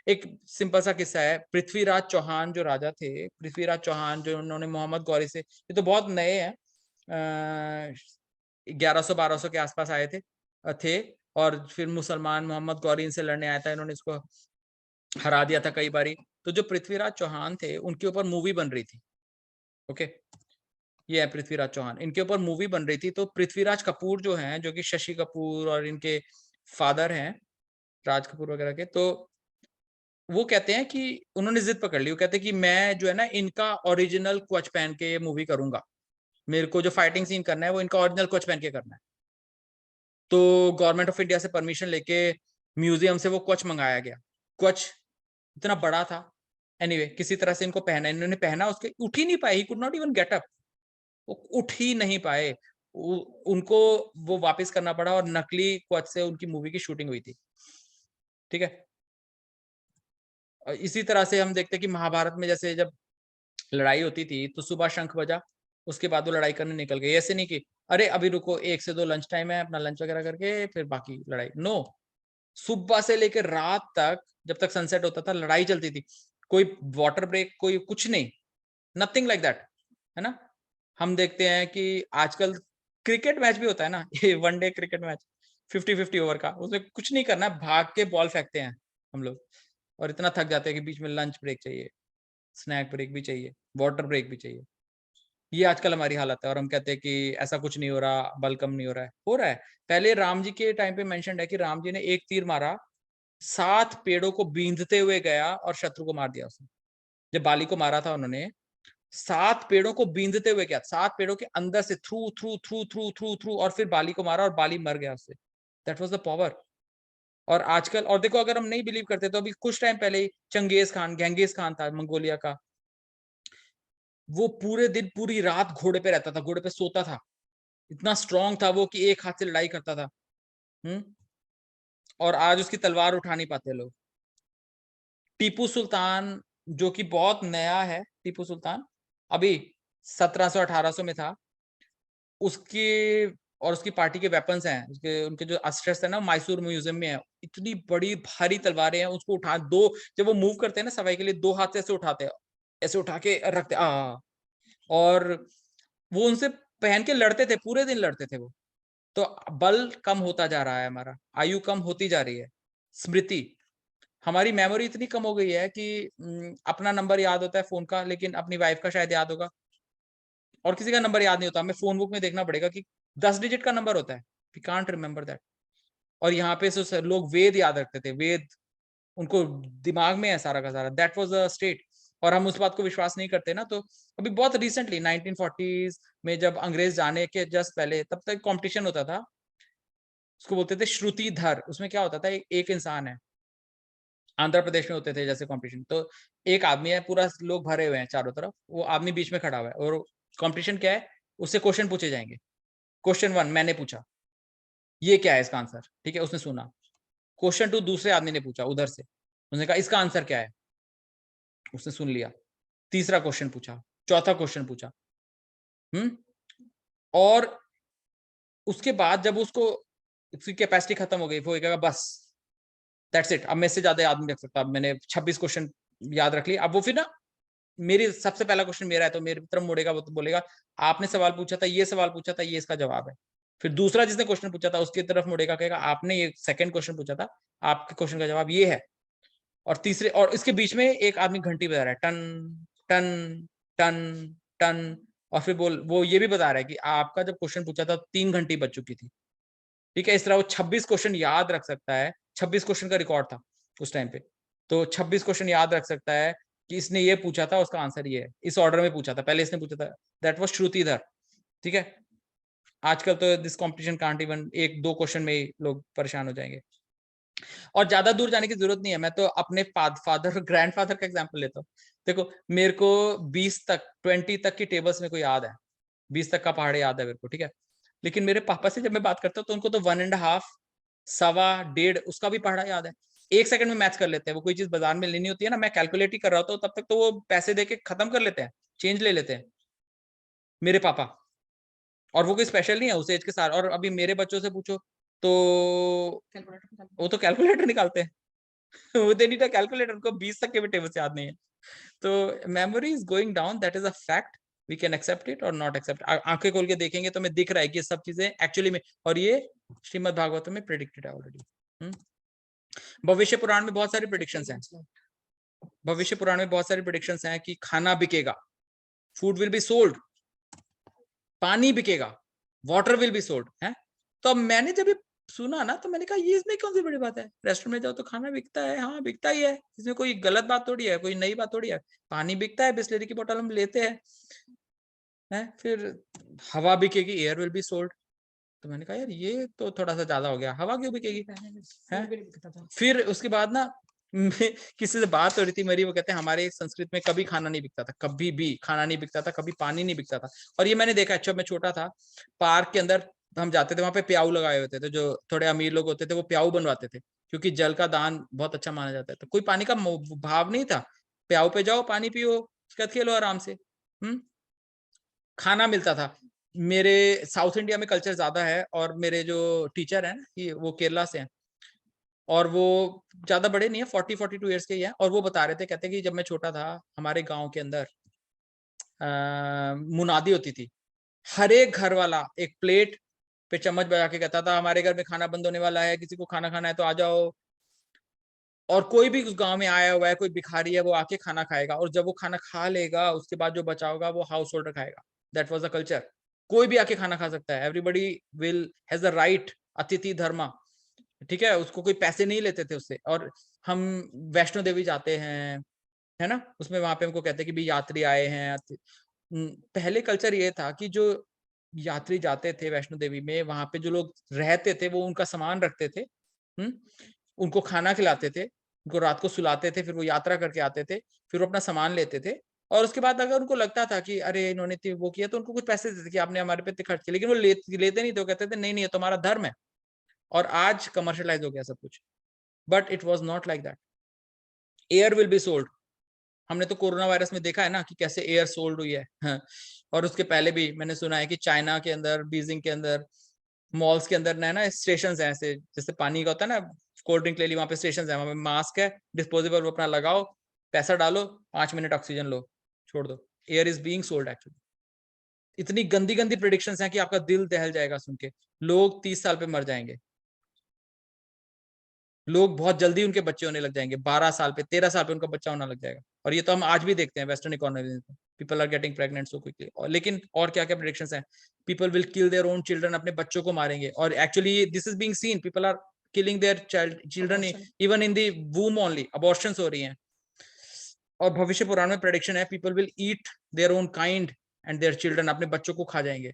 एक सिंपल सा किस्सा है। पृथ्वीराज चौहान जो राजा थे, पृथ्वीराज चौहान जो उन्होंने मोहम्मद गौरी से, ये तो बहुत नए हैं, 1100-1200 के आसपास आए थे, और फिर मुसलमान मोहम्मद गौरी इनसे लड़ने आया था, इन्होंने इसको हरा दिया था कई बारी। तो जो पृथ्वीराज चौहान थे उनके ऊपर मूवी बन रही थी। ओके, ये है पृथ्वीराज चौहान, इनके ऊपर मूवी बन रही थी। तो पृथ्वीराज कपूर जो हैं, जो कि शशि कपूर और इनके फादर हैं राज कपूर वगैरह के, तो वो कहते हैं कि उन्होंने जिद पकड़ ली। वो कहते हैं कि मैं जो है ना इनका ओरिजिनल कवच पहन के ये मूवी करूंगा, मेरे को जो फाइटिंग सीन करना है वो इनका ओरिजिनल कवच पहन के करना है। तो गवर्नमेंट ऑफ इंडिया से परमिशन लेके म्यूजियम से वो कवच मंगाया गया। कवच इतना बड़ा था, एनीवे किसी तरह से इनको पहना, इन्होंने पहना, उसके उठ ही नहीं पाए, he could not even get up, वो उठ ही नहीं पाए। उनको वो वापस करना पड़ा और नकली कवच से उनकी मूवी की शूटिंग हुई थी। ठीक है, इसी तरह से हम देखते हैं कि महाभारत में जैसे जब लड़ाई होती थी तो सुबह शंख बजा, उसके बाद वो लड़ाई करने निकल गए। ऐसे नहीं कि अरे अभी रुको 1 से 2 लंच टाइम है, अपना लंच वगैरह करके फिर बाकी लड़ाई। नो, सुबह से लेकर रात तक, जब तक सनसेट होता था लड़ाई चलती थी। कोई वाटर ब्रेक, कोई कुछ नहीं, नथिंग लाइक दैट, है ना। हम देखते हैं कि आजकल क्रिकेट मैच भी होता है ना, ये वनडे क्रिकेट मैच 50-50 ओवर का, उसमें कुछ नहीं करना है, भाग के बॉल फेंकते हैं हम लोग, और इतना थक जाते हैं कि बीच में लंच ब्रेक चाहिए, स्नैक ब्रेक भी चाहिए, वाटर ब्रेक भी चाहिए। ये आजकल हमारी हालत है, और हम कहते हैं कि ऐसा कुछ नहीं हो रहा, बल कम नहीं हो रहा है, हो रहा है। पहले राम जी के टाइम पे मेंशन्ड है कि राम जी ने एक तीर मारा, 7 पेड़ों को बींधते हुए गया और शत्रु को मार दिया उसने। जब बाली को मारा था उन्होंने, 7 पेड़ों को बींधते हुए गया, 7 पेड़ों के अंदर से through through through through through through, और फिर बाली को मारा और बाली मर गया उससे। That was the power. और आजकल, और देखो अगर हम नहीं बिलीव करते तो अभी कुछ टाइम पहले ही चंगेज खान, गेंगिस खान था मंगोलिया का, वो पूरे दिन पूरी रात घोड़े पे रहता था, घोड़े पे सोता था, इतना स्ट्रांग था वो कि एक हाथ से लड़ाई करता था। और आज उसकी तलवार उठा नहीं पाते लोग। टीपू सुल्तान, जो कि बहुत नया है, टीपू सुल्तान अभी 1700-1800 में था, उसके और उसकी पार्टी के वेपन्स हैं, उसके उनके जो अस्ट्रस है ना, मैसूर म्यूजियम में है। इतनी बड़ी भारी तलवारें हैं, उसको उठा दो, जब वो मूव करते हैं ना सफाई के लिए, 2 हाथ से ऐसे उठाते हैं, ऐसे उठा के रखते और वो उनसे पहन के लड़ते थे, पूरे दिन लड़ते थे वो। तो बल कम होता जा रहा है, हमारा आयु कम होती जा रही है। स्मृति, हमारी मेमोरी इतनी कम हो गई है कि अपना नंबर याद होता है फोन का, लेकिन अपनी वाइफ का शायद याद होगा, और किसी का नंबर याद नहीं होता। हमें फोन बुक में देखना पड़ेगा कि 10 डिजिट का नंबर होता है, वी कांट रिमेंबर दैट। और यहाँ पे लोग वेद याद रखते थे, वेद उनको दिमाग में है सारा का सारा, दैट वाज अ स्टेट। और हम उस बात को विश्वास नहीं करते ना। तो अभी बहुत रिसेंटली 1940s में जब अंग्रेज जाने के जस्ट पहले, तब तक कंपटीशन होता था, उसको बोलते थे श्रुतिधर। उसमें क्या होता था, एक इंसान है, आंध्र प्रदेश में होते थे जैसे कंपटीशन, तो एक आदमी है, पूरा लोग भरे हुए हैं चारों तरफ, वो आदमी बीच में खड़ा हुआ है, और कंपटीशन क्या है, उससे क्वेश्चन पूछे जाएंगे। क्वेश्चन 1 मैंने पूछा, ये क्या है इसका आंसर, ठीक है, उसने सुना। क्वेश्चन 2 दूसरे आदमी ने पूछा उधर से, उसने कहा इसका आंसर क्या है, उसने सुन लिया। तीसरा क्वेश्चन पूछा, चौथा क्वेश्चन पूछा, और उसके बाद जब उसको उसकी कैपेसिटी खत्म हो गई, वो कहेगा बस दैट्स इट, अब मैं इससे ज्यादा याद नहीं रख सकता, अब मैंने 26 क्वेश्चन याद रख लिया। अब वो फिर ना, मेरी सबसे पहला क्वेश्चन मेरा है तो मेरी तरफ मुड़ेगा, वो तो बोलेगा आपने सवाल पूछा था, ये सवाल पूछा था, ये इसका जवाब है। फिर दूसरा जिसने क्वेश्चन पूछा था उसकी तरफ मुड़ेगा, कहेगा आपने ये सेकंड क्वेश्चन पूछा था, आपके क्वेश्चन का जवाब ये है। और तीसरे, और इसके बीच में एक आदमी घंटी बजा रहा है, टन टन टन टन, और फिर वो ये भी बता रहा है कि आपका जब क्वेश्चन पूछा था 3 घंटी बज चुकी थी। ठीक है, इस तरह वो 26 क्वेश्चन याद रख सकता है। 26 क्वेश्चन का रिकॉर्ड था उस टाइम पे, तो 26 क्वेश्चन याद रख सकता है कि इसने ये पूछा था, उसका आंसर ये है, इस ऑर्डर में पूछा था, पहले इसने पूछा था। That was Shrutidhar. ठीक है, आजकल तो this competition can't even, 1-2 question में ही लोग परेशान हो जाएंगे। और ज्यादा दूर जाने की जरूरत नहीं है, मैं तो अपने फादर ग्रैंडफादर का एग्जांपल लेता हूँ। देखो मेरे को 20 तक की टेबल्स में को याद है, 20 तक का पहाड़ याद है मेरे को, ठीक है। लेकिन मेरे पापा से जब मैं बात करता हूँ तो उनको तो 1.5 1.25 उसका भी पढ़ा याद है, 1 सेकंड में मैच कर लेते हैं। वो कोई चीज बाजार में लेनी होती है ना, मैं कैलकुलेट ही कर रहा होता हूँ तब तक तो वो पैसे दे के खत्म कर लेते हैं, चेंज ले लेते हैं मेरे पापा। और वो कोई स्पेशल नहीं है उस एज के साथ। और अभी मेरे बच्चों से पूछो तो वो तो कैलकुलेटर निकालते हैं वो दे नीड अ कैलकुलेटर, उनको 20 तक के भी टेबल्स याद नहीं है। तो memory is going down, that is a fact, we can accept it और नॉट एक्सेप्ट। आंखें खोल के देखेंगे तो हमें दिख रहा है कि ये सब चीजें एक्चुअली में, और ये श्रीमद् भागवत में प्रेडिक्टेड है ऑलरेडी। भविष्य पुराण में बहुत सारी प्रेडिक्शंस हैं, भविष्य पुराण में बहुत सारी प्रेडिक्शंस हैं कि खाना बिकेगा, फूड विल बी सोल्ड, पानी बिकेगा, वाटर विल बी सोल्ड है। तो अब मैंने जब ये सुना ना तो मैंने कहा ये इसमें कौन सी बड़ी बात है, रेस्टोरेंट में जाओ तो खाना बिकता है, हाँ बिकता ही है, इसमें कोई गलत बात थोड़ी है, कोई नई बात थोड़ी है। पानी बिकता है, बिस्लरी की बोतल हम लेते हैं। फिर हवा बिकेगी, एयर विल बी सोल्ड। तो मैंने कहा यार ये तो थोड़ा सा ज्यादा हो गया, हवा क्यों बिकेगी है। फिर उसके बाद ना किसी से बात हो रही थी मेरी, वो कहते हैं हमारे संस्कृत में कभी खाना नहीं बिकता था, कभी भी खाना नहीं बिकता था, कभी पानी नहीं बिकता था। और ये मैंने देखा, अच्छा मैं छोटा था, पार्क के अंदर हम जाते थे, वहां पे प्याऊ लगाए होते थे, जो थोड़े अमीर लोग होते थे वो प्याऊ बनवाते थे, क्योंकि जल का दान बहुत अच्छा माना जाता है। तो कोई पानी का भाव नहीं था, प्याऊ पे जाओ पानी पियो, उसके बाद खेलो आराम से। खाना मिलता था। मेरे साउथ इंडिया में कल्चर ज्यादा है, और मेरे जो टीचर हैं ना वो केरला से हैं, और वो ज्यादा बड़े नहीं है, 40-42 ईयर्स के ही है। और वो बता रहे थे, कहते कि जब मैं छोटा था हमारे गांव के अंदर मुनादी होती थी, हर एक घर वाला एक प्लेट पे चम्मच बजा के कहता था हमारे घर में खाना बंद होने वाला है, किसी को खाना खाना है तो आ जाओ। और कोई भी उस गांव में आया हुआ है, कोई भिखारी है, वो आके खाना खाएगा, और जब वो खाना खा लेगा उसके बाद जो बचा होगा वो हाउस होल्डर खाएगा। That was the culture. कोई भी आके खाना खा सकता है, everybody will has the right, अतिथि धर्मा, ठीक है, उसको कोई पैसे नहीं लेते थे उससे। और हम वैष्णो देवी जाते हैं, है ना, उसमें वहां पे हमको कहते हैं कि भी यात्री आए हैं। पहले कल्चर ये था कि जो यात्री जाते थे वैष्णो देवी में, वहां पे जो लोग रहते थे वो उनका सामान रखते थे, उनको खाना खिलाते थे, उनको रात को सुलाते थे, फिर वो यात्रा करके आते थे, फिर वो अपना सामान लेते थे। और उसके बाद अगर उनको लगता था कि अरे इन्होंने वो किया, तो उनको कुछ पैसे देते थे कि आपने हमारे पे खर्च किया, लेकिन वो लेते नहीं थे, वो कहते थे नहीं नहीं ये तुम्हारा धर्म है। और आज कमर्शियलाइज हो गया सब कुछ, but it was not like that. Air will be sold, हमने तो कोरोना वायरस में देखा है ना कि कैसे एयर सोल्ड हुई है। हाँ। और उसके पहले भी मैंने सुना है कि चाइना के अंदर, बीजिंग के अंदर, मॉल्स के अंदर ना स्टेशन है ऐसे, जैसे पानी का होता है ना, कोल्ड ड्रिंक ले ली, वहां पे स्टेशन है, वहां पे मास्क है डिस्पोजेबल, वो अपना लगाओ, पैसा डालो, 5 मिनट ऑक्सीजन लो, छोड़ दो। Air is being sold actually. इतनी गंदी गंदी प्रेडिक्शंस हैं कि आपका दिल दहल जाएगा सुन के। लोग 30 साल पे मर जाएंगे, लोग बहुत जल्दी उनके बच्चे होने लग जाएंगे, 12 साल पे, 13 साल पे उनका बच्चा होना लग जाएगा। और ये तो हम आज भी देखते हैं वेस्टर्न इकोनॉमी में, people are getting pregnant so quickly. लेकिन और क्या क्या प्रेडिक्शंस हैं, people will kill their own children, अपने बच्चों को मारेंगे। और actually this is being seen, people are killing their children even in the womb only, abortions हो रही हैं। और भविष्य पुराण में प्रेडिक्शन है, people will eat their own kind and their children, अपने बच्चों को खा जाएंगे।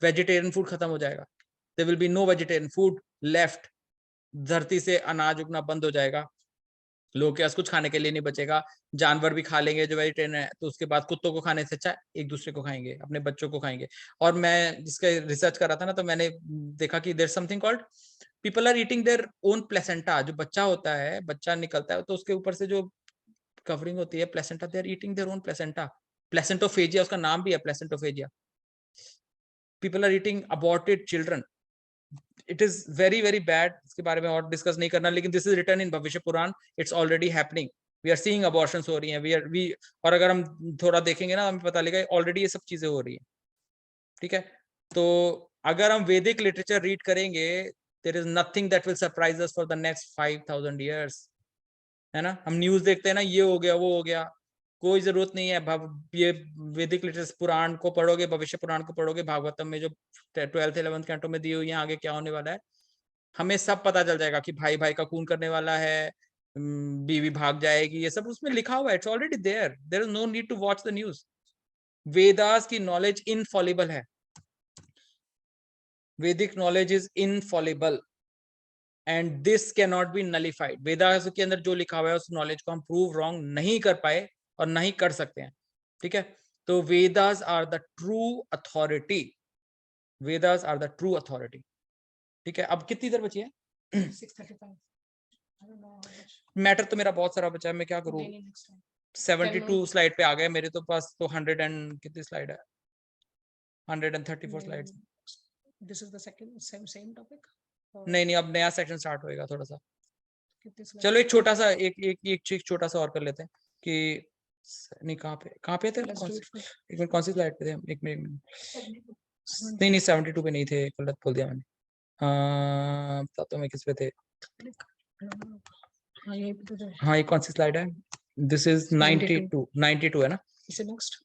वेजिटेरियन फूड खत्म हो जाएगा, there will be no vegetarian food left, धरती से अनाज उगना बंद हो जाएगा, लोगों के पास कुछ खाने के लिए नहीं बचेगा। जानवर भी खा लेंगे जो वेजिटेरियन है, तो उसके बाद कुत्तों को खाने से अच्छा एक दूसरे को खाएंगे, अपने बच्चों को खाएंगे। और मैं जिसका रिसर्च कर रहा था ना, तो मैंने देखा कि there something called people are eating their own placenta. जो बच्चा होता है, बच्चा निकलता है तो उसके ऊपर से जो कवरिंग होती है placenta, they are eating their own placenta. Placentophagia उसका नाम भी है, placentophagia. People are eating aborted children. It is very very bad, इसके बारे में और डिस्कस नहीं करना, लेकिन this is written in Bhavishya Purana, it's already happening. We are seeing abortions हो रही हैं, वी और अगर हम थोड़ा देखेंगे ना, हमें पता लगेगा ऑलरेडी ये सब चीजें हो रही हैं, ठीक है। तो अगर हम वैदिक लिटरेचर रीड करेंगे, there is nothing that will surprise us for the next 5000 years, है ना। हम न्यूज देखते हैं ना, ये हो गया वो हो गया, कोई जरूरत नहीं है। ये वैदिक लिटरेचर पुराण को पढ़ोगे, भविष्य पुराण को पढ़ोगे, भागवतम में जो 12th 11th कैंटो में दी हुई है आगे क्या होने वाला है, हमें सब पता चल जाएगा कि भाई भाई का खून करने वाला है, बीवी भाग जाएगी, ये सब उसमें लिखा हुआ है, it's already there, there is no need to watch the news. Vedas की नॉलेज इनफॉलिबल है, Vedic knowledge is infallible and this can not be nullified. Vedas के अंदर जो लिखा हुआ है उस नॉलेज को हम प्रूव रॉन्ग नहीं कर पाए और नहीं कर सकते हैं, ठीक है। तो Vedas are the true authority, Vedas are the true authority. ठीक है, अब कितनी देर बची है? 6:35. I don't know how much. Matter तो मेरा बहुत सारा बचा है, मैं क्या करूँ? Daily next time. 72 स्लाइड पे आ गए मेरे तो पास, तो 100 एंड कितनी स्लाइड है? 134 slides. This is the same topic. नहीं, अब नया सेक्शन स्टार्ट होएगा थोड़ा सा। कितने slides? चलो एक छोटा सा एक छोटा सा और कर लेते हैं कि नहीं, कहाँ पे थे? Let's do it first. एक मिनट, कौन सी स्लाइड पे थे हम? एक मिनट। नहीं 72 पे नहीं थे, गलत बोल दिया मैंने। बता तो मैं किस पे थे। हाँ यही पे तो है। हाँ, ये कौन सी स्लाइड है? दिस इज 92 है ना? इसे नेक्स्ट।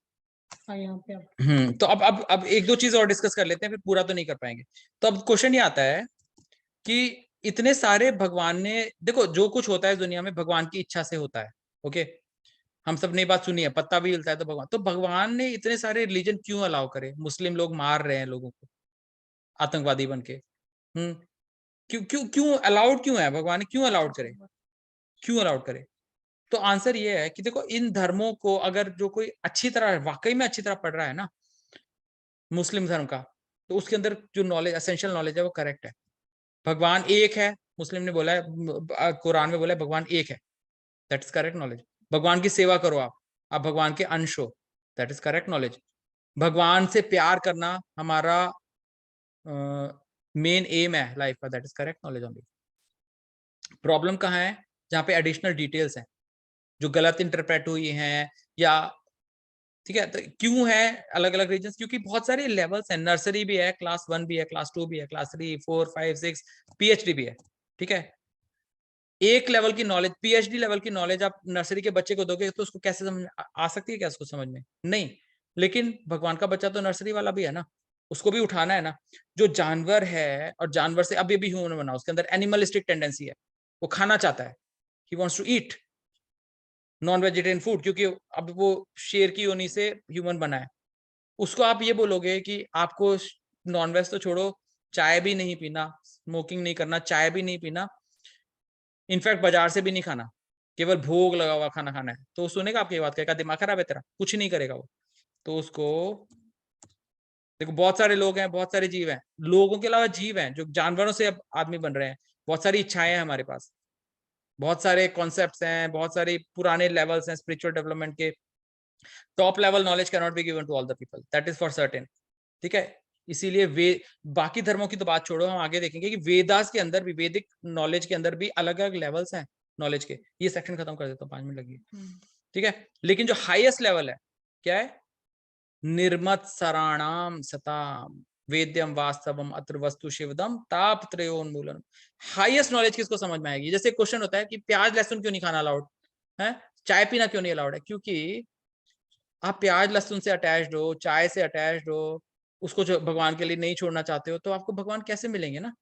हाँ यहाँ पे अब। तो अब एक दो चीज और डिस्कस कर लेते हैं, फिर पूरा तो नहीं कर पाएंगे। तो अब क्वेश्चन ये आता है कि इतने सारे भगवान ने, देखो जो कुछ होता है दुनिया में भगवान की इच्छा से होता है। ओके, हम सब ने बात सुनी है, पत्ता भी हिलता है तो भगवान ने इतने सारे रिलीजन क्यों अलाउ करे? मुस्लिम लोग मार रहे हैं लोगों को आतंकवादी बन के। क्यों अलाउड क्यों है? भगवान ने क्यों अलाउड करे? क्यों अलाउड करे? तो आंसर ये है कि देखो, इन धर्मों को अगर जो कोई अच्छी तरह, वाकई में अच्छी तरह पढ़ रहा है ना मुस्लिम धर्म का, तो उसके अंदर जो नॉलेज, एसेंशियल नॉलेज है वो करेक्ट है। भगवान एक है, मुस्लिम ने बोला है, कुरान में बोला है भगवान एक है, दैट इज करेक्ट नॉलेज। भगवान की सेवा करो, आप भगवान के अंश हो, दैट इज करेक्ट नॉलेज। भगवान से प्यार करना हमारा मेन एम है लाइफ का, that is correct knowledge only. Problem कहाँ है? जहाँ पे एडिशनल डिटेल्स हैं जो गलत इंटरप्रेट हुई हैं, या ठीक है, तो क्यों है अलग अलग रीजन? क्योंकि बहुत सारे लेवल्स हैं, नर्सरी भी है, क्लास 1 भी है, क्लास 2 भी है, क्लास 3, 4, 5, 6, पीएचडी भी है। ठीक है, एक लेवल की नॉलेज, पीएचडी लेवल की नॉलेज आप नर्सरी के बच्चे को दोगे तो उसको कैसे समझ आ सकती है? क्या उसको समझ में नहीं? लेकिन भगवान का बच्चा तो नर्सरी वाला भी है ना, उसको भी उठाना है ना। जो जानवर है, और जानवर से अभी भी ह्यूमन बना, उसके अंदर एनिमलिस्टिक टेंडेंसी है, वो खाना चाहता है, he wants to eat non vegetarian food, क्योंकि अब वो शेर की योनि से ह्यूमन बना है। उसको आप ये बोलोगे कि आपको नॉनवेज तो छोड़ो, चाय भी नहीं पीना, स्मोकिंग नहीं करना, चाय भी नहीं पीना, इनफैक्ट बाजार से भी नहीं खाना, केवल भोग लगा हुआ खाना खाना है, तो सुनेगा आपकी बात? कहेगा दिमाग खराब है तेरा? कुछ नहीं करेगा वो। तो उसको देखो, बहुत सारे लोग हैं, बहुत सारे जीव हैं, लोगों के अलावा जीव हैं जो जानवरों से अब आदमी बन रहे हैं, बहुत सारी इच्छाएं हैं हमारे पास, बहुत सारे कॉन्सेप्ट्स हैं, बहुत सारे पुराने लेवल्स हैं स्पिरिचुअल डेवलपमेंट के। Top level knowledge can not be given to all the people, that is for certain. ठीक है, इसीलिए वे बाकी धर्मों की तो बात छोड़ो, हम आगे देखेंगे कि वेदास के अंदर भी, वैदिक नॉलेज के अंदर भी अलग अलग लेवल्स हैं नॉलेज के। ये सेक्शन खत्म कर देता हूँ, 5 मिनट लगी। ठीक है, लेकिन जो हाईएस्ट लेवल है क्या है? निर्मत्सराणाम सताम वेद्यम वास्तवम अत्र वस्तु शिवदम ताप त्रयोन्मूलनम। हाईएस्ट नॉलेज किसको समझ में आएगी? जैसे क्वेश्चन होता है कि प्याज लहसुन क्यों नहीं खाना अलाउड है, चाय पीना क्यों नहीं अलाउड है? क्योंकि आप प्याज लहसुन से अटैच्ड हो, चाय से अटैच्ड हो, उसको जो भगवान के लिए नहीं छोड़ना चाहते हो, तो आपको भगवान कैसे मिलेंगे ना?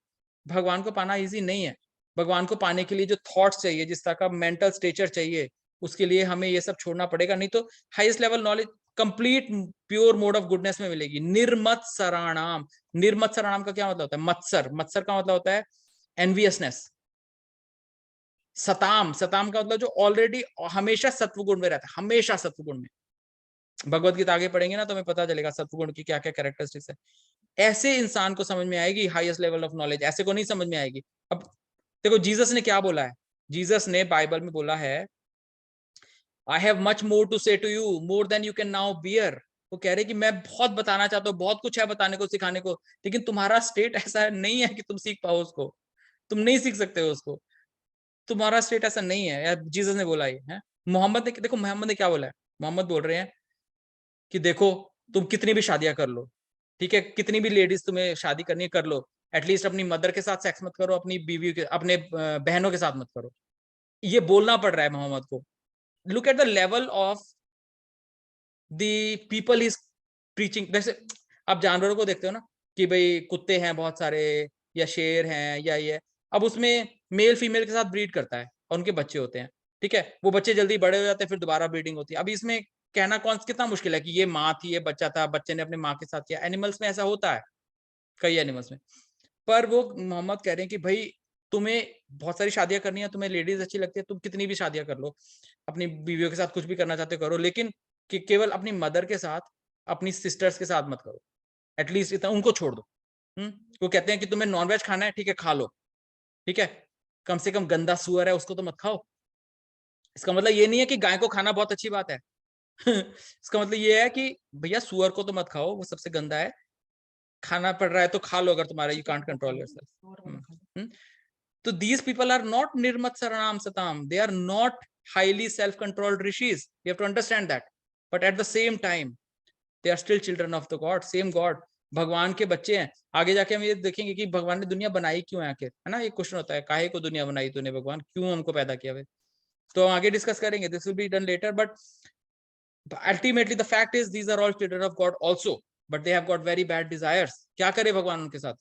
भगवान को पाना इजी नहीं है। भगवान को पाने के लिए जो थॉट्स चाहिए, जिस तरह का मेंटल स्टेचर चाहिए, उसके लिए हमें ये सब छोड़ना पड़ेगा, नहीं तो highest level knowledge complete pure mode of goodness में मिलेगी। निर्मत्सराणाम, निर्मत्सराणाम का क्या मतलब होता है? मत्सर, मत्सर का मतलब होता है एनवियसनेस। सताम, सताम का मतलब जो ऑलरेडी हमेशा सत्वगुण में रहता है, हमेशा सत्वगुण में। भगवत गीता आगे पढ़ेंगे ना तो हमें पता चलेगा सत्वगुण की क्या क्या कैरेक्टरिस्टिक्स है। ऐसे इंसान को समझ में आएगी हाईएस्ट लेवल ऑफ नॉलेज, ऐसे को नहीं समझ में आएगी। अब देखो जीसस ने क्या बोला है, जीसस ने बाइबल में बोला है, I have much more to say to you, more than you can now bear. वो कह रहे कि मैं बहुत बताना चाहता हूँ, बहुत कुछ है बताने को, सिखाने को, लेकिन तुम्हारा स्टेट ऐसा नहीं है कि तुम सीख पाओ उसको, तुम नहीं सीख सकते हो उसको, तुम्हारा स्टेट ऐसा नहीं है। जीसस ने बोला है। मोहम्मद ने, देखो मोहम्मद ने क्या बोला है, मोहम्मद बोल रहे हैं कि देखो तुम कितनी भी शादियां कर लो, ठीक है, कितनी भी लेडीज तुम्हें शादी करनी है कर लो, एटलीस्ट अपनी मदर के साथ सेक्स मत करो, अपनी बीवी के, अपने बहनों के साथ मत करो। ये बोलना पड़ रहा है मोहम्मद को। Look at the level of the people is preaching. जैसे आप जानवरों को देखते हो ना कि भाई कुत्ते हैं बहुत सारे, या शेर हैं, या ये, अब उसमें मेल फीमेल के साथ ब्रीड करता है और उनके बच्चे होते हैं, ठीक है, वो बच्चे जल्दी बड़े हो जाते हैं, फिर दोबारा ब्रीडिंग होती है। अभी इसमें कहना कितना मुश्किल है कि ये माँ थी, ये बच्चा था, बच्चे ने अपने माँ के साथ किया। एनिमल्स में ऐसा होता है, कई एनिमल्स में। पर वो मोहम्मद कह रहे हैं कि भाई तुम्हें बहुत सारी शादियां करनी है, तुम्हें लेडीज अच्छी लगती है, तुम कितनी भी शादियां कर लो, अपनी बीवियों के साथ कुछ भी करना चाहते हो करो, लेकिन कि केवल अपनी मदर के साथ, अपनी सिस्टर्स के साथ मत करो, एटलीस्ट इतना उनको छोड़ दो। वो कहते हैं कि तुम्हें नॉनवेज खाना है, ठीक है खा लो, ठीक है, कम से कम गंदा सुअर है उसको तो मत खाओ। इसका मतलब ये नहीं है कि गाय को खाना बहुत अच्छी बात है इसका मतलब ये है कि भैया सुअर को तो मत खाओ, वो सबसे गंदा है, खाना पड़ रहा है तो खा लो अगर तुम्हारा यू कांट कंट्रोल योरसेल्फ। तो these people are not nirmat saranam satam, they are not highly self controlled rishis, you have to understand that, but at the same time they are still children of the god, same god, भगवान के बच्चे हैं। आगे जाके हम ये देखेंगे कि भगवान ने दुनिया बनाई क्यों है आखिर, है ना, एक क्वेश्चन होता है, काहे को दुनिया बनाई तूने भगवान, क्यों हमको पैदा किया है, तो हम आगे डिस्कस करेंगे, this will be done later, but ultimately the fact is these are all children of god also, but they have got very bad desires। क्या करे भगवान उनके साथ,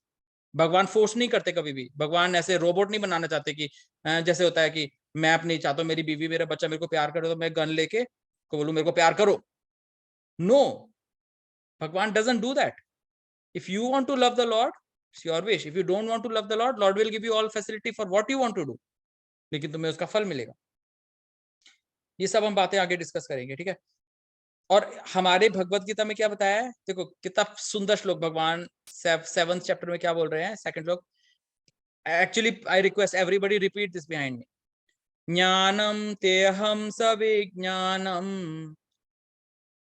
भगवान फोर्स नहीं करते कभी भी, भगवान ऐसे रोबोट नहीं बनाना चाहते कि जैसे होता है कि मैं अपनी चाहता हूँ मेरी बीवी मेरा बच्चा मेरे को प्यार करे तो मैं गन लेके को बोलूं मेरे को प्यार करो, no, Bhagwan doesn't do that. If you want to love the lord it's your wish, if you don't want to love the lord, lord will give you all facility for what you want to do, लेकिन तुम्हें उसका फल मिलेगा। ये सब हम बातें आगे डिस्कस करेंगे, ठीक है। और हमारे भगवत गीता में क्या बताया है, देखो कितना सुंदर श्लोक, भगवान 7th चैप्टर में क्या बोल रहे हैं, सेकंड श्लोक, actually I request everybody repeat this behind me, ज्ञानम तेहम सविज्ञानम,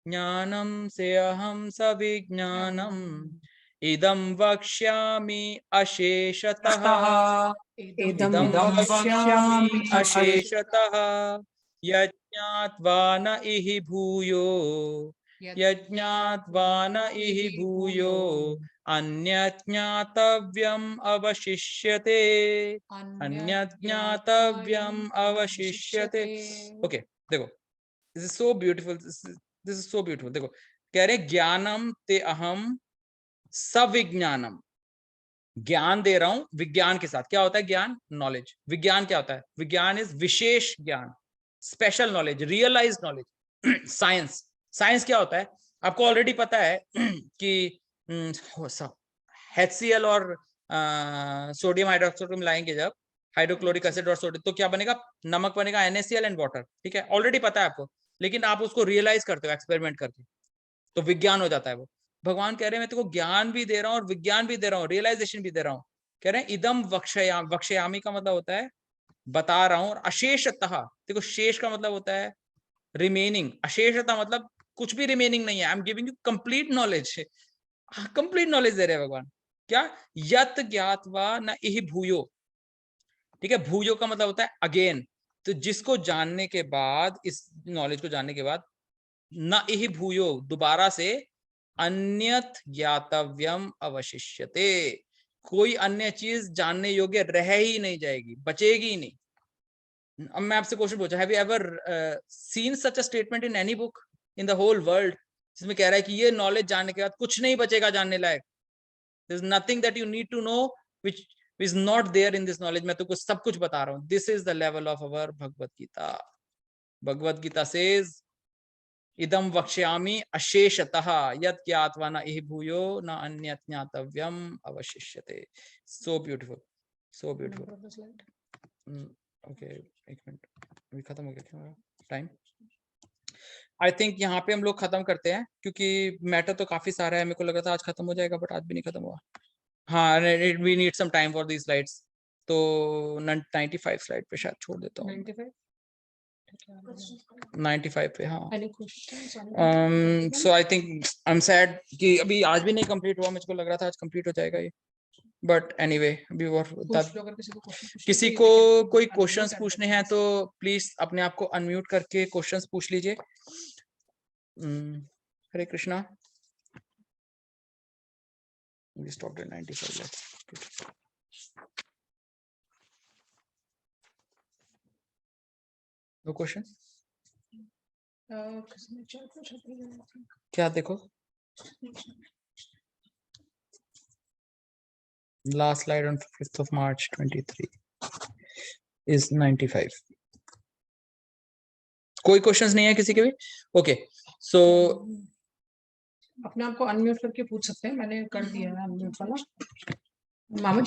ज्ञानम सेहम सविज्ञानम, इदं वक्ष्यामि अशेषतः, इदं वक्ष्यामि अशेषतः, यज्ञात्वा न इहि भूयो, यज्ञात्वा न इहि भूयो अन्यज्ञातव्यम् अवशिष्यते, अन्यज्ञातव्यम् अवशिष्यते। ओके देखो, this is so beautiful, this is so beautiful. देखो कह रहे ज्ञानम ते अहम सविज्ञानम, ज्ञान दे रहा हूं विज्ञान के साथ। क्या होता है ज्ञान, नॉलेज। विज्ञान क्या होता है, विज्ञान इज विशेष ज्ञान, special knowledge, realised knowledge. Science, science क्या होता है आपको ऑलरेडी पता है कि HCl और सोडियम हाइड्रोक्साइड को मिलाएंगे जब, हाइड्रोक्लोरिक एसिड और सोडियम, तो क्या बनेगा, नमक बनेगा, NaCl एंड वाटर, ठीक है, ऑलरेडी पता है आपको, लेकिन आप उसको रियलाइज करते हो एक्सपेरिमेंट करके, तो विज्ञान हो जाता है वो। भगवान कह रहे हैं मैं तेको ज्ञान भी दे रहा हूँ और विज्ञान भी दे रहा हूँ, रियलाइजेशन भी दे रहा हूँ। कह रहे हैं इदम वक्षयामि, वक्षयामि का मतलब होता है बता रहा हूँ, और अशेषतः, देखो शेष का मतलब होता है रिमेनिंग, अशेषतः मतलब कुछ भी रिमेनिंग नहीं है, I am giving you complete knowledge, complete knowledge दे रहे हैं भगवान। क्या, यत ज्ञातवा न इहि भूयो, ठीक है, भूयो का मतलब होता है अगेन, तो जिसको जानने के बाद, इस नॉलेज को जानने के बाद, न इहि भूयो दोबारा से, अन्यत ज्ञातव्यम अवशिष्यते, कोई अन्य चीज जानने योग्य रह ही नहीं जाएगी, बचेगी ही नहीं। अब मैं आपसे क्वेश्चन पूछा, have you ever seen such a statement in any book in the whole world, जिसमें कह रहा है कि ये नॉलेज जानने के बाद कुछ नहीं बचेगा जानने लायक, there is nothing that you need to know which is not there in this knowledge, मैं तुमको सब कुछ बता रहा हूं। This is the level of our Bhagavad Gita. Bhagavad Gita says इदम वक्ष्यामि अशेषतः, यत् ज्ञात्वा न इह भूयो न अन्यत् ज्ञातव्यम अवशिष्यते। So beautiful, so beautiful. Okay एक मिनट, अभी खत्म हो गया टाइम। आई थिंक यहाँ पे हम लोग खत्म करते हैं, क्योंकि मैटर तो काफी सारा है, मेरे को लग रहा था आज खत्म हो जाएगा, बट आज भी नहीं खत्म हुआ। हाँ, we need some time for these slides, तो 95 स्लाइड पे शायद छोड़ देता हूँ, 95 पे, हाँ। So I think I am sad कि अभी आज भी नहीं कंप्लीट हुआ, मुझको लग रहा था आज कंप्लीट हो जाएगा ये, बट एनीवे अभी और किसी को कोई क्वेश्चंस पूछने हैं तो प्लीज अपने आप को अनम्यूट करके क्वेश्चंस पूछ लीजिए। हरे Krishna. We stopped at 95. Let's no question. क्या देखो, last slide on 5th of March 23 is 95. कोई क्वेश्चंस नहीं है किसी के भी? ओके सो अपने आप को अनम्यूट करके पूछ सकते हैं, मैंने कर दिया है अनम्यूट वाला। मामा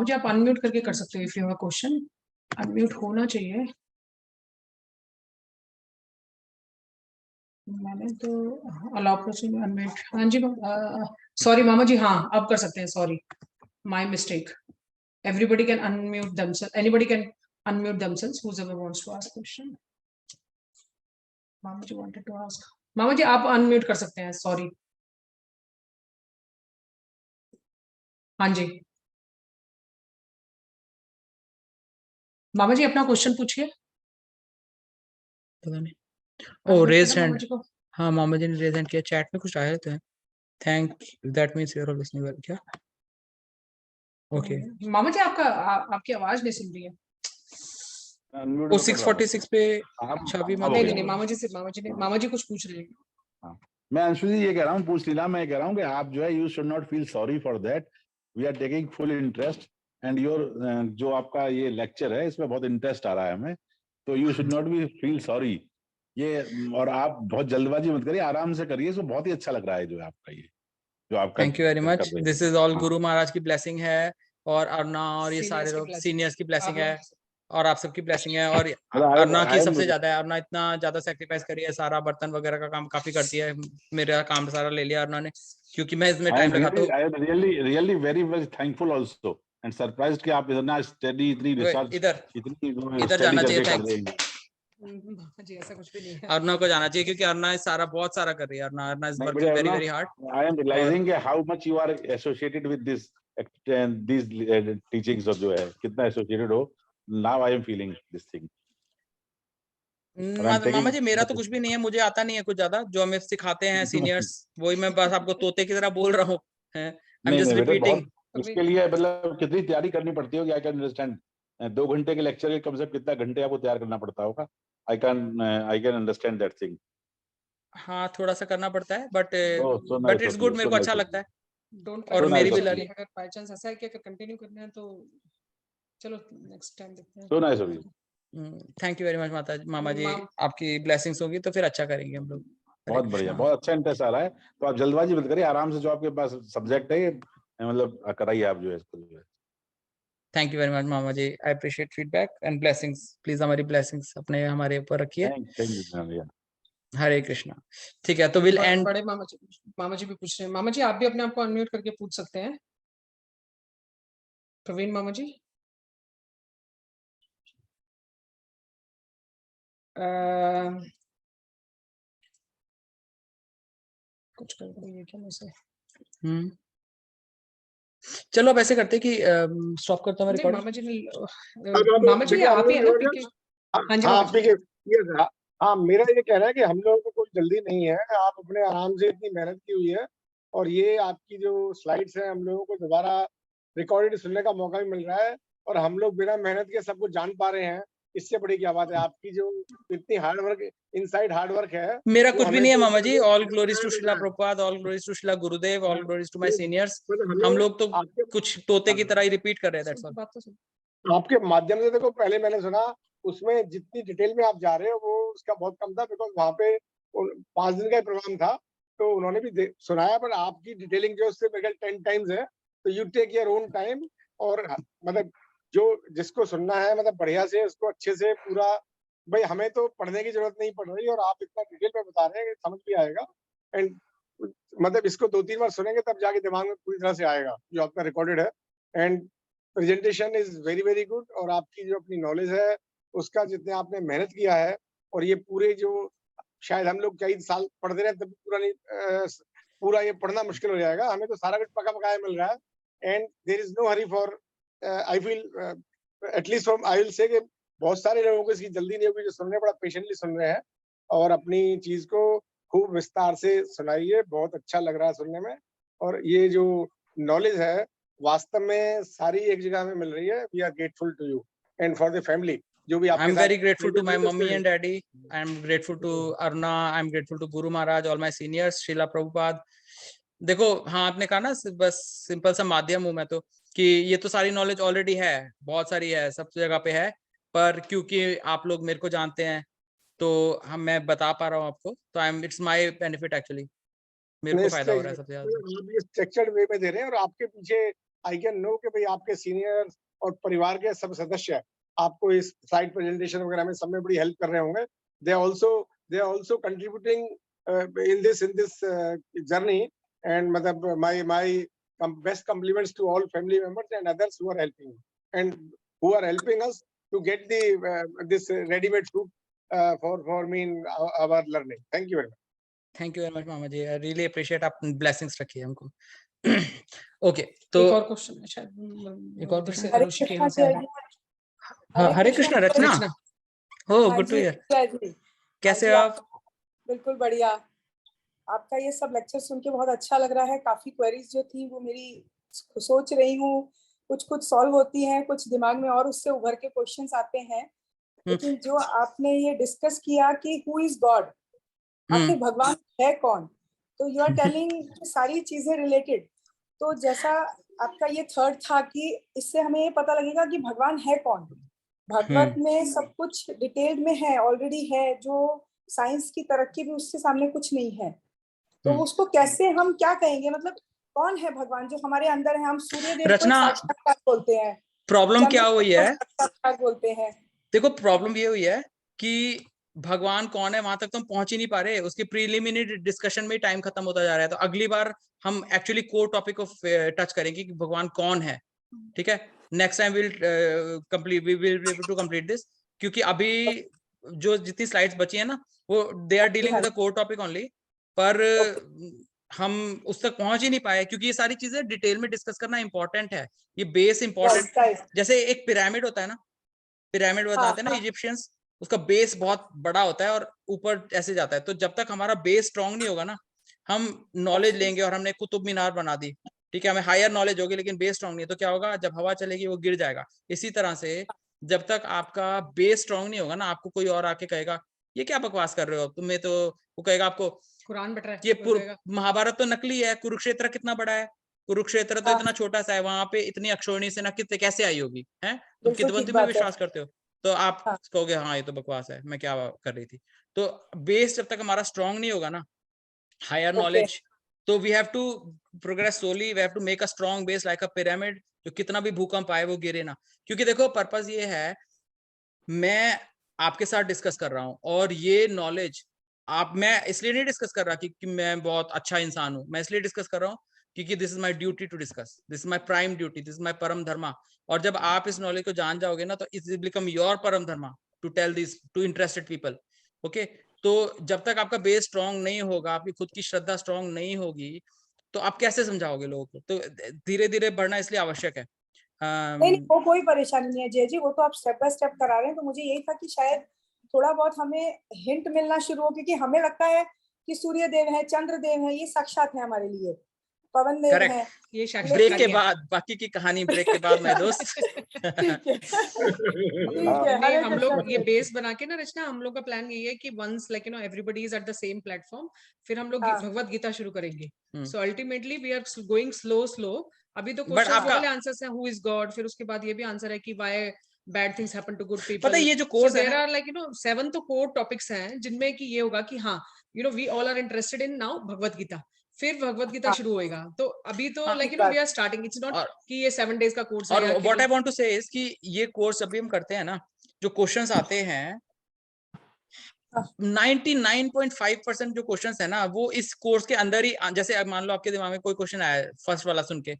जी आप अनम्यूट करके कर सकते हो if you have a question, unmute होना चाहिए। मैंने तो अलाउ पर्सन अनम्यूट। हाँ जी, सॉरी मामा जी, हाँ अब कर सकते हैं, sorry, my mistake. Everybody can unmute themselves, anybody can unmute themselves whoever wants to ask question। Mama ji wanted to ask, मामा जी आप अनम्यूट कर सकते हैं, सॉरी। हाँ जी मामा जी अपना क्वेश्चन पूछिए। पता नहीं। ओ Unmute रेज करना मामा हैंड, जी को। हाँ मामा जी ने रेज हैंड किया, चैट में कुछ आया था, thank that means you are listening well, क्या ओके। मामा जी आपकी आवाज नहीं सुन रही है। अनम्यूट वो तो कर रहा हूँ। 646 पे आप छवि अब माता हो नहीं कुछ नहीं गया। बोल मामा जी कुछ पूछ रहे हैं। हाँ। मैं अंशु जी ये कह रहा हूँ, पूछ लीला, मैं कह रहा हूँ कि आप जो है you should not feel sorry for that, we are taking full interest and your जो आपका ये लेक्चर है इसमें बहुत इंटरेस्ट आ रहा है हमें, तो you should not be feel sorry ये। और आप बहुत जल्दबाजी मत करिए, आराम से करिए, इसमें बहुत ही अच्छा लग रहा है जो है आपका ये, जो आपका थैंक यू वेरी कर मच, रहे दिस हैं। इज ऑल हाँ। गुरु महाराज की ब्लेसिंग है, और अरुणा और ये सारे सीनियर्स की लोग blessing, सीनियर्स की ब्लेसिंग आप है, लोग और आप सबकी ब्लेसिंग है, और मतलब अरुणा की आई एम सबसे ज्यादा है। अरुणा इतना ज्यादा सेक्रीफाइस करी है, सारा बर्तन वगैरह का काम काफी करती है, मेरा काम सारा ले लिया अरुणा ने, क्योंकि मैं इसमें टाइम लगाता हूँ। I am really very very thankful also and surprised कि आप इतना स्टडी, इतनी रिसर्च, इधर इतनी इधर स्टडी जाना चाहिए, करके कर थैंक्स। रहे हैं। मामा जी ऐसा कुछ भी नहीं है। अरुणा को जाना चाहिए, क्योंकि अरुणा इस सारा बहुत सारा कर रही है, अरुणा अरुणा इज नहीं वर्किंग बेटा वेरी ना, वेरी हार्ड। आई एम और realising how much you are associated with this teachings, और जो है कितना एसोसिएटेड हो, now I am feeling this thing और आई एम मामा जी मेरा तो टेकिंग। कुछ भी नहीं है, मुझे आता नहीं है कुछ ज्यादा, जो हमें सिखाते हैं सीनियर्स वही मैं बस आपको तोते की तरह बोल रहा हूँ, आई एम नहीं जस्ट नहीं बेटा, रिपीटिंग। बहुत इसके लिए मतलब कितनी तैयारी करनी पड़ती होगी, आई कैन अंडरस्टैंड। 2 घंटे के लेक्चर के कम से कम कितना घंटे आपको तैयार करना पड़ता होगा, I can understand that thing. हाँ थोड़ा सा करना पड़ता है, but so but nice it's of good, you, मेरे सो को नाइस अच्छा ऑफ लगता यू, है, डोंट और सो मेरी नाइस भी ऑफ यू, लर्निंग। अगर बाय चांस ऐसा है कि अगर कंटिन्यू करना है तो चलो नेक्स्ट टाइम देखते हैं। So nice of you. Thank you very much मामा जी, माम आपकी ब्लेसिंग्स होगी तो फिर अच्छा करेंगे हम लोग। हरे बहुत बढ़िया, कृष्णा। बहुत अच्छा इंटरेस्ट आ रहा है, तो आप जल्दबाजी मत करिए, आराम से जो आपके पास सब्जेक्ट है ये मतलब कराइए आप जो है इसको जो है। थैंक यू वेरी मच मामा जी, I appreciate feedback and blessings, please हमारी ब्लेसिंग्स अपने हमारे ऊपर रखिए। Thank you. हरे कृष्णा। ठीक है, तो विल एंड। बड़े मामा जी भी पूछ रहे हैं। मामा जी आप भी अपने आप को अनम्यूट करके पूछ सकते हैं, प्रवीण मामा जी। कुछ कर रही है क्या मुझसे? चलो अब ऐसे करते कि स्टॉप करता हूँ नहीं रिकॉर्डिंग। मामा जी ने अब मामा जी देखिए हम आप ही है ना लोग पीके? हाँ जी हाँ मामा जी। पीके ये हाँ मेरा ये कहना है कि हम लोगों को कोई जल्दी नहीं है, आप अपने आराम से इतनी मेहनत की हुई है, और ये आपकी जो स्लाइड्स है हम लोगों को दोबारा रिकॉर्डेड सुनने का मौका भी मिल रहा है, और हम लोग बिना मेहनत के सब कुछ जान पा रहे हैं, इससे बड़ी क्या बात है। आपकी जो इतनी hard work, inside hard work है, मेरा वो कुछ भी हमें नहीं है तो मामा जी, ऑल ग्लोरीज टू मिल शिला रहा है। Prabhupad, all glories to Srila Gurudev, all glories to my seniors. मतलब हम हमें लोग तो आपके कुछ तोते की तरह ही रिपीट कर रहे हैं, दैट्स ऑल। बात तो सुन। आपके माध्यम से देखो, पहले मैंने सुना उसमें जितनी डिटेल में आप जा रहे हो वो उसका बहुत कम था, बिकॉज वहां पे 5 दिन का ही प्रोग्राम था, तो उन्होंने भी सुनाया, पर आपकी डिटेलिंग जो उससे मेरे 10 टाइम्स है, तो you take your own time, और मतलब जो जिसको सुनना है मतलब बढ़िया से उसको अच्छे से पूरा, भाई हमें तो पढ़ने की जरूरत नहीं पड़ रही, और आप इतना डिटेल में बता रहे हैं कि समझ भी आएगा, एंड मतलब इसको 2-3 बार सुनेंगे तब जाके दिमाग में पूरी तरह से आएगा जो आपका रिकॉर्डेड है। And presentation is very very good, और आपकी जो अपनी नॉलेज है उसका जितने आपने मेहनत किया है, और ये पूरे जो शायद हम लोग कई साल पढ़ते रहे तब पूरा नहीं पूरा ये पढ़ना मुश्किल हो जाएगा, हमें तो सारा कुछ पका पकाया मिल रहा है, and there is no hurry for, I feel at least from I will say कि बहुत सारे लोगों को इसकी जल्दी नहीं होगी जो सुन रहे हैं, बड़ा पेशेंटली सुन रहे हैं, और अपनी चीज को खूब विस्तार से सुनाइए, बहुत अच्छा लग रहा है सुनने में, और ये जो नॉलेज है वास्तव में सारी एक जगह में मिल रही है। We are grateful to you and for the family जो भी आई आपके एम साथ very grateful to my mummy है। And daddy, I am grateful to Aruna, I am grateful to guru Maharaj, all my seniors, शिला प्रभुपाद। देखो हाँ, आपने कहा ना बस सिंपल सा माध्यम हूं मैं तो, कि ये तो सारी नॉलेज ऑलरेडी है, बहुत सारी है, सब जगह पे है, पर क्योंकि आप लोग मेरे को जानते हैं तो हम मैं बता पा रहा हूँ आपको, तो I M it's my benefit actually, मेरे को फायदा हो रहा है सबसे ज्यादा। आप ये स्ट्रक्चर्ड वे में दे रहे हैं, और आपके पीछे आई कैन नो कि भाई आपके सीनियर और परिवार के सब सदस्य आपको इस साइड प्रेजेंटेशन वगैरह में सब में बड़ी हेल्प कर रहे होंगे। They also contributing in this journey. And my best compliments to all family members and others who are helping and who are helping us to get this ready-made food for me in our learning. Thank you very much. Thank you very much मामा जी, I really appreciate, आप blessings रखिए हमको। Okay तो एक और question है शायद, एक और फिर से question? ऋषिकेश से आ रहा है। हाँ, हरे कृष्णा रचना, रचना। हो हाँ गुड टू जी, हियर, जय जी। कैसे हाँ हो जी, आप? बिल्कुल बढ़िया। आपका ये सब लेक्चर सुन के बहुत अच्छा लग रहा है। काफी क्वेरीज जो थी वो मेरी सोच रही हूँ, कुछ सॉल्व होती हैं, कुछ दिमाग में और उससे उभर के क्वेश्चंस आते हैं। लेकिन जो आपने ये डिस्कस किया कि हु इज गॉड, आखिर भगवान है कौन, तो यू आर टेलिंग सारी चीजें रिलेटेड। तो जैसा आपका ये थर्ड था कि इससे हमें ये पता लगेगा कि भगवान है कौन। भगवत में सब कुछ डिटेल्ड में है, ऑलरेडी है, जो साइंस की तरक्की भी उसके सामने कुछ नहीं है। तो उसको कैसे हम क्या कहेंगे, मतलब कौन है भगवान जो हमारे अंदर है? हम सूर्य देव को रचना, साक्षात्कार बोलते हैं, प्रॉब्लम क्या हुई है, साक्षात्कार बोलते हैं। देखो प्रॉब्लम ये हुई है कि भगवान कौन है वहां तक तो हम पहुंच ही नहीं पा रहे, उसके प्रीलिमिनरी डिस्कशन में टाइम खत्म होता जा रहा है। तो अगली बार हम एक्चुअली कोर टॉपिक को टच करेंगे कि भगवान कौन है, ठीक है? Next time we will be able to complete this, क्योंकि अभी जो जितनी स्लाइड्स बची है ना वो they are dealing with the core topic only, पर हम उस तक पहुंच ही नहीं पाए क्योंकि ये सारी चीजें डिटेल में डिस्कस करना इंपॉर्टेंट है, ये बेस इंपॉर्टेंट। जैसे एक पिरामिड होता है ना, पिरामिड बताते हैं ना इजिप्शियंस, उसका बेस बहुत बड़ा होता है और ऊपर ऐसे जाता है। तो जब तक हमारा बेस स्ट्रांग नहीं होगा ना, हम नॉलेज लेंगे और हमने कुतुब मीनार बना दी, ठीक है, हमें हायर नॉलेज होगी लेकिन बेस स्ट्रांग नहीं है, तो क्या होगा, जब हवा चलेगी वो गिर जाएगा। इसी तरह से जब तक आपका बेस स्ट्रांग नहीं होगा ना, आपको कोई और आके कहेगा ये क्या बकवास कर रहे हो तुम्हें, तो वो कहेगा आपको कुरान बेटर है, ये महाभारत तो नकली है, कुरुक्षेत्र कितना बड़ा है, कुरुक्षेत्र तो इतना छोटा सा है, वहां पे इतनी अक्षौहिणी सेना कितने कैसे आई होगी, है? तुम किदवंती में विश्वास करते हो, तो आप कहोगे हाँ ये तो बकवास है, मैं क्या कर रही थी। तो बेस जब तक हमारा स्ट्रांग नहीं होगा ना, हायर नॉलेज, तो we have to progress solely, we have to make a strong base like a pyramid, जो कितना भी भूकंप आए वो गिरे ना। क्योंकि देखो पर्पस ये है, मैं आपके साथ डिस्कस कर रहा हूं और ये नॉलेज मैं इसलिए नहीं डिस्कस कर रहा कि मैं बहुत अच्छा इंसान हूं, मैं इसलिए डिस्कस कर रहा हूं क्योंकि this is my duty to discuss, this is my prime duty, this is my param dharma. और जब आप इस नॉलेज को जान जाओगे ना, तो it will become your param dharma to tell this to interested people. Okay, तो जब तक आपका बेस स्ट्रांग नहीं होगा, आपकी खुद की श्रद्धा स्ट्रांग नहीं होगी, तो आप कैसे समझाओगे लोगों को? तो धीरे धीरे बढ़ना इसलिए आवश्यक है। नहीं, वो कोई परेशानी नहीं है जय जी, वो तो आप स्टेप बाय स्टेप करा रहे हैं। तो मुझे यही था कि शायद थोड़ा बहुत हमें हिंट मिलना शुरू हो, क्योंकि हमें लगता है कि सूर्य देव है, चंद्र देव है, ये साक्षात है हमारे लिए, पवन देव है। ये ब्रेक के बाद बाकी की कहानी, ब्रेक के बाद मेरे दोस्त। ठीक है, नहीं, हम लोग ये बेस बना के ना रचना, हम लोग का प्लान यही है कि once like everybody is at the same platform, फिर हम लोग भगवत गीता शुरू करेंगे। So ultimately we are going slow. अभी तो क्वेश्चन वाले आंसर्स हैं, हु इज गॉड, फिर उसके बाद ये भी आंसर है कि why bad things happen to good people. पता है ये जो कोर्स है, देयर आर लाइक 7 तो कोर टॉपिक्स हैं जिनमें कि ये होगा कि हाँ we all are interested in now Bhagavad Gita, फिर भगवत गीता शुरू होएगा। तो अभी तो like we are starting, it's not कि ये 7 डेज का कोर्स है। और what I want to say is कि ये कोर्स जब भी हम करते हैं ना, जो क्वेश्चंस आते हैं 99.5% जो क्वेश्चंस है ना, वो इस कोर्स के अंदर ही, जैसे मान लो आपके दिमाग में कोई क्वेश्चन आया फर्स्ट वाला सुन के,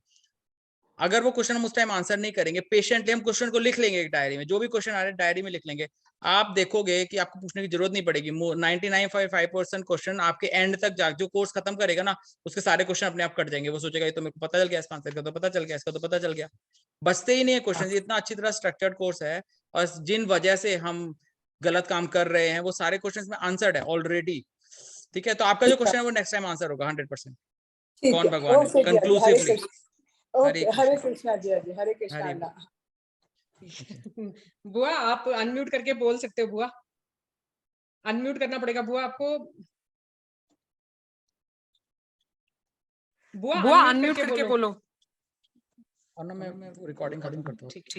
अगर वो क्वेश्चन हम उस टाइम आंसर नहीं करेंगे, पेशेंटली हम क्वेश्चन को लिख लेंगे एक डायरी में, जो भी क्वेश्चन आ रहे हैं डायरी में लिख लेंगे, आप देखोगे कि आपको पूछने की जरूरत नहीं पड़ेगी। 99.5% क्वेश्चन आपके एंड तक जा, जो कोर्स खत्म करेगा ना, उसके सारे क्वेश्चन अपने आप कट जाएंगे। वो सोचेगा ये तो मेरे को पता चल गया, इसका आंसर का तो पता चल गया, इसका तो पता चल गया, बचते ही नहीं है क्वेश्चन। इतना अच्छी तरह स्ट्रक्चर्ड कोर्स है, और जिन वजह से हम गलत काम कर रहे हैं वो सारे क्वेश्चन में आंसर्ड है ऑलरेडी, ठीक है? तो आपका जो क्वेश्चन है वो नेक्स्ट टाइम आंसर होगा 100%। कौन भगवान है, कंक्लूसिवली। हरे कृष्णा जी, हरे कृष्णा। बुआ आप अनम्यूट करके बोल सकते हो, बुआ अनम्यूट करना पड़ेगा बुआ आपको। बुआ अनम्यूट करके बोलो। और ना मैं रिकॉर्डिंग खत्म करता हूँ।